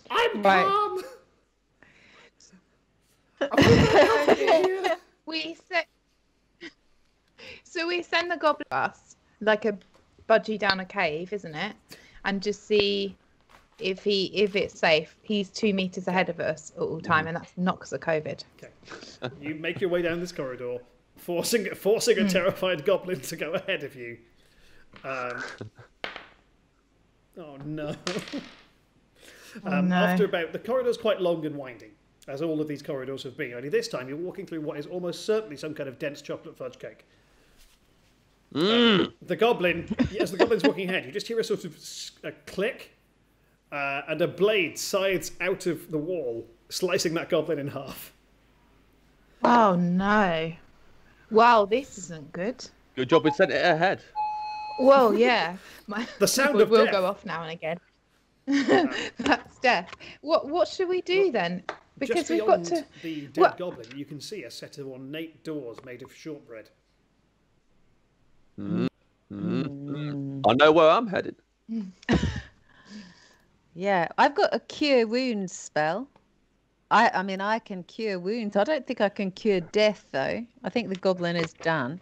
I'm calm.
we send the goblin bus like a budgie down a cave, isn't it? And just see if it's safe. He's 2 meters ahead of us at all time, and that's not because of COVID.
Okay. You make your way down this corridor, forcing a terrified goblin to go ahead of you. Oh no. After the corridor's quite long and winding, as all of these corridors have been. Only this time you're walking through what is almost certainly some kind of dense chocolate fudge cake. The goblin, as the goblin's walking ahead, you just hear a sort of a click, and a blade scythes out of the wall, slicing that goblin in half.
Oh no! Wow, this isn't good.
Good job we sent it ahead.
Well, yeah.
The sound of
will
death
go off now and again. That's death. What should we do then? Because
just
we've got to.
The dead goblin, you can see a set of ornate doors made of shortbread.
I know where I'm headed.
Yeah, I've got a cure wounds spell. I mean, I can cure wounds. I don't think I can cure death, though. I think the goblin is done.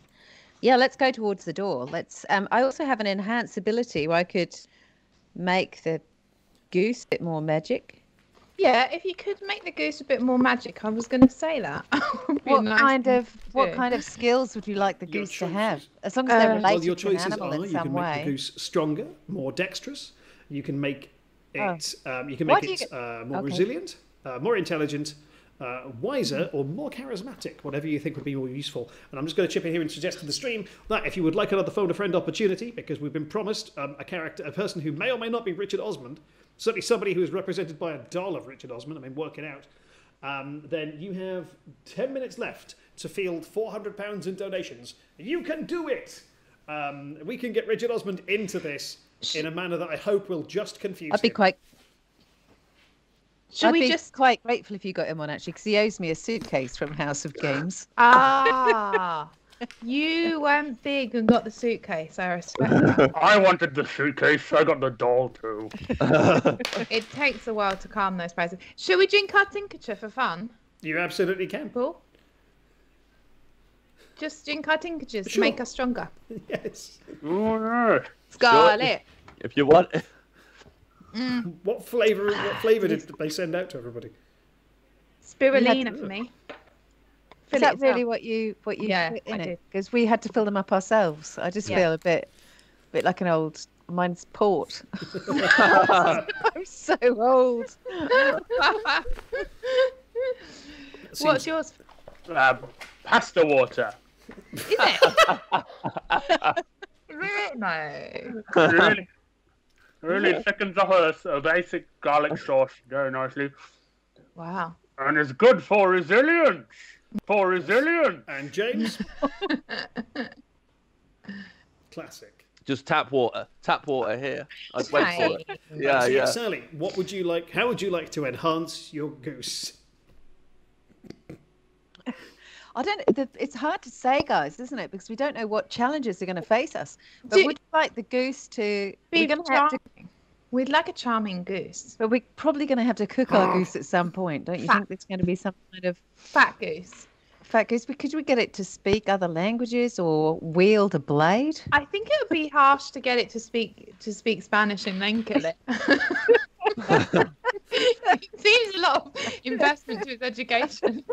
Yeah, let's go towards the door. Let's. I also have an enhance ability where I could make the goose a bit more magic?
Yeah, if you could make the goose a bit more magic, I was going to say that.
What kind of skills would you like the goose to have? As long as they're related to an animal in some way.
You can make the goose stronger, more dexterous. You can make it. You can make it more resilient, more intelligent, wiser, or more charismatic. Whatever you think would be more useful. And I'm just going to chip in here and suggest to the stream that if you would like another phone a friend opportunity, because we've been promised a person who may or may not be Richard Osman. Certainly somebody who is represented by a doll of Richard Osman, I mean, work it out, then you have 10 minutes left to field £400 in donations. You can do it! We can get Richard Osman into this in a manner that I hope will just confuse him.
Quite grateful if you got him on, actually, because he owes me a suitcase from House of Games.
You went big and got the suitcase. I respect that.
I wanted the suitcase. I got the doll too.
It takes a while to calm those prices. Should we drink our tincture for fun?
You absolutely can.
Cool. Just drink our tinctures to make us stronger.
Yes.
All right.
Scarlet.
Sure. If you want.
What flavour did they send out to everybody?
Spirulina for me.
Is that really what you put in it? Because we had to fill them up ourselves. I just feel a bit like an old. Mine's port. I'm so old.
What's yours?
Pasta water.
Is it? No.
Really thickens up a basic garlic sauce very nicely.
Wow.
And it's good for resilience. And
James? Classic.
Just tap water here. I'd wait for it. Yeah.
Sally, what would you like? How would you like to enhance your goose?
I don't. It's hard to say, guys, isn't it? Because we don't know what challenges are going to face us. But would you like the goose to?
We'd like a charming goose,
but we're probably going to have to cook our goose at some point, don't you think? There's going to be some kind of
fat goose.
Could we get it to speak other languages or wield a blade?
I think it would be harsh to get it to speak Spanish and then kill it. It seems a lot of investment to its education.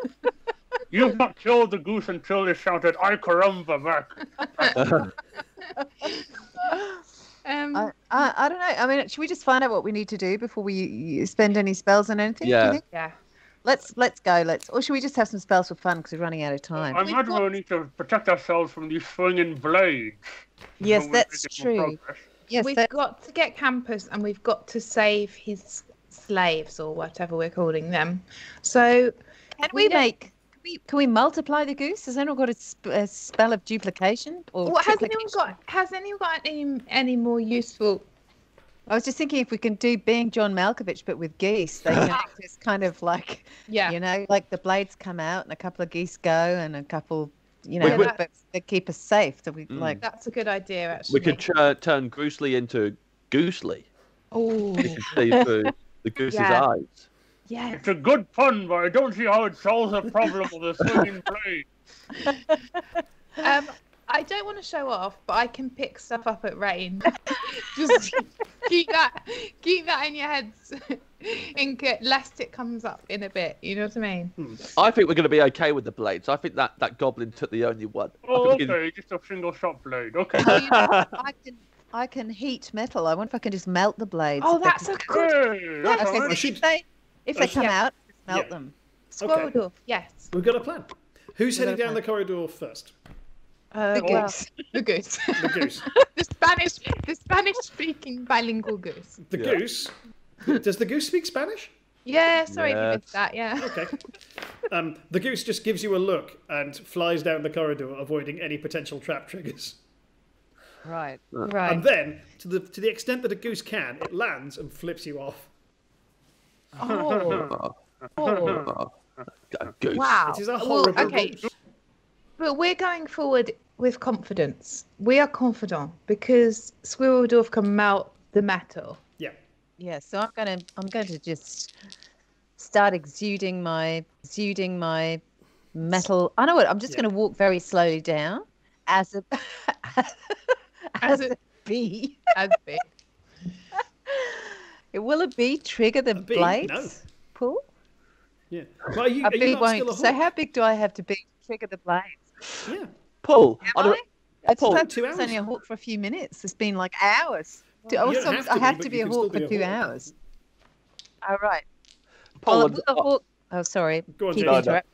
You've not killed the goose until it shouted, "Ay caramba" back.
I don't know. I mean, should we just find out what we need to do before we spend any spells on anything?
Yeah.
Do you think?
Yeah.
Let's go. Or should we just have some spells for fun because we're running out of time?
I might well need to protect ourselves from these swinging blades.
Yes, that's true. Yes,
we've got to get Campus and we've got to save his slaves or whatever we're calling them. So
can we multiply the goose? Has anyone got a spell of duplication? Or
has anyone got any more useful?
I was just thinking if we can do being John Malkovich but with geese, they can act as kind of like, like the blades come out and a couple of geese go and a couple, but they keep us safe. So
that's a good idea, actually.
We could turn Goosely into Goosely.
Oh,
you can see through the goose's eyes.
Yeah,
it's a good pun, but I don't see how it solves the problem of the swinging blade.
I don't want to show off, but I can pick stuff up at range. Just keep that in your heads, lest it comes up in a bit. You know what I mean?
I think we're going to be okay with the blades. I think that goblin took the only one.
Oh, okay, just a single shot blade. Okay.
I can heat metal. I wonder if I can just melt the blades.
Oh, that's a good.
If they come out, melt them.
Squirrel dwarf, yes.
We've got a plan. Who's heading down the corridor first?
The goose. The goose.
The goose.
the Spanish-speaking bilingual goose.
The goose? Does the goose speak Spanish?
Yeah, sorry if you missed that, yeah.
Okay. The goose just gives you a look and flies down the corridor, avoiding any potential trap triggers.
Right.
And then, to the extent that a goose can, it lands and flips you off.
Oh.
Goose.
Wow.
It is a horrible goose.
But we're going forward with confidence. We are confident because Squirrel Dwarf can melt the metal.
Yeah.
Yeah. So I'm going to just start exuding my metal. I know what. I'm just going to walk very slowly down as a bee.
As bee.
Will a bee trigger the blades?
No.
Paul?
Yeah. Well, are you
A bee
not
won't.
still a
So
hawk?
how big do I have to be to trigger the blades?
Yeah.
Paul.
Am I? It's
Paul.
supposed
2
to be
hours.
only a hawk for a few minutes. It's been like hours.
You don't have to
I
be,
have
but
to
you
be a
can still
hawk
be
for
a
2
hawk.
hours. All right.
Paul,
Will a hawk... Oh, sorry.
Go on,
Keep
James.
interrupt.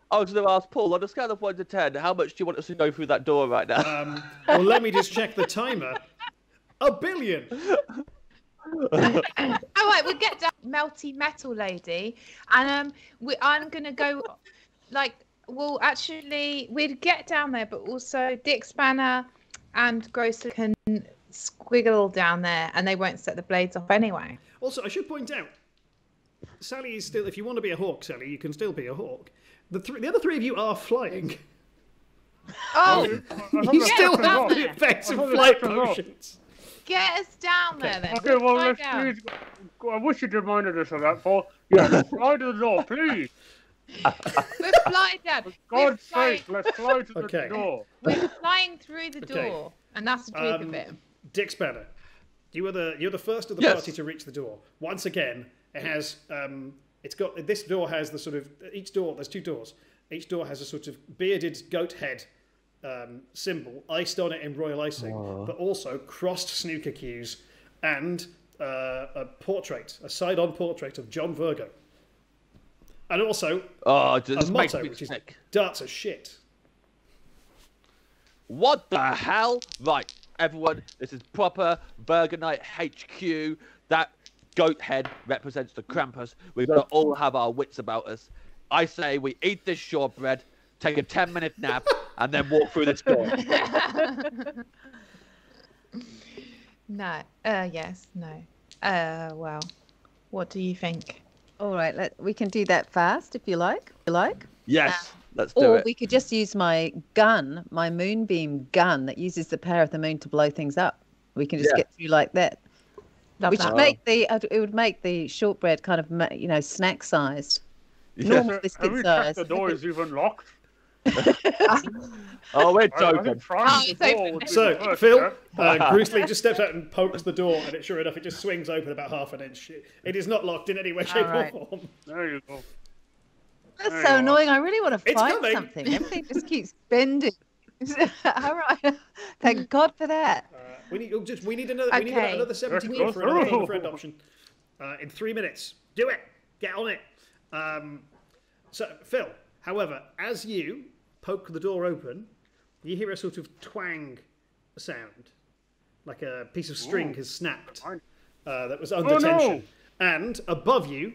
I was going to ask Paul, on a scale of 1 to 10, how much do you want us to go through that door right now?
Well, let me just check the timer. 1 billion.
All right, we'll get down melty metal lady, and I'm gonna go like we'd get down there, but also Dick Spanner and Grocer can squiggle down there, and they won't set the blades off anyway.
Also, I should point out, Sally is still. If you want to be a hawk, Sally, you can still be a hawk. The other 3 of you are flying.
Oh,
You still have the effects of flight potions.
Get us down there then.
Okay, well,
Fly
let's
down.
please. I wish you'd reminded us of that, Paul. Yeah, fly to the door, please.
We're flying down.
For
We're
God's
flying,
sake, let's fly to
Okay.
the door.
we're flying through the
Okay.
door, and that's the truth of it.
Dick Spanner, you're the first of the
Yes.
party to reach the door. Once again, it has this door has the sort of each door. There's 2 doors. Each door has a sort of bearded goat head symbol iced on it in royal icing, but also crossed snooker cues and a side-on portrait of John Virgo, and also
Oh,
a
this makes
motto
me
which is
sick.
darts are shit.
What the hell? Right, everyone, this is proper Bergenite HQ. That goat head represents the Krampus. We've got to all have our wits about us. I say we eat this shortbread, take a 10-minute nap, and then walk through this door.
No. Yes. No. Well, what do you think?
All right, we can do that fast if you like.
Yes, let's do
Or
it.
we could just use my gun, my moonbeam gun that uses the power of the moon to blow things up. We can just get through like that.
Love
Which
that.
would make the shortbread kind of snack sized.
Yes.
Normal
Have
biscuit
we
size.
checked the door is even locked?
Oh, we're
I
joking.
think trying the door would be the
So,
first
Phil,
step.
Bruce Lee just steps out and pokes the door, and sure enough, it just swings open about half an inch. It is not locked in any way, shape,
right.
or form.
There you go.
That's
There
so
you are.
annoying. I really want to
It's
find
coming.
something. Everything just keeps bending. All right. Thank God for that.
We need another. We need
Okay.
another 70
Let's
quid
go
for another
through.
friend option in 3 minutes. Do it. Get on it. So, Phil. However, as you poke the door open, you hear a sort of twang sound, like a piece of string has snapped that was under
Oh, no.
tension. And above you,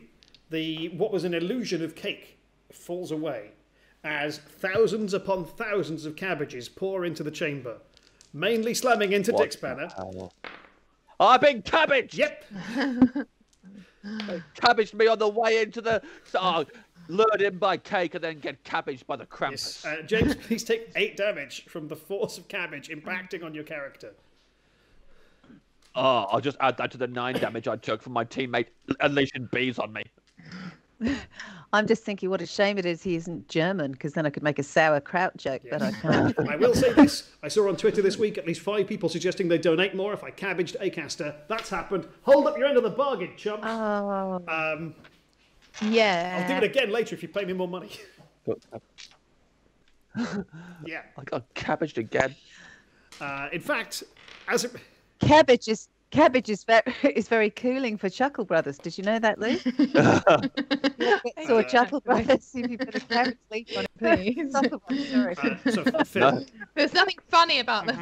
what was an illusion of cake falls away as thousands upon thousands of cabbages pour into the chamber, mainly slamming into Dick Spanner.
I've been cabbaged!
Yep.
They cabbaged me on the way into the... lured in by cake and then get cabbaged by the Krampus.
Yes. James, please take 8 damage from the force of cabbage impacting on your character.
Oh, I'll just add that to the 9 damage I took from my teammate unleashing bees on me.
I'm just thinking what a shame it is he isn't German, because then I could make a sauerkraut joke, but I can't.
I will say this. I saw on Twitter this week at least 5 people suggesting they'd donate more if I cabbaged Acaster. That's happened. Hold up your end of the bargain, chump.
Oh.
Yeah.
I'll do it again later if you pay me more money. Yeah.
I got cabbaged again.
In fact,
Cabbage is very cooling for Chuckle Brothers. Did you know that, Lou? So Chuckle Brothers, see if you put a cabbage leaf on it, please. Chuckle Brothers, sorry.
so Phil,
There's nothing funny about this.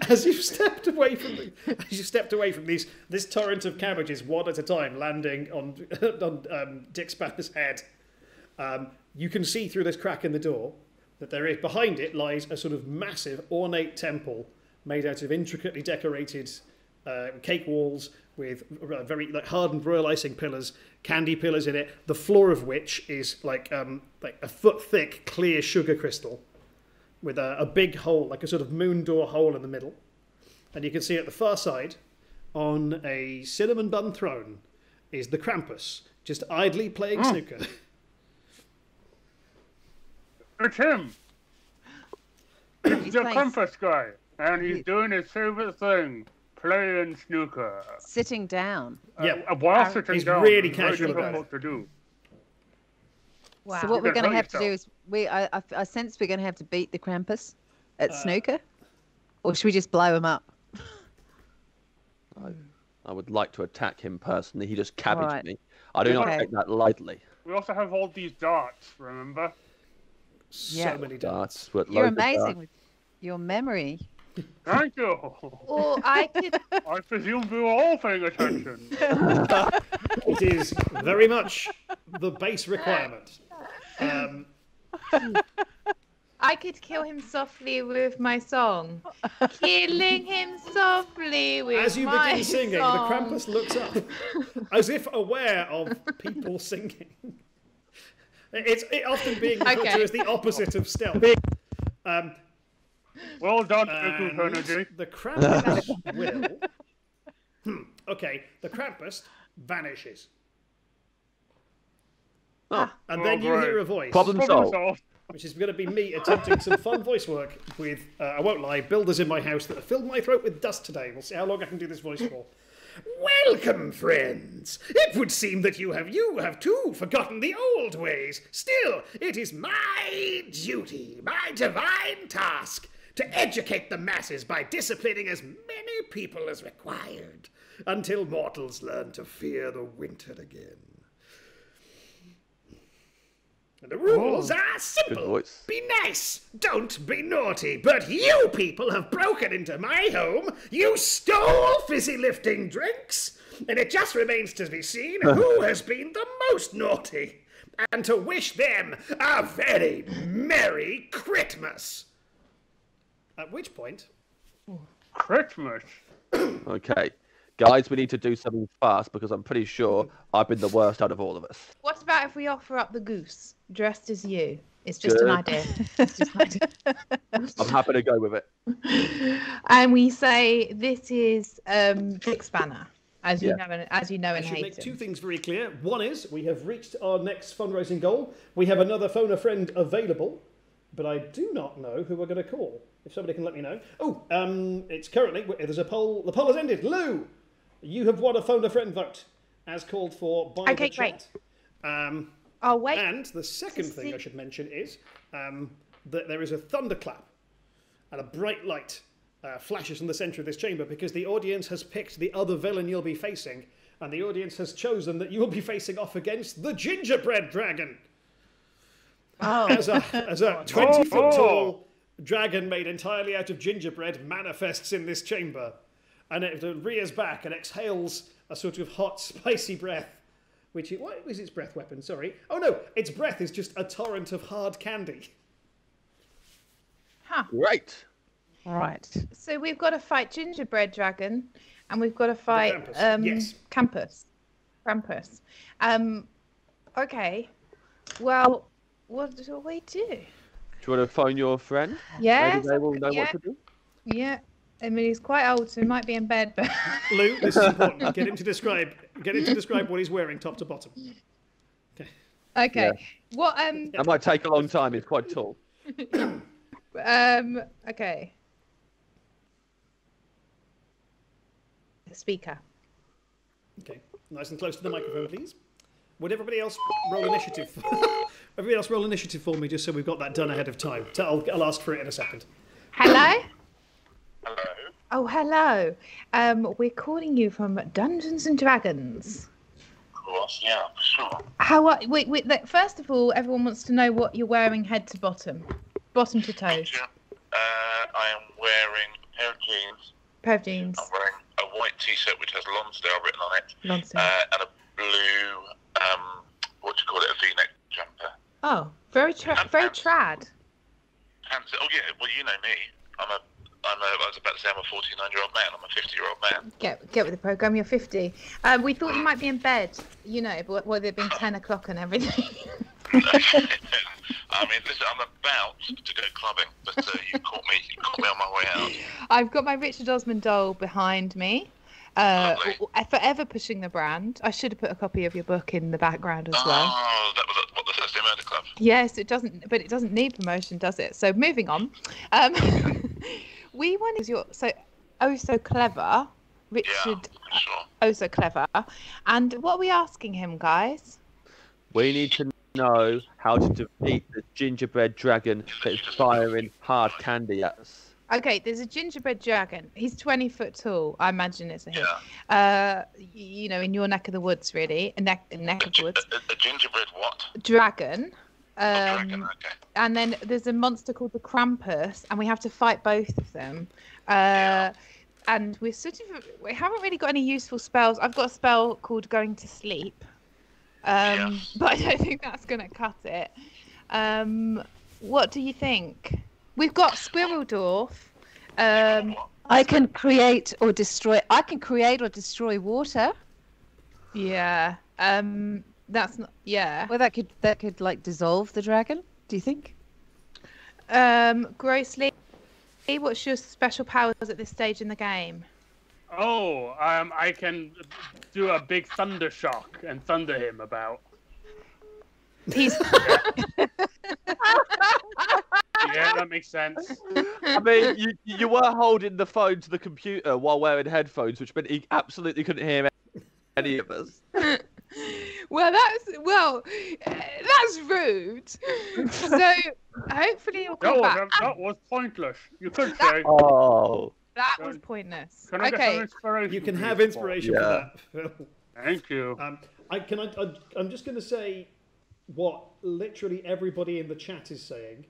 as you stepped away from this torrent of cabbages one at a time landing on Dick Spanner's head, you can see through this crack in the door that behind it lies a sort of massive ornate temple made out of intricately decorated cake walls with very hardened royal icing pillars, candy pillars in it. The floor of which is like a foot thick clear sugar crystal, with a big hole, like a sort of moon door hole in the middle. And you can see at the far side, on a cinnamon bun throne, is the Krampus, just idly playing snooker.
It's him. It's the
playing-
Krampus guy. And he's doing his favourite thing. playing snooker.
Sitting down.
While sitting
He's
down.
really
it's very
casual about
difficult to do.
Wow. So what we're going to have to do is, I sense we're going to have to beat the Krampus at snooker, or should we just blow him up?
I would like to attack him personally. He just cabbaged me. I do not
Okay.
take that lightly.
We also have all these darts, remember?
Yeah.
So many darts.
You're amazing with your memory.
Thank you.
Or I could.
I presume we were all paying attention.
It is very much the base requirement.
I could kill him softly with my song. Killing him softly with my song.
As you begin singing, the Krampus looks up, as if aware of people singing. It often being referred to as the opposite of stealth.
Well done, Energy.
The Krampus will... Okay, the Krampus vanishes. And then you hear a voice.
Problem solved.
Which is going to be me attempting some fun voice work with, I won't lie, builders in my house that have filled my throat with dust today. We'll see how long I can do this voice for. Welcome, friends. It would seem that you have too forgotten the old ways. Still, it is my duty, my divine task, to educate the masses by disciplining as many people as required, until mortals learn to fear the winter again. And the rules are simple. Be nice, don't be naughty. But you people have broken into my home. You stole fizzy-lifting drinks. And it just remains to be seen who has been the most naughty. And to wish them a very Merry Christmas. At which point...
Christmas?
Okay. Guys, we need to do something fast because I'm pretty sure I've been the worst out of all of us.
What about if we offer up the goose dressed as you? It's just an idea. It's just an idea.
I'm happy to go with it.
And we say this is Dick Spanner, as you know,
I
and
should
hate
make
him.
two things very clear. One is we have reached our next fundraising goal. We have another phone a friend available, but I do not know who we're going to call. If somebody can let me know. Oh, it's currently, there's a poll. The poll has ended. Lou, you have won a phone a friend vote, as called for by the chat.
Oh, wait.
And the second thing I should mention is that there is a thunderclap and a bright light flashes in the centre of this chamber because the audience has picked the other villain you'll be facing, and the audience has chosen that you will be facing off against the Gingerbread Dragon.
Oh.
As a 20-foot tall dragon made entirely out of gingerbread manifests in this chamber, and it rears back and exhales a sort of hot, spicy breath. What is its breath weapon? Sorry. Oh no, its breath is just a torrent of hard candy.
Huh.
Right.
Right.
So we've got to fight Gingerbread Dragon, and we've got to fight
Yes.
Krampus. Okay. Well, what do we do?
Do you want to phone your friend?
Yes.
Maybe they will know what to do.
Yeah. I mean, he's quite old, so he might be in bed. But
Lou, this is important. Get him to describe what he's wearing, top to bottom. Okay.
okay.
Yeah.
What?
That might take a long time. He's quite tall.
Okay. Speaker.
Okay. Nice and close to the microphone, please. Would everybody else roll initiative? Everybody else roll initiative for me, just so we've got that done ahead of time. I'll ask for it in a second.
Hello.
Hello.
Oh, hello. We're calling you from Dungeons and Dragons.
Of course, yeah, for sure.
How are wait, first of all, everyone wants to know what you're wearing head to bottom to toes.
I am wearing a pair of jeans.
Pair of jeans.
I'm wearing a white t-shirt which has Lonsdale written on it.
Lonsdale.
And a blue, what do you call it, a V-neck jumper.
Oh, very trad.
Pants. Oh yeah, well you know me. I was about to say I'm a 49-year-old man. I'm a 50-year-old man.
Get with the program. You're 50. We thought you might be in bed, but with it being 10 o'clock and everything.
I mean, listen, I'm about to go clubbing, but you caught me on my way out.
I've got my Richard Osman doll behind me. Forever pushing the brand. I should have put a copy of your book in the background as well.
Oh, that was what, the Thursday Murder Club?
Yes, it doesn't need promotion, does it? So moving on. We wanted your so clever. Richard, oh so clever. And what are we asking him, guys?
We need to know how to defeat the gingerbread dragon that is firing hard candy at us.
Okay, there's a gingerbread dragon. He's 20 foot tall. I imagine it's a him. You know, in your neck of the woods, really. A neck of the woods.
A gingerbread what?
Dragon.
Dragon, okay.
And then there's a monster called the Krampus, and we have to fight both of them. And we haven't really got any useful spells. I've got a spell called Going to Sleep, but I don't think that's going to cut it. What do you think? We've got Squirreldorf.
I can create or destroy. I can create or destroy water.
Yeah. That's not. Yeah.
Well, that could like dissolve the dragon. Do you think?
Grossly, what's your special powers at this stage in the game?
Oh, I can do a big thunder shock and thunder him about.
He's.
Yeah, that makes sense.
I mean, you were holding the phone to the computer while wearing headphones, which meant he absolutely couldn't hear any of us.
Well, that's rude. So hopefully you'll come back.
That was pointless. You could say.
Oh.
That was pointless.
Can I get some inspiration?
You can have inspiration for that, Phil.
Thank you.
I'm just going to say what literally everybody in the chat is saying.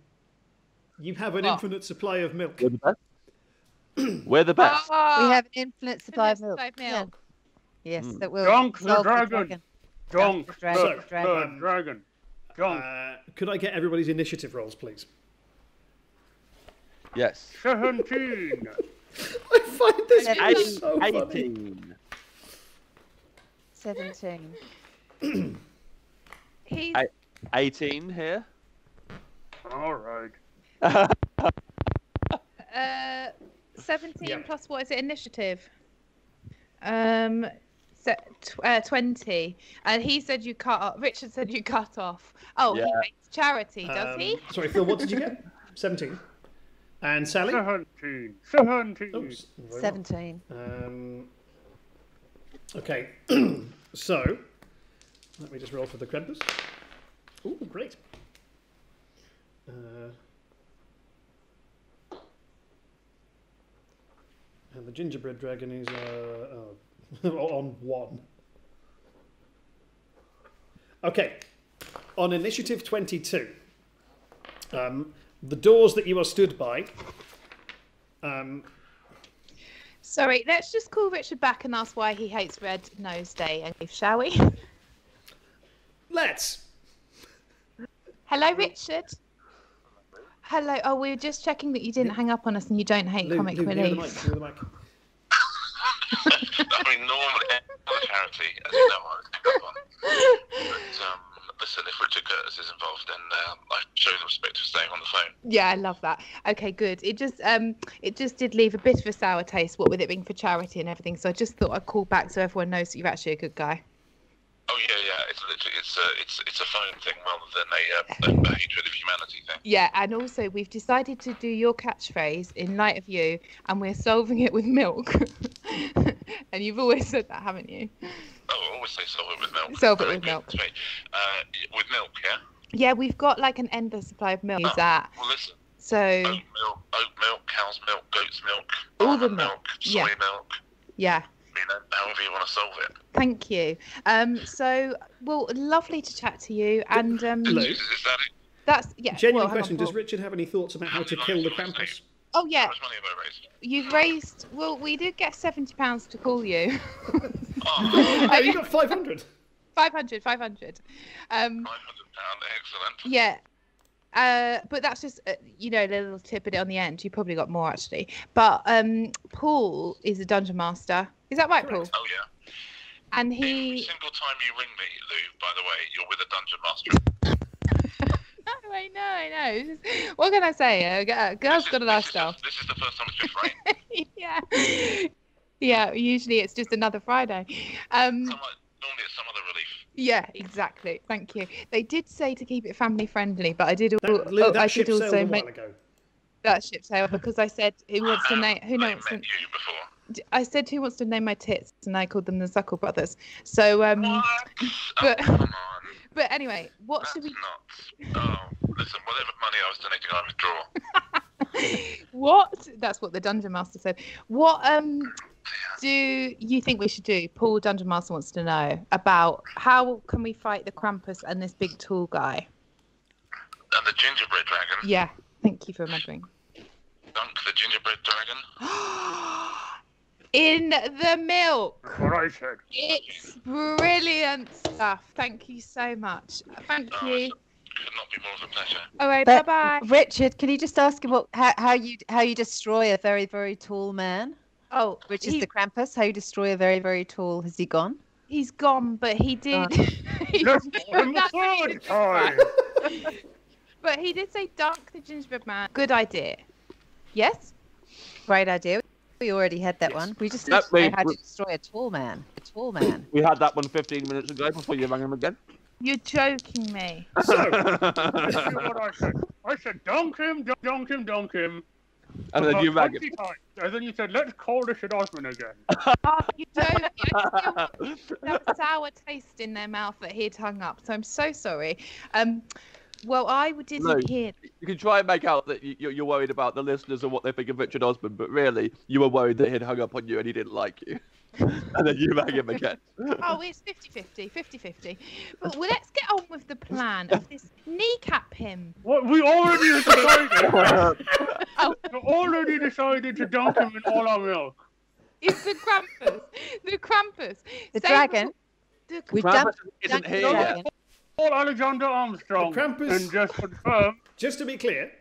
You have an infinite supply of milk.
We're the best. We're the best.
We have an infinite supply of milk.
Yeah.
Yes, that will
Dunk the
solve
dragon. Dunk the dragon. Dunk.
Could I get everybody's initiative rolls, please?
Yes.
17.
I find this so funny.
18.
17.
He's
18 here.
All right.
17 plus what is it? Initiative. 20. And he said you cut off. Richard said you cut off. Oh,
Yeah.
he makes charity, does he?
Sorry, Phil, what did you get? 17. And Sally?
17. 17.
Oops,
17.
Okay, so let me just roll for the Krampus. Ooh, great. And the gingerbread dragon is on 1. Okay, on initiative 22, the doors that you are stood by.
Sorry, let's just call Richard back and ask why he hates Red Nose Day, and shall we?
Let's.
Hello, Richard. Hello. Oh, we were just checking that you didn't hang up on us and you don't hate Comic Relief.
Near the mic.
I mean, normally, the charity, as you know, I would pick up on. But listen, if Richard Curtis is involved, then I show the respect of staying on the phone.
Yeah, I love that. Okay, good. It just did leave a bit of a sour taste, what with it being for charity and everything. So I just thought I'd call back so everyone knows that you're actually a good guy.
Oh yeah. It's literally it's a phone thing rather than a hatred of humanity thing.
Yeah, and also we've decided to do your catchphrase in light of you, and we're solving it with milk. And you've always said that, haven't you?
Oh, I always say solve it with milk.
Solve it with milk.
With milk, yeah.
Yeah, we've got like an endless supply of milk. Is that?
Well, listen.
So.
Oat milk, cow's milk, goat's milk,
all the milk,
soy milk.
Yeah.
You know, however you want to solve it.
Thank you. So, well, lovely to chat to you. And
Hello.
Is that it?
That's yeah.
Genuine question: does Richard have any thoughts about how to kill the Krampus?
Oh yeah.
How much money have I raised?
You've raised. Well, we did get £70 to call you.
Oh, you got 500.
500.
500 £500, excellent.
Yeah. But that's just a little tip at it on the end. You probably got more actually. But Paul is a dungeon master. Is that right, Paul?
Oh yeah.
And
Every single time you ring me, Lou, by the way, you're with a dungeon master.
I know. What can I say? A girl's got a lifestyle.
This is the first time it's been rained.
Yeah. Yeah. Usually it's just another Friday.
Normally it's some other relief.
Yeah, exactly. Thank you. They did say to keep it family friendly, but I did.
That ship sailed a while ago.
That ship sailed because I said who wants to name. Who knows?
Met you before.
I said who wants to name my tits, and I called them the Zuckle Brothers. So, but anyway, what should we?
Oh, listen, whatever money I was donating, I withdraw.
What? That's what the Dungeon Master said. What do you think we should do? Paul Dungeon Master wants to know about how can we fight the Krampus and this big tall guy.
And the Gingerbread Dragon.
Yeah, thank you for remembering.
Dunk the Gingerbread Dragon.
In the milk.
That's what I said.
It's brilliant stuff. Thank you so much. Thank you.
Could not be more of a pleasure.
All right, bye bye.
Richard, can you just ask him how you destroy a very, very tall man?
Oh,
which is the Krampus. How you destroy a very, very tall? Has he gone?
He's gone, but he did. But he did say dunk the gingerbread man. Good idea. Yes.
Great idea. We already had that one. We just need to know how to destroy a tall man. A tall man.
We had that one 15 minutes ago before you rang him again.
You're joking me.
So, this is what I said. I said, dunk him, dunk him, dunk him.
And then you rang him.
And then you said, let's call this at Osman again.
Oh, you don't. That was sour taste in their mouth that he'd hung up. So I'm so sorry. Well, I didn't hear.
You can try and make out that you're worried about the listeners and what they think of Richard Osman, but really, you were worried that he'd hung up on you and he didn't like you. And then you rang him again.
Oh, it's 50-50, 50-50. But let's get on with the plan of this kneecap him.
What, we already decided. We already decided to dunk him in all our milk.
It's the Krampus. The Krampus.
The dragon.
We've
Krampus isn't here yet.
All Alexander Armstrong.
The Krampus.
And just confirm.
Just to be clear,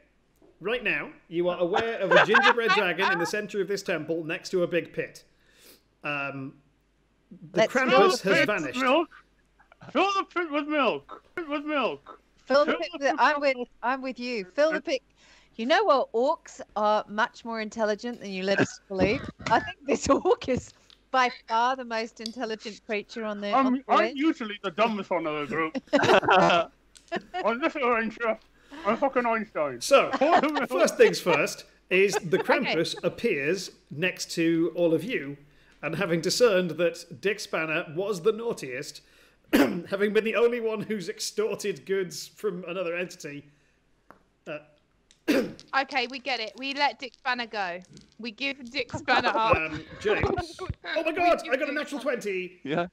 right now, you are aware of a gingerbread dragon in the centre of this temple next to a big pit. The Krampus has vanished.
Milk. Fill the pit with milk. With milk.
Fill the pit. I'm with you. Fill the pit. You know what? Orcs are much more intelligent than you let us believe. I think this orc is by far the most intelligent creature on the.
I'm usually the dumbest one of the group. On this adventure, I'm fucking Einstein.
So, first things first is the Krampus appears next to all of you, and having discerned that Dick Spanner was the naughtiest, having been the only one who's extorted goods from another entity.
Okay, we get it. We let Dick Spanner go. We give Dick Spanner up.
James. Oh my god, I got a natural 20.
Yeah.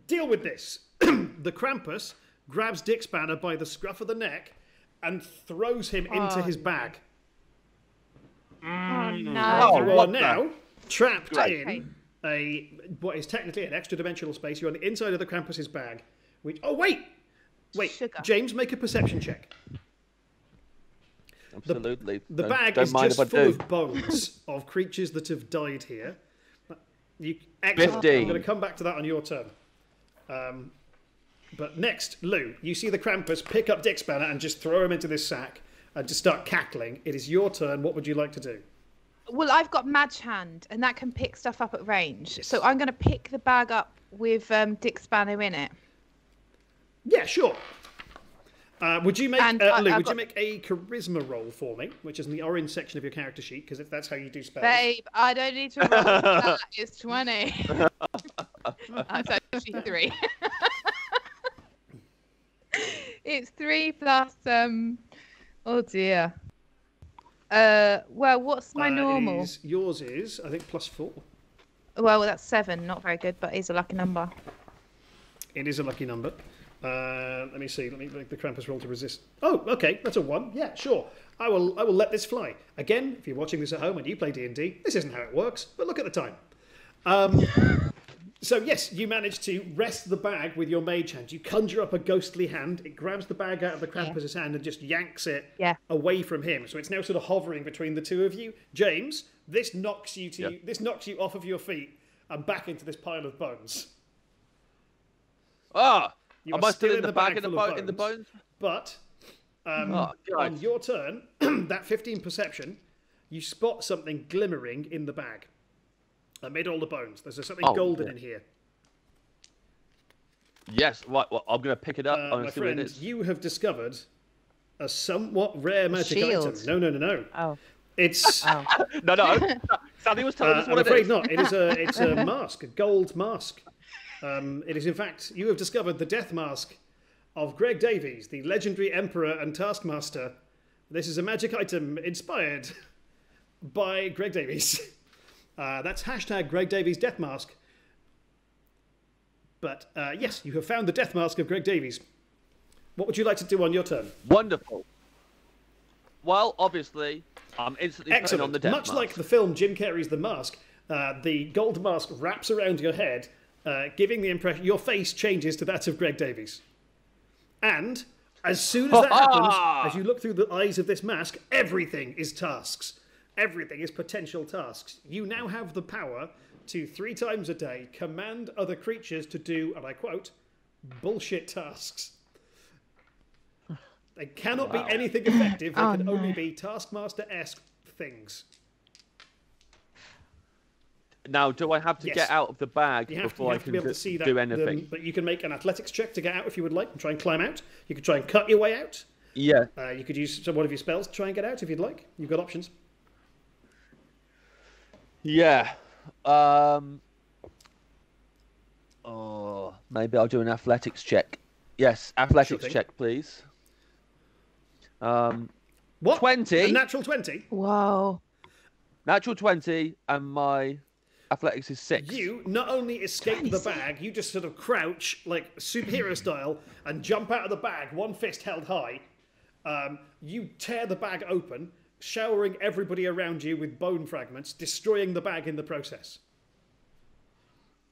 Deal with this. The Krampus grabs Dick Spanner by the scruff of the neck and throws him into his bag.
Oh, no.
You are now trapped in what is technically an extra dimensional space. You're on the inside of the Krampus's bag. Wait!
Sugar.
James, make a perception check.
Absolutely.
The bag is just full of bones of creatures that have died here. Excellent.
15.
I'm going to come back to that on your turn. But next, Lou, you see the Krampus pick up Dick Spanner and just throw him into this sack and just start cackling. It is your turn. What would you like to do?
Well, I've got Mage Hand, and that can pick stuff up at range. Yes. So I'm going to pick the bag up with Dick Spanner in it.
Yeah, sure. Would you make Lou? Would you make a charisma roll for me, which is in the orange section of your character sheet, because that's how you do spells.
Babe, I don't need to roll. That is 20. That's actually 3. It's 3 plus. Oh dear. Well, what's my normal?
Yours is, I think, +4.
Well, that's 7. Not very good, but it's a lucky number.
It is a lucky number. Let me see. Let me make the Krampus roll to resist. Oh, okay. That's a 1. Yeah, sure. I will let this fly. Again, if you're watching this at home and you play D&D, this isn't how it works, but look at the time. So, yes, you manage to wrest the bag with your mage hand. You conjure up a ghostly hand. It grabs the bag out of the Krampus's hand and just yanks it away from him. So it's now sort of hovering between the two of you. James, this knocks you off of your feet and back into this pile of bones.
Ah!
You
Am I still in the bag
full of bones? But on your turn, that 15 perception, you spot something glimmering in the bag. Amid all the bones, there's something golden in here.
Yes, right. Well, I'm going to pick it up.
My friend, you have discovered a somewhat rare magic item. No.
Oh.
It's
no. Sally was telling us what
I'm
it
afraid
is.
not. It's a mask, a gold mask. It is, in fact, you have discovered the death mask of Greg Davies, the legendary Emperor and Taskmaster. This is a magic item inspired by Greg Davies. That's hashtag Greg Davies Death Mask. But yes, you have found the death mask of Greg Davies. What would you like to do on your turn?
Wonderful. Well, obviously, I'm instantly putting on the death
Much
mask.
like the film Jim Carrey's The Mask, the gold mask wraps around your head, giving the impression your face changes to that of Greg Davies. And as soon as that happens, as you look through the eyes of this mask, everything is tasks. Everything is potential tasks. You now have the power to 3 times a day command other creatures to do, and I quote, bullshit tasks. They cannot be anything effective. They can only be Taskmaster-esque things.
Now, do I have to
Yes.
get out of the bag
You
before
have
I
to be
can
able to see that,
do anything?
but you can make an athletics check to get out if you would like and try and climb out. You could try and cut your way out.
Yeah.
You could use one of your spells to try and get out if you'd like. You've got options.
Yeah. Maybe I'll do an athletics check. Yes, athletics check, please.
What?
20.
A natural 20?
Wow.
Natural 20, and my athletics is 6.
You not only escape the bag, you just sort of crouch, like superhero style, and jump out of the bag, one fist held high. You tear the bag open, showering everybody around you with bone fragments, destroying the bag in the process.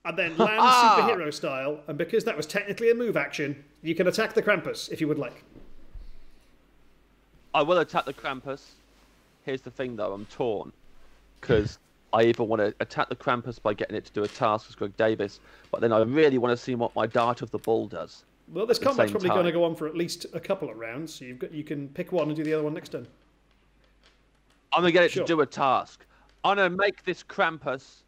And then land superhero style, and because that was technically a move action, you can attack the Krampus if you would like.
I will attack the Krampus. Here's the thing, though. I'm torn. Because I either want to attack the Krampus by getting it to do a task as Greg Davis, but then I really want to see what my Dart of the Bull does.
Well, this combat's probably going to go on for at least a couple of rounds, so you can pick one and do the other one next turn.
I'm going to get it to do a task. I'm going to make this Krampus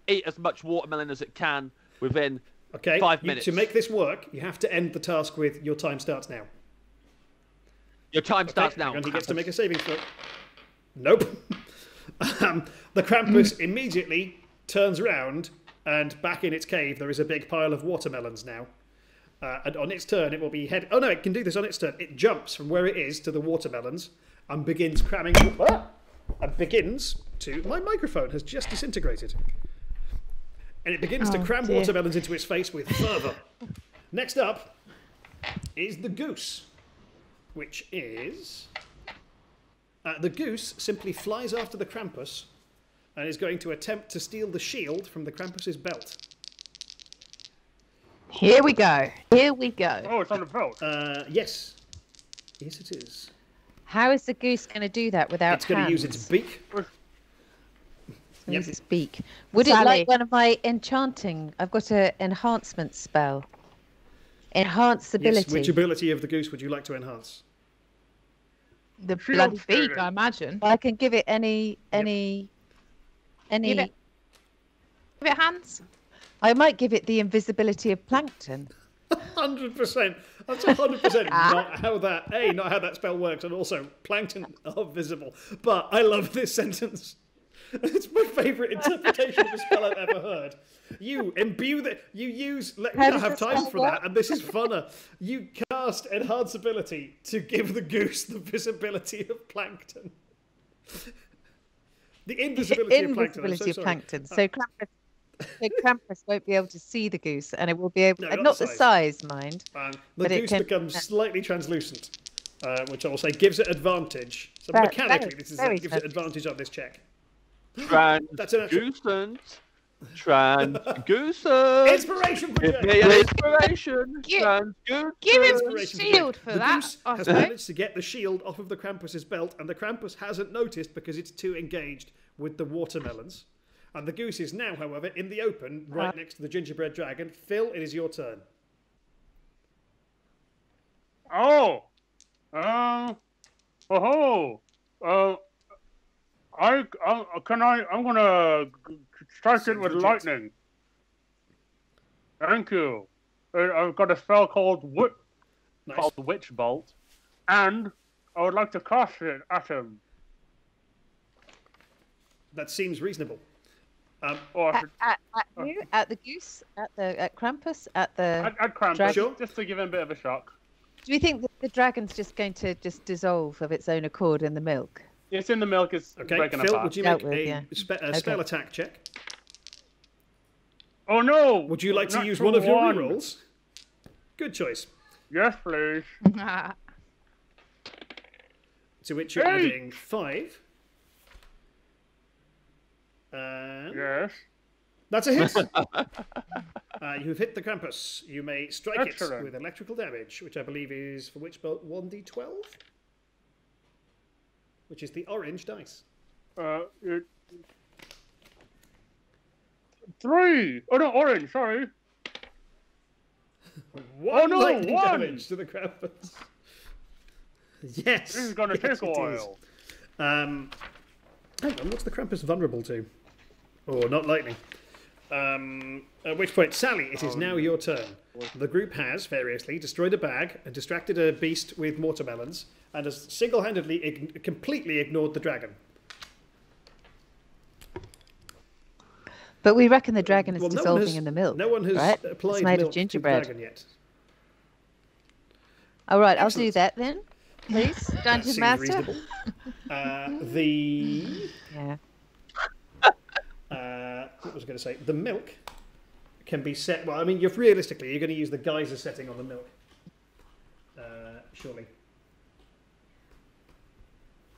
eat as much watermelon as it can within 5 minutes.
To make this work, you have to end the task with your time starts now.
Your time starts now.
And he gets to make a saving throw. Nope. The Krampus immediately turns around, and back in its cave there is a big pile of watermelons now. And on its turn it will be head... Oh no, it can do this on its turn. It jumps from where it is to the watermelons and begins cramming... And begins to... My microphone has just disintegrated. And it begins to cram watermelons into its face with fervour. Next up is the goose, which is... the goose simply flies after the Krampus and is going to attempt to steal the shield from the Krampus's belt.
Here we go. Here we go.
Oh, it's on the belt.
Yes. Yes, it is.
How is the goose going to do that without
It's going to use its beak.
Use its beak. Would it
Sally.
like one of my enchanting? I've got an enhancement spell. Enhance ability.
Yes, which ability of the goose would you like to enhance?
The bloody beak, I imagine.
I can give it any.
Give it hands.
I might give it the invisibility of plankton.
100%. That's 100% not how that spell works, and also plankton are visible. But I love this sentence. It's my favourite interpretation of a spell I've ever heard. You imbue that. You use. We don't have time for that, and this is funner. You cast enhance ability to give the goose the visibility of plankton. The invisibility of plankton.
Invisibility of plankton. So Krampus won't be able to see the goose, and it will be able. Not the size, mind.
The goose becomes slightly translucent, which I will say gives it advantage. So mechanically, this gives it advantage on this check.
Translucent. Translucent.
Inspiration for
Give me an inspiration.
Give him the shield for that.
Goose has managed to get the shield off of the Krampus's belt, and the Krampus hasn't noticed because it's too engaged with the watermelons. And the goose is now, however, in the open, right next to the gingerbread dragon. Phil, it is your turn.
I'm gonna strike it with lightning. Thank you. I've got a spell called Witch Bolt, and I would like to cast it at him.
That seems reasonable.
At who? At the goose? At Krampus? At the
At Krampus,
dragon?
just to give him a bit of a shock.
Do we think that the dragon's just going to just dissolve of its own accord in the milk?
It's in the milk. It's
Okay,
breaking
Phil,
apart.
would you make a spell attack check?
Oh no!
Would you like to use
Natural
one of your
one.
rerolls? Good choice.
Yes, please.
To which you're
Hey!
adding 5.
Yes.
That's a hit. You have hit the Krampus. You may strike
Excellent.
it with electrical damage, which I believe is for which belt 1d12, which is the orange dice.
3. Oh no, orange. Sorry.
One
no,
lightning
1.
damage to the Krampus. Yes.
This is gonna take a
it
while.
is. Hang on, what's the Krampus vulnerable to? Oh, not lightning. At which point, Sally, it is now your turn. The group has, variously, destroyed a bag and distracted a beast with watermelons and has single-handedly, completely ignored the dragon.
But we reckon the dragon is
Well, no one
dissolving
has-
in the milk.
No one has
right?
applied
It's made
milk
of gingerbread.
to the dragon yet.
All right, I'll
Excellent.
do that then, please,
That
Dungeon
seems
Master.
reasonable.
Yeah.
What was I going to say? The milk can be set. Well, I mean, realistically, you're going to use the geyser setting on the milk, surely.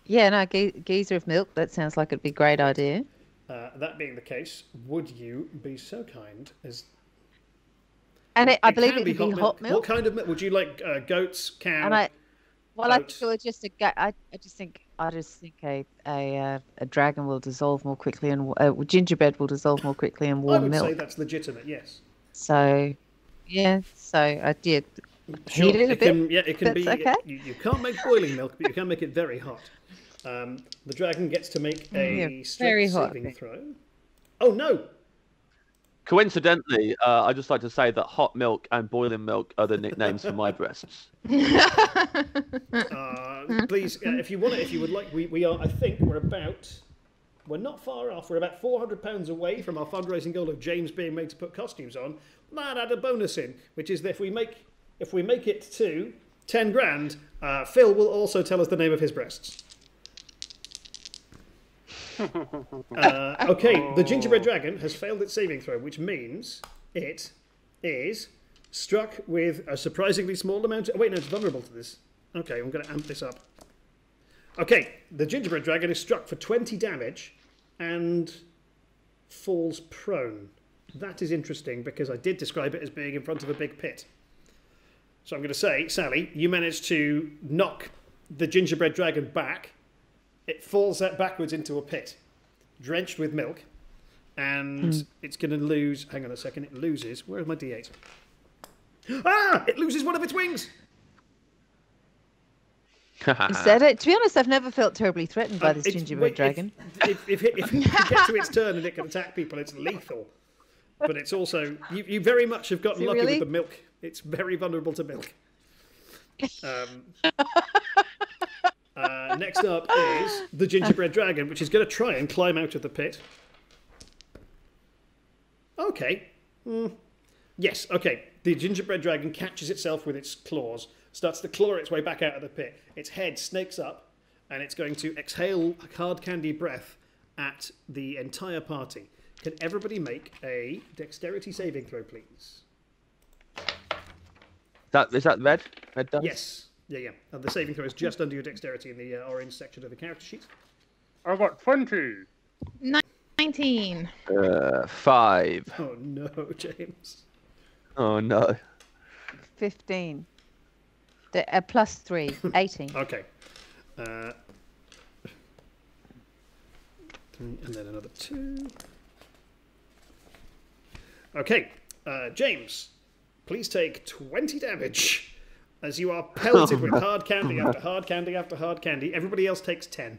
Yeah, no, geyser of milk. That sounds like it'd be a great idea.
That being the case, would you be so kind as?
And I believe
can
it would be hot milk.
What kind of milk? Would you like goats, cow?
And I
oat?
think it would just I just think a dragon will dissolve more quickly, and gingerbread will dissolve more quickly in
I
warm
would
milk.
say that's legitimate. Yes.
So, yeah. So I did
Sure,
heat it a bit.
it can
That's
be.
okay.
You can't make boiling milk, but you can make it very hot. The dragon gets to make a
Yeah,
strength
very hot, I
saving
think.
throw. Oh no!
Coincidentally, I'd just like to say that hot milk and boiling milk are the nicknames for my breasts.
Please, if you want it, if you would like, we are. I think we're not far off. We're about £400 away from our fundraising goal of James being made to put costumes on. Might add a bonus in, which is that if we make it to 10 grand, Phil will also tell us the name of his breasts. Okay, the gingerbread dragon has failed its saving throw, which means it is struck with a surprisingly small amount. Wait, no, it's vulnerable to this. Okay, I'm going to amp this up. Okay, the gingerbread dragon is struck for 20 damage and falls prone. That is interesting because I did describe it as being in front of a big pit. So I'm going to say, Sally, you managed to knock the gingerbread dragon back. It falls backwards into a pit, drenched with milk, and it's going to lose. Hang on a second, it loses. Where's my D8? Ah! It loses one of its wings!
Instead, to be honest, I've never felt terribly threatened by this gingerbread dragon.
If you get to its turn and it can attack people, it's lethal. But it's also, you very much have gotten lucky with the milk. It's very vulnerable to milk. Next up is the gingerbread dragon, which is going to try and climb out of the pit. Okay. Yes, okay. The gingerbread dragon catches itself with its claws, starts to claw its way back out of the pit. Its head snakes up, and it's going to exhale hard candy breath at the entire party. Can everybody make a dexterity saving throw, please?
Is that red? Red dice?
Yes. Yeah. And the saving throw is just under your dexterity in the orange section of the character sheet.
I got 20.
19.
5.
Oh no, James.
Oh no.
15. Plus 3, 18.
Okay. 3 and then another 2. Okay. James, please take 20 damage as you are pelted with hard candy after hard candy after hard candy. Everybody else takes 10.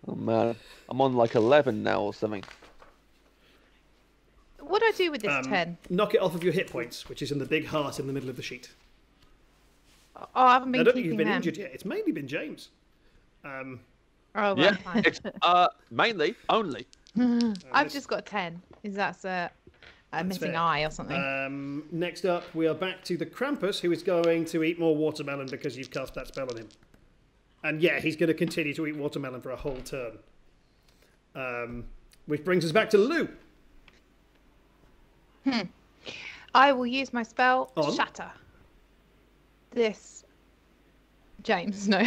Oh man, I'm on like 11 now or something.
What do I do with this 10?
Knock it off of your hit points, which is in the big heart in the middle of the sheet.
Oh, I haven't been
I don't think
keeping
you've been
them.
injured yet. It's mainly been James.
All Oh, well,
Yeah,
fine.
it's mainly only.
I've just got 10. Is that a missing
fair.
eye or something?
Next up, we are back to the Krampus, who is going to eat more watermelon because you've cast that spell on him. And yeah, he's going to continue to eat watermelon for a whole turn. Which brings us back to Lou.
I will use my spell
On?
Shatter. This. James, no.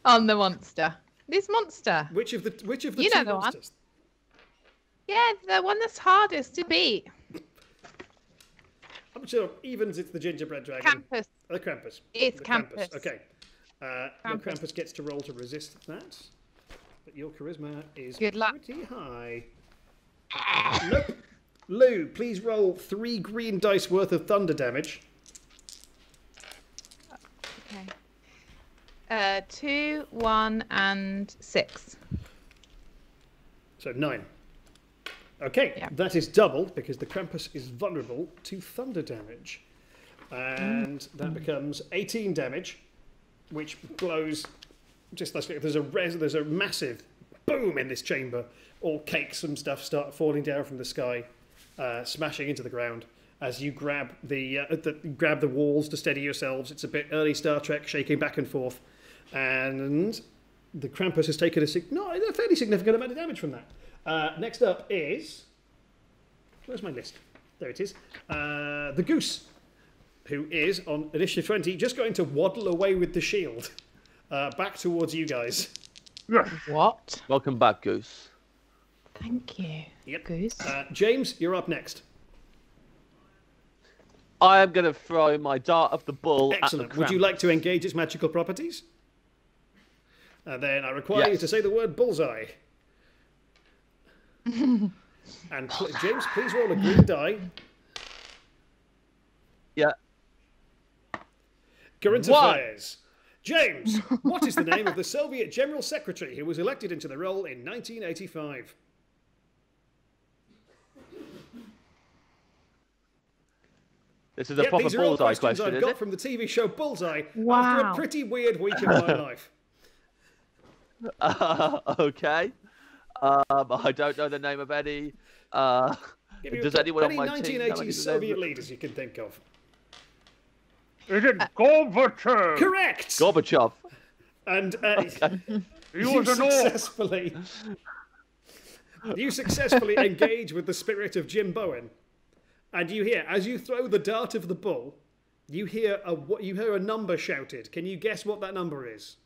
On the monster. This monster.
Which of the
You
two
know the one.
monsters?
Yeah, the one that's hardest to beat.
I'm sure evens it's the gingerbread dragon.
Krampus.
The Krampus.
It's
The
Krampus.
Okay. The Krampus gets to roll to resist that. But your charisma is
Good luck.
pretty high. Nope. Lou, please roll 3 green dice worth of thunder damage.
Okay. 2, 1, and 6.
So 9. Okay, that is doubled because the Krampus is vulnerable to thunder damage. And that becomes 18 damage, which blows just like there's a massive boom in this chamber. All cakes and stuff start falling down from the sky, smashing into the ground as you grab the walls to steady yourselves. It's a bit early Star Trek, shaking back and forth, and the Krampus has taken a fairly significant amount of damage from that. Next up is... Where's my list? There it is. The Goose, who is, on initiative 20, just going to waddle away with the shield. Back towards you guys.
What?
Welcome back, Goose.
Thank you,
Yep.
Goose.
James, you're up next.
I am going to throw my dart of the bull
Excellent.
at the
Would you
Krampus.
like to engage its magical properties? And then I require you to say the word bullseye. And James, please roll a green die.
Yeah.
Current
One.
affairs. James, what is the name of the Soviet General Secretary who was elected into the role in 1985?
This is a proper
these are all
bullseye
questions
question,
I've
is
got
it?
from the TV show Bullseye after
Wow.
a pretty weird week in my life.
Okay. I don't know the name of any.
Give you
Does
a-
anyone on
any
my team know any
1980s
of the
Soviet
names?
leaders you can think of?
Is it Gorbachev?
Correct!
Gorbachev.
And
He was an orc.
you successfully engage with the spirit of Jim Bowen. And you hear, as you throw the dart of the bull, you hear a number shouted. Can you guess what that number is?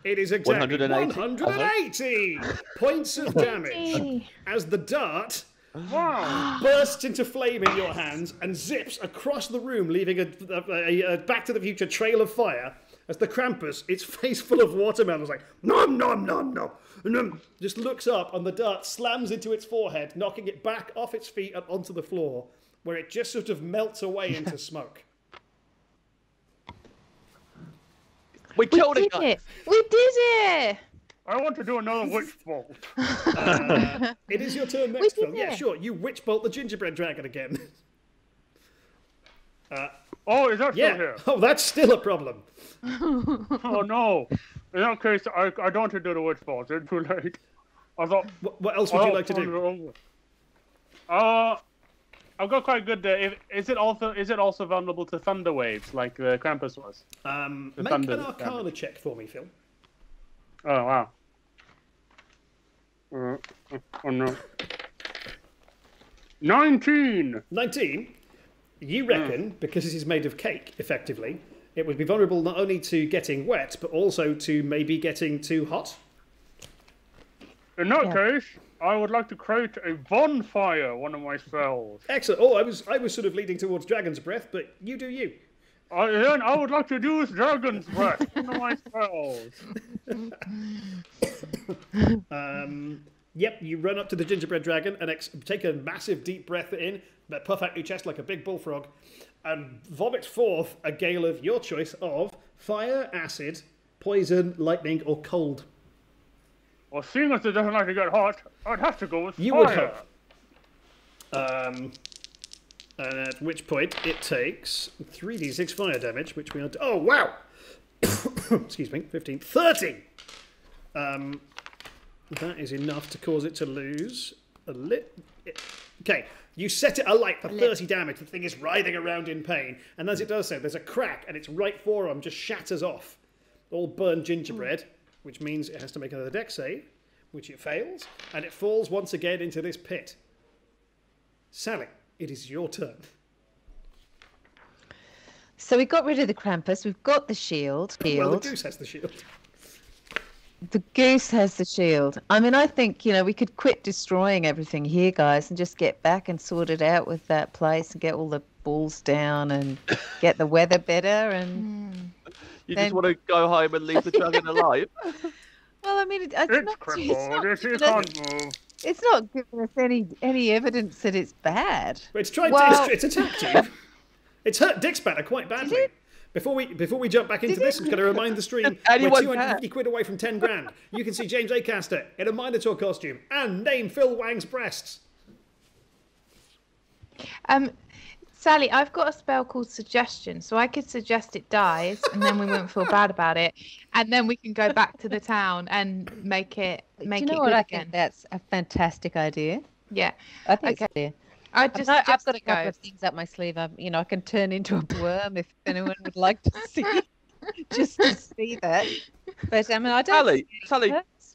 It is exactly
180.
180 points of damage as the dart bursts into flame in your hands and zips across the room, leaving a Back to the Future trail of fire as the Krampus, its face full of watermelon, is like, nom, nom, nom, nom, nom, just looks up and the dart slams into its forehead, knocking it back off its feet and onto the floor, where it just sort of melts away into smoke.
We killed
did it! We did it!
I want to do another witch bolt.
It is your turn next,
did
Phil. Yeah,
it.
sure. You witch bolt the gingerbread dragon again.
Oh, is that still
Yeah.
here?
Oh, that's still a problem.
Oh no. In that case, I don't want to do the witch bolt. It's too late. I thought.
What else would you like to do?
I've got quite good. Is it also vulnerable to thunder waves like the Krampus was?
Make an Arcana check for me, Phil.
Oh wow. Oh no. 19.
19. You reckon, because this is made of cake, effectively, it would be vulnerable not only to getting wet, but also to maybe getting too hot?
In that case, I would like to create a bonfire. One of my spells.
Excellent. Oh, I was sort of leading towards dragon's breath, but you do you.
Then I would like to use dragon's breath. One of my spells.
Yep, you run up to the gingerbread dragon and take a massive deep breath in, but puff out your chest like a big bullfrog, and vomit forth a gale of your choice of fire, acid, poison, lightning, or cold.
Well, seeing as it doesn't like to get hot, I'd have to go with
You
fire.
would hope. And at which point it takes 3d6 fire damage, which we are... Oh, wow! excuse me, 15, 30. That is enough to cause it to lose a Okay, you set it alight for 30 damage. The thing is writhing around in pain, and as it does so, there's a crack, and its right forearm just shatters off. All burned gingerbread, which means it has to make another dex save, which it fails, and it falls once again into this pit. Sally, it is your turn.
So we got rid of the Krampus. We've got the shield.
Well, the goose has the shield.
The goose has the shield. I mean, I think, we could quit destroying everything here, guys, and just get back and sort it out with that place and get all the balls down and get the weather better. And
you just want to go home and leave the dragon alive?
Well, I mean,
It's
not giving us any evidence that it's bad.
It's attacked you. It's hurt Dick Spanner quite badly. Before we jump back into this, I'm going to remind the stream we're 250 quid away from 10 grand. You can see James Acaster in a Minotaur costume and name Phil Wang's breasts.
Sally, I've got a spell called Suggestion, so I could suggest it dies, and then we won't feel bad about it, and then we can go back to the town and make it good again.
I think that's a fantastic idea.
Yeah,
I think it's a
I've got a
couple of things up my sleeve. I can turn into a worm if anyone would like to see, just to see that. But I mean, I don't.
Sally,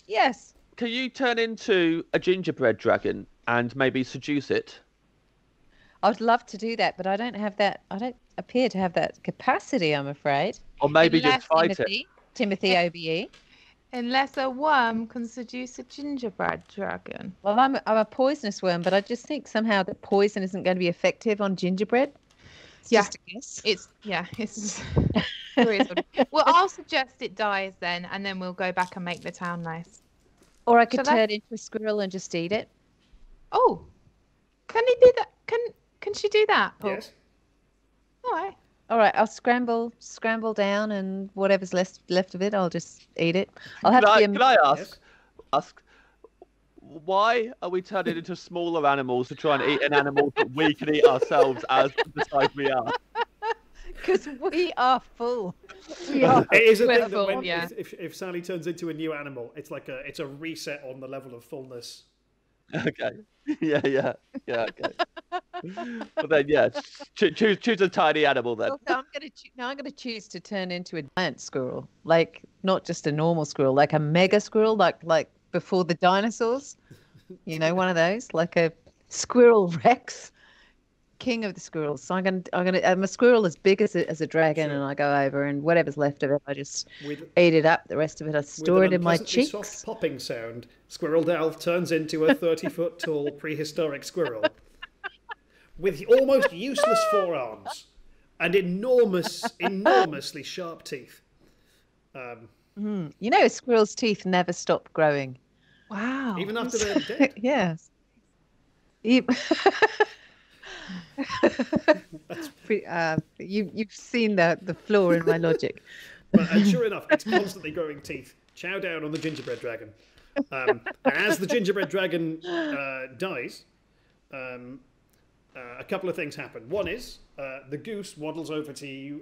yes.
Can you turn into a gingerbread dragon and maybe seduce it?
I'd love to do that, but I don't have that. I don't appear to have that capacity, I'm afraid.
Or maybe just fight it.
Timothy OBE.
Unless a worm can seduce a gingerbread dragon.
Well, I'm a poisonous worm, but I just think somehow that poison isn't going to be effective on gingerbread. It's just a guess.
It's well, I'll suggest it dies then, and then we'll go back and make the town nice.
Or I could turn it into a squirrel and just eat it.
Oh, can he do that? Can she do that?
Yes.
All right, I'll scramble down, and whatever's left of it, I'll just eat it. Can
I ask, why are we turning into smaller animals to try and eat an animal that we can eat ourselves as the size we are?
Because we are full.
It is a thing that if Sally turns into a new animal, it's like it's a reset on the level of fullness.
Okay. Yeah. Okay. But then, choose a tiny animal then.
Well, I'm gonna choose to turn into a giant squirrel, like not just a normal squirrel, like a mega squirrel, like before the dinosaurs. One of those, like a squirrel Rex, king of the squirrels. So I'm a squirrel as big as a dragon, and I go over, and whatever's left of it, I just eat it up. The rest of it, I store it in my cheeks.
With an soft popping sound, Squirrel Dal turns into a 30-foot tall prehistoric squirrel with almost useless forearms and enormously sharp teeth.
A squirrel's teeth never stop growing.
Wow.
Even after they're dead?
Yes. You've seen the flaw in my logic.
And sure enough, it's constantly growing teeth. Chow down on the gingerbread dragon. And as the gingerbread dragon dies, a couple of things happen. One is the goose waddles over to you.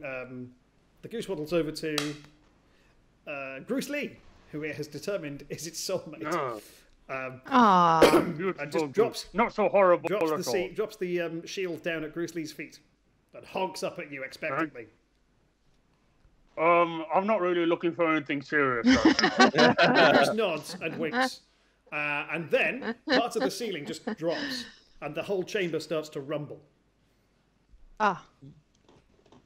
Bruce Lee, who it has determined is its soulmate. And just drops
not so horrible.
Drops the shield down at Bruce Lee's feet and honks up at you expectantly.
I'm not really looking for anything serious right now.
Bruce nods and winks, and then parts of the ceiling just drops, and the whole chamber starts to rumble.
Well,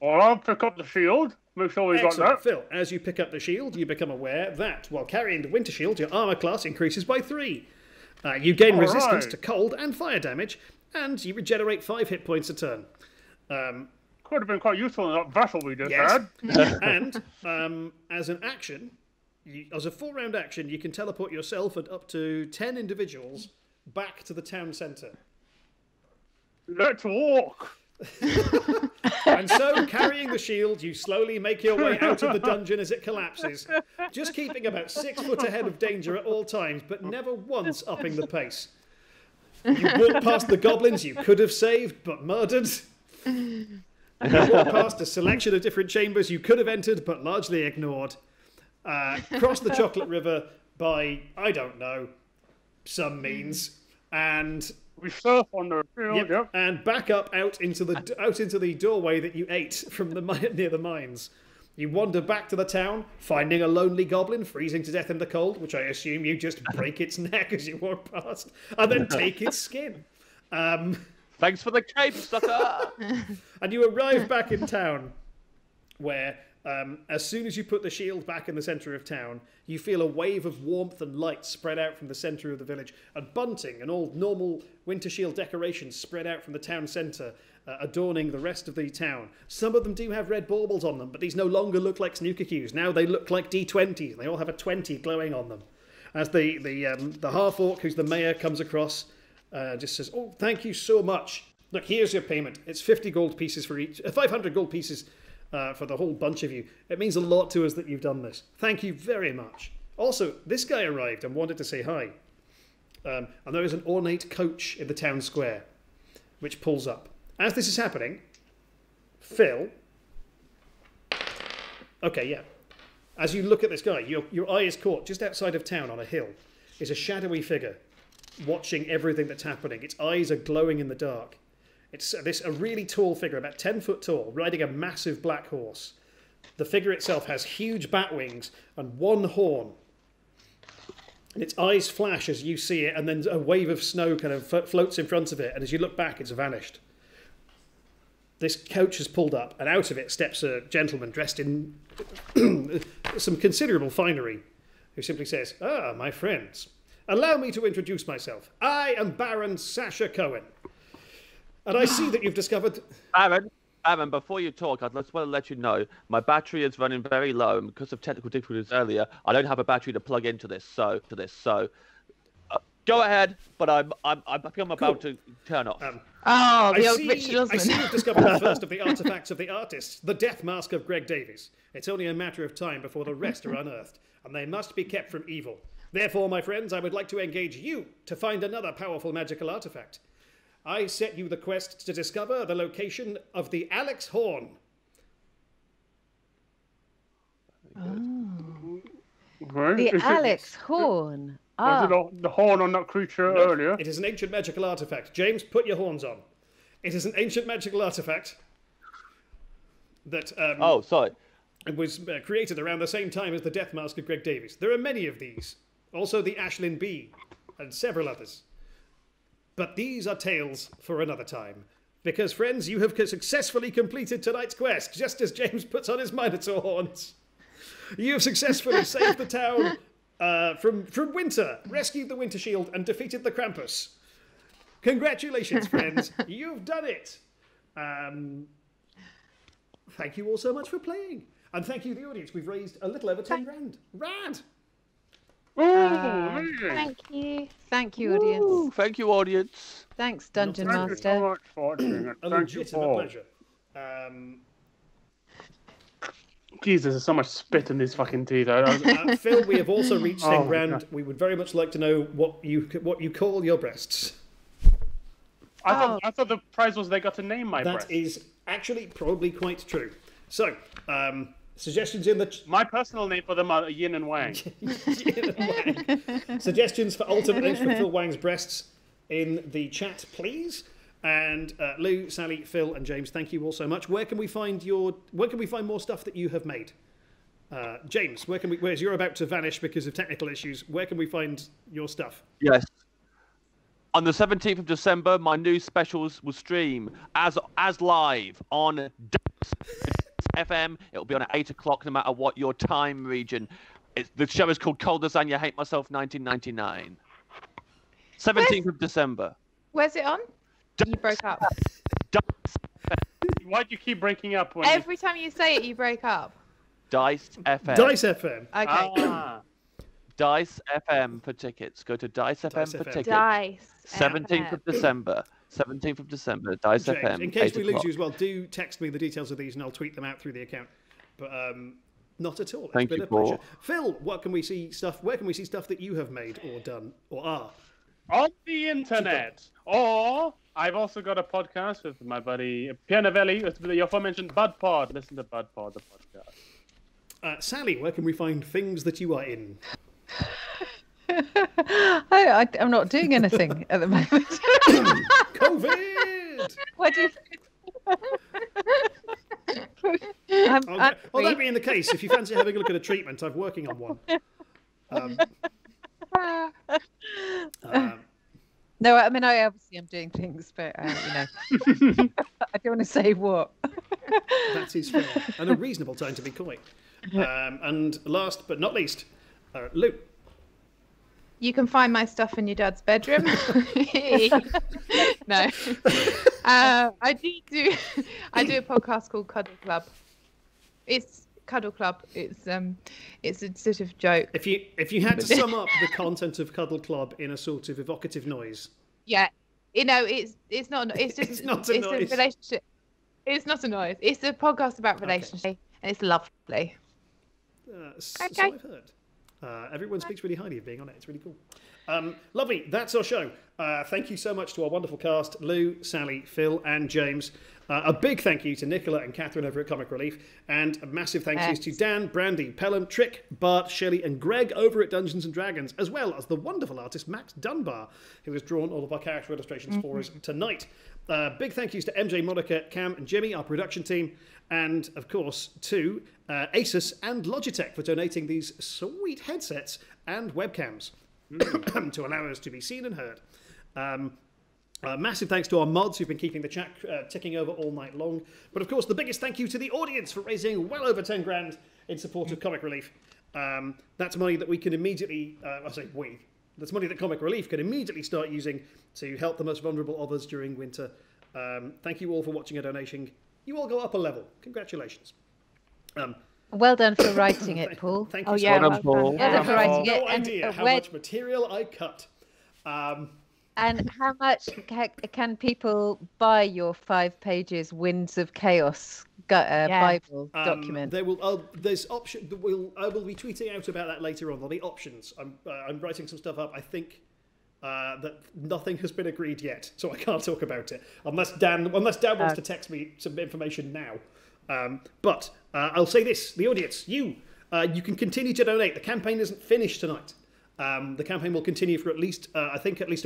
I'll pick up the shield. Make sure we got that.
Phil, as you pick up the shield, you become aware that while carrying the winter shield, your armor class increases by 3. You gain resistance to cold and fire damage, and you regenerate 5 hit points a turn.
Could have been quite useful in that vessel we just had.
And as an action, as a 4-round action, you can teleport yourself and up to 10 individuals back to the town centre.
Let's walk.
And so, carrying the shield, you slowly make your way out of the dungeon as it collapses, just keeping about 6 foot ahead of danger at all times, but never once upping the pace. You walk past the goblins you could have saved, but murdered. You walk past a selection of different chambers you could have entered but largely ignored. Cross the Chocolate River by, I don't know, some means, and
we surf on the field. Yep.
And back up out into the doorway that you ate from the near the mines. You wander back to the town, finding a lonely goblin freezing to death in the cold, which I assume you just break its neck as you walk past, and then take its skin.
Thanks for the cape, sucker!
And you arrive back in town, where as soon as you put the shield back in the centre of town, you feel a wave of warmth and light spread out from the centre of the village, and bunting and all normal winter shield decorations spread out from the town centre, adorning the rest of the town. Some of them do have red baubles on them, but these no longer look like snooker cues. Now they look like D20s. They all have a 20 glowing on them. As the half-orc, who's the mayor, comes across, just says, "Oh, thank you so much. Look, here's your payment. It's 50 gold pieces for each, 500 gold pieces for the whole bunch of you. It means a lot to us that you've done this. Thank you very much." Also, this guy arrived and wanted to say hi. And there is an ornate coach in the town square, which pulls up. As this is happening, Phil... Okay, yeah. As you look at this guy, your eye is caught just outside of town on a hill. Is a shadowy figure watching everything that's happening. Its eyes are glowing in the dark. It's a really tall figure, about 10 foot tall, riding a massive black horse. The figure itself has huge bat wings and one horn. And its eyes flash as you see it, and then a wave of snow kind of floats in front of it, and as you look back, it's vanished. This coach has pulled up, and out of it steps a gentleman dressed in some considerable finery, who simply says, "Ah, my friends, allow me to introduce myself. I am Baron Sasha Cohen. And I see that you've discovered..."
Baron, before you talk, I'd just want to let you know my battery is running very low, and because of technical difficulties earlier, I don't have a battery to plug into this. So go ahead, but I think I'm about to turn off.
The old Richard Osman.
I see you've discovered the first of the artifacts of the artists, the death mask of Greg Davies. It's only a matter of time before the rest are unearthed, and they must be kept from evil. Therefore, my friends, I would like to engage you to find another powerful magical artifact. I set you the quest to discover the location of the Alex Horn.
The Alex Horn.
Was it the horn on that creature earlier?
It is an ancient magical artifact. James, put your horns on. It is an ancient magical artifact that it was created around the same time as the death mask of Greg Davies. There are many of these. Also the Ashlyn Bee and several others. But these are tales for another time. Because, friends, you have successfully completed tonight's quest, just as James puts on his Minotaur horns. You have successfully saved the town from winter, rescued the Winter Shield, and defeated the Krampus. Congratulations, friends. You've done it. Thank you all so much for playing. And thank you, the audience. We've raised a little over 10 grand. Rad!
Thank you.
Thank you, audience.
Thank you, audience.
Thanks, Dungeon
Thank
Master.
you so much for watching it.
A
Thank you
legitimate
all.
pleasure.
Jesus, there's so much spit in these fucking teeth.
Phil, we have also reached 10 grand.
God.
We would very much like to know what you call your breasts.
I thought the prize was they got to name my breasts.
That is actually probably quite true. So, suggestions in the...
My personal name for them are Yin and Wang.
Yin and Wang. Suggestions for alternate names for Phil Wang's breasts in the chat, please. And Lou, Sally, Phil, and James, thank you all so much. Where can we find more stuff that you have made? James, whereas you're about to vanish because of technical issues, where can we find your stuff?
Yes. On the 17th of December, my new specials will stream as live on FM. It'll be on at 8 o'clock, no matter what your time region. The show is called Cold Lasagna Hate Myself 1999. 17th of December.
Where's it on? You broke up.
Why do you keep breaking up?
Every time you say it, you break up.
Dice FM.
Dice FM.
Okay.
Dice FM for tickets. Go to Dice FM for tickets.
Dice
17th of December. 17th of December. Dice
James,
FM.
in case we
8
lose
o'clock.
you as well, do text me the details of these and I'll tweet them out through the account. But not at all. It's
Thank
been
you,
a pleasure.
Paul.
Phil, where can we see stuff that you have made or done or are?
On the internet or I've also got a podcast with my buddy Pianavelli, with the aforementioned Bud Pod. Listen to Bud Pod, the podcast.
Sally, where can we find things that you are in?
I'm not doing anything at the moment.
COVID!
What do you
Well, that being the case, if you fancy having a look at a treatment, I'm working on one.
No, I mean, I obviously am doing things, but you know, I don't want to say what.
That is fair, and a reasonable time to be coy. And last but not least, Lou.
You can find my stuff in your dad's bedroom. No, I do a podcast called Cuddle Club. It's Cuddle Club. It's a sort of joke.
If you had to sum up the content of Cuddle Club in a sort of evocative noise.
Yeah, you know, it's not. It's just
it's not a noise.
A relationship. It's not a noise. It's a podcast about relationship, and it's lovely.
So I've heard. Everyone speaks really highly of being on it. It's really cool. Lovely. That's our show. Thank you so much to our wonderful cast, Lou, Sally, Phil, and James. A big thank you to Nicola and Catherine over at Comic Relief, and a massive thank yous to Dan, Brandy, Pelham, Trick, Bart, Shelley, and Greg over at Dungeons and Dragons, as well as the wonderful artist Max Dunbar, who has drawn all of our character illustrations for us tonight. Big thank yous to MJ, Monica, Cam, and Jimmy, our production team, and of course to Asus and Logitech for donating these sweet headsets and webcams to allow us to be seen and heard. Massive thanks to our mods who've been keeping the chat ticking over all night long. But of course, the biggest thank you to the audience for raising well over 10 grand in support of Comic Relief. That's money that we can immediately, that's money that Comic Relief can immediately start using to help the most vulnerable of us during winter. Thank you all for watching a donation. You all go up a level. Congratulations.
Well done for writing it, Paul.
Thank you.
Well done for writing it.
No idea how much material I cut.
And how much can people buy your 5 pages Winds of Chaos Bible document?
There's option. I will be tweeting out about that later on. There'll be options. I'm writing some stuff up. I think that nothing has been agreed yet, so I can't talk about it unless Dan wants to text me some information now. But I'll say this: the audience, you can continue to donate. The campaign isn't finished tonight. The campaign will continue for at least a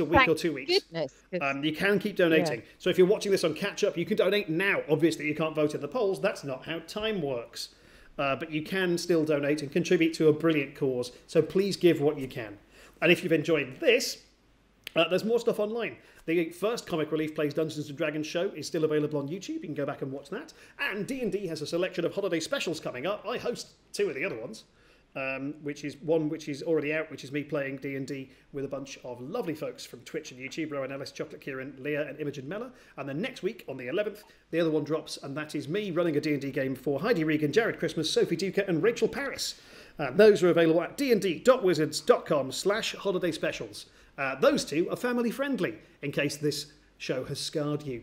week or 2 weeks.
Goodness.
You can keep donating.
Yeah.
So if you're watching this on catch up, you can donate now. Obviously, you can't vote in the polls. That's not how time works. But you can still donate and contribute to a brilliant cause. So please give what you can. And if you've enjoyed this, there's more stuff online. The first Comic Relief Plays Dungeons & Dragons show is still available on YouTube. You can go back and watch that. And D&D has a selection of holiday specials coming up. I host 2 of the other ones. Which is one which is already out, which is me playing D&D with a bunch of lovely folks from Twitch and YouTube, Rowan Ellis, Chocolate Kieran, Leah, and Imogen Mellor. And then next week, on the 11th, the other one drops, and that is me running a D&D game for Heidi Regan, Jared Christmas, Sophie Duca, and Rachel Paris. Those are available at dnd.wizards.com/holiday specials. Those 2 are family friendly, in case this show has scarred you.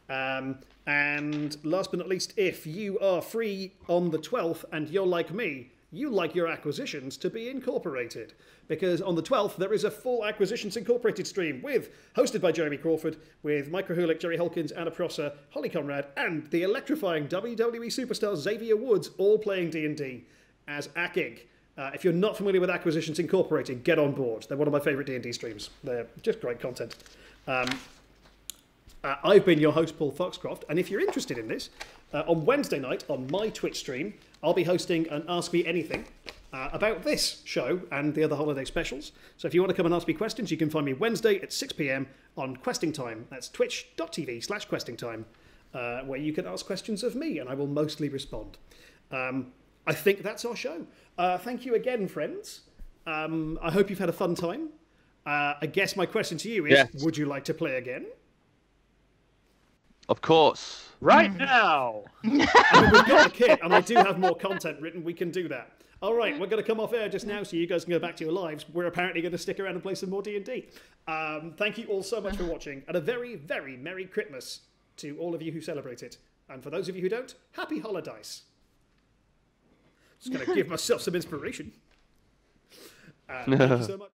And last but not least, if you are free on the 12th and you're like me, you like your acquisitions to be incorporated, because on the 12th there is a full Acquisitions Incorporated stream hosted by Jeremy Crawford, with Mike Rahulik, Jerry Holkins, Anna Prosser, Holly Conrad, and the electrifying WWE superstar Xavier Woods, all playing D&D as Akig. If you're not familiar with Acquisitions Incorporated, get on board. They're one of my favourite D&D streams. They're just great content. I've been your host, Paul Foxcroft, and if you're interested in this, on Wednesday night on my Twitch stream, I'll be hosting an Ask Me Anything about this show and the other holiday specials. So if you want to come and ask me questions, you can find me Wednesday at 6 p.m. on Questing Time. That's twitch.tv/Questing Time, where you can ask questions of me, and I will mostly respond. I think that's our show. Thank you again, friends. I hope you've had a fun time. I guess my question to you is, yes, would you like to play again?
Of course.
Right now.
I mean, we've got the kit, and I do have more content written. We can do that. All right, we're going to come off air just now so you guys can go back to your lives. We're apparently going to stick around and play some more D&D. Thank you all so much for watching, and a very, very Merry Christmas to all of you who celebrate it. And for those of you who don't, Happy Holidays. Just going to give myself some inspiration. Thank you so much.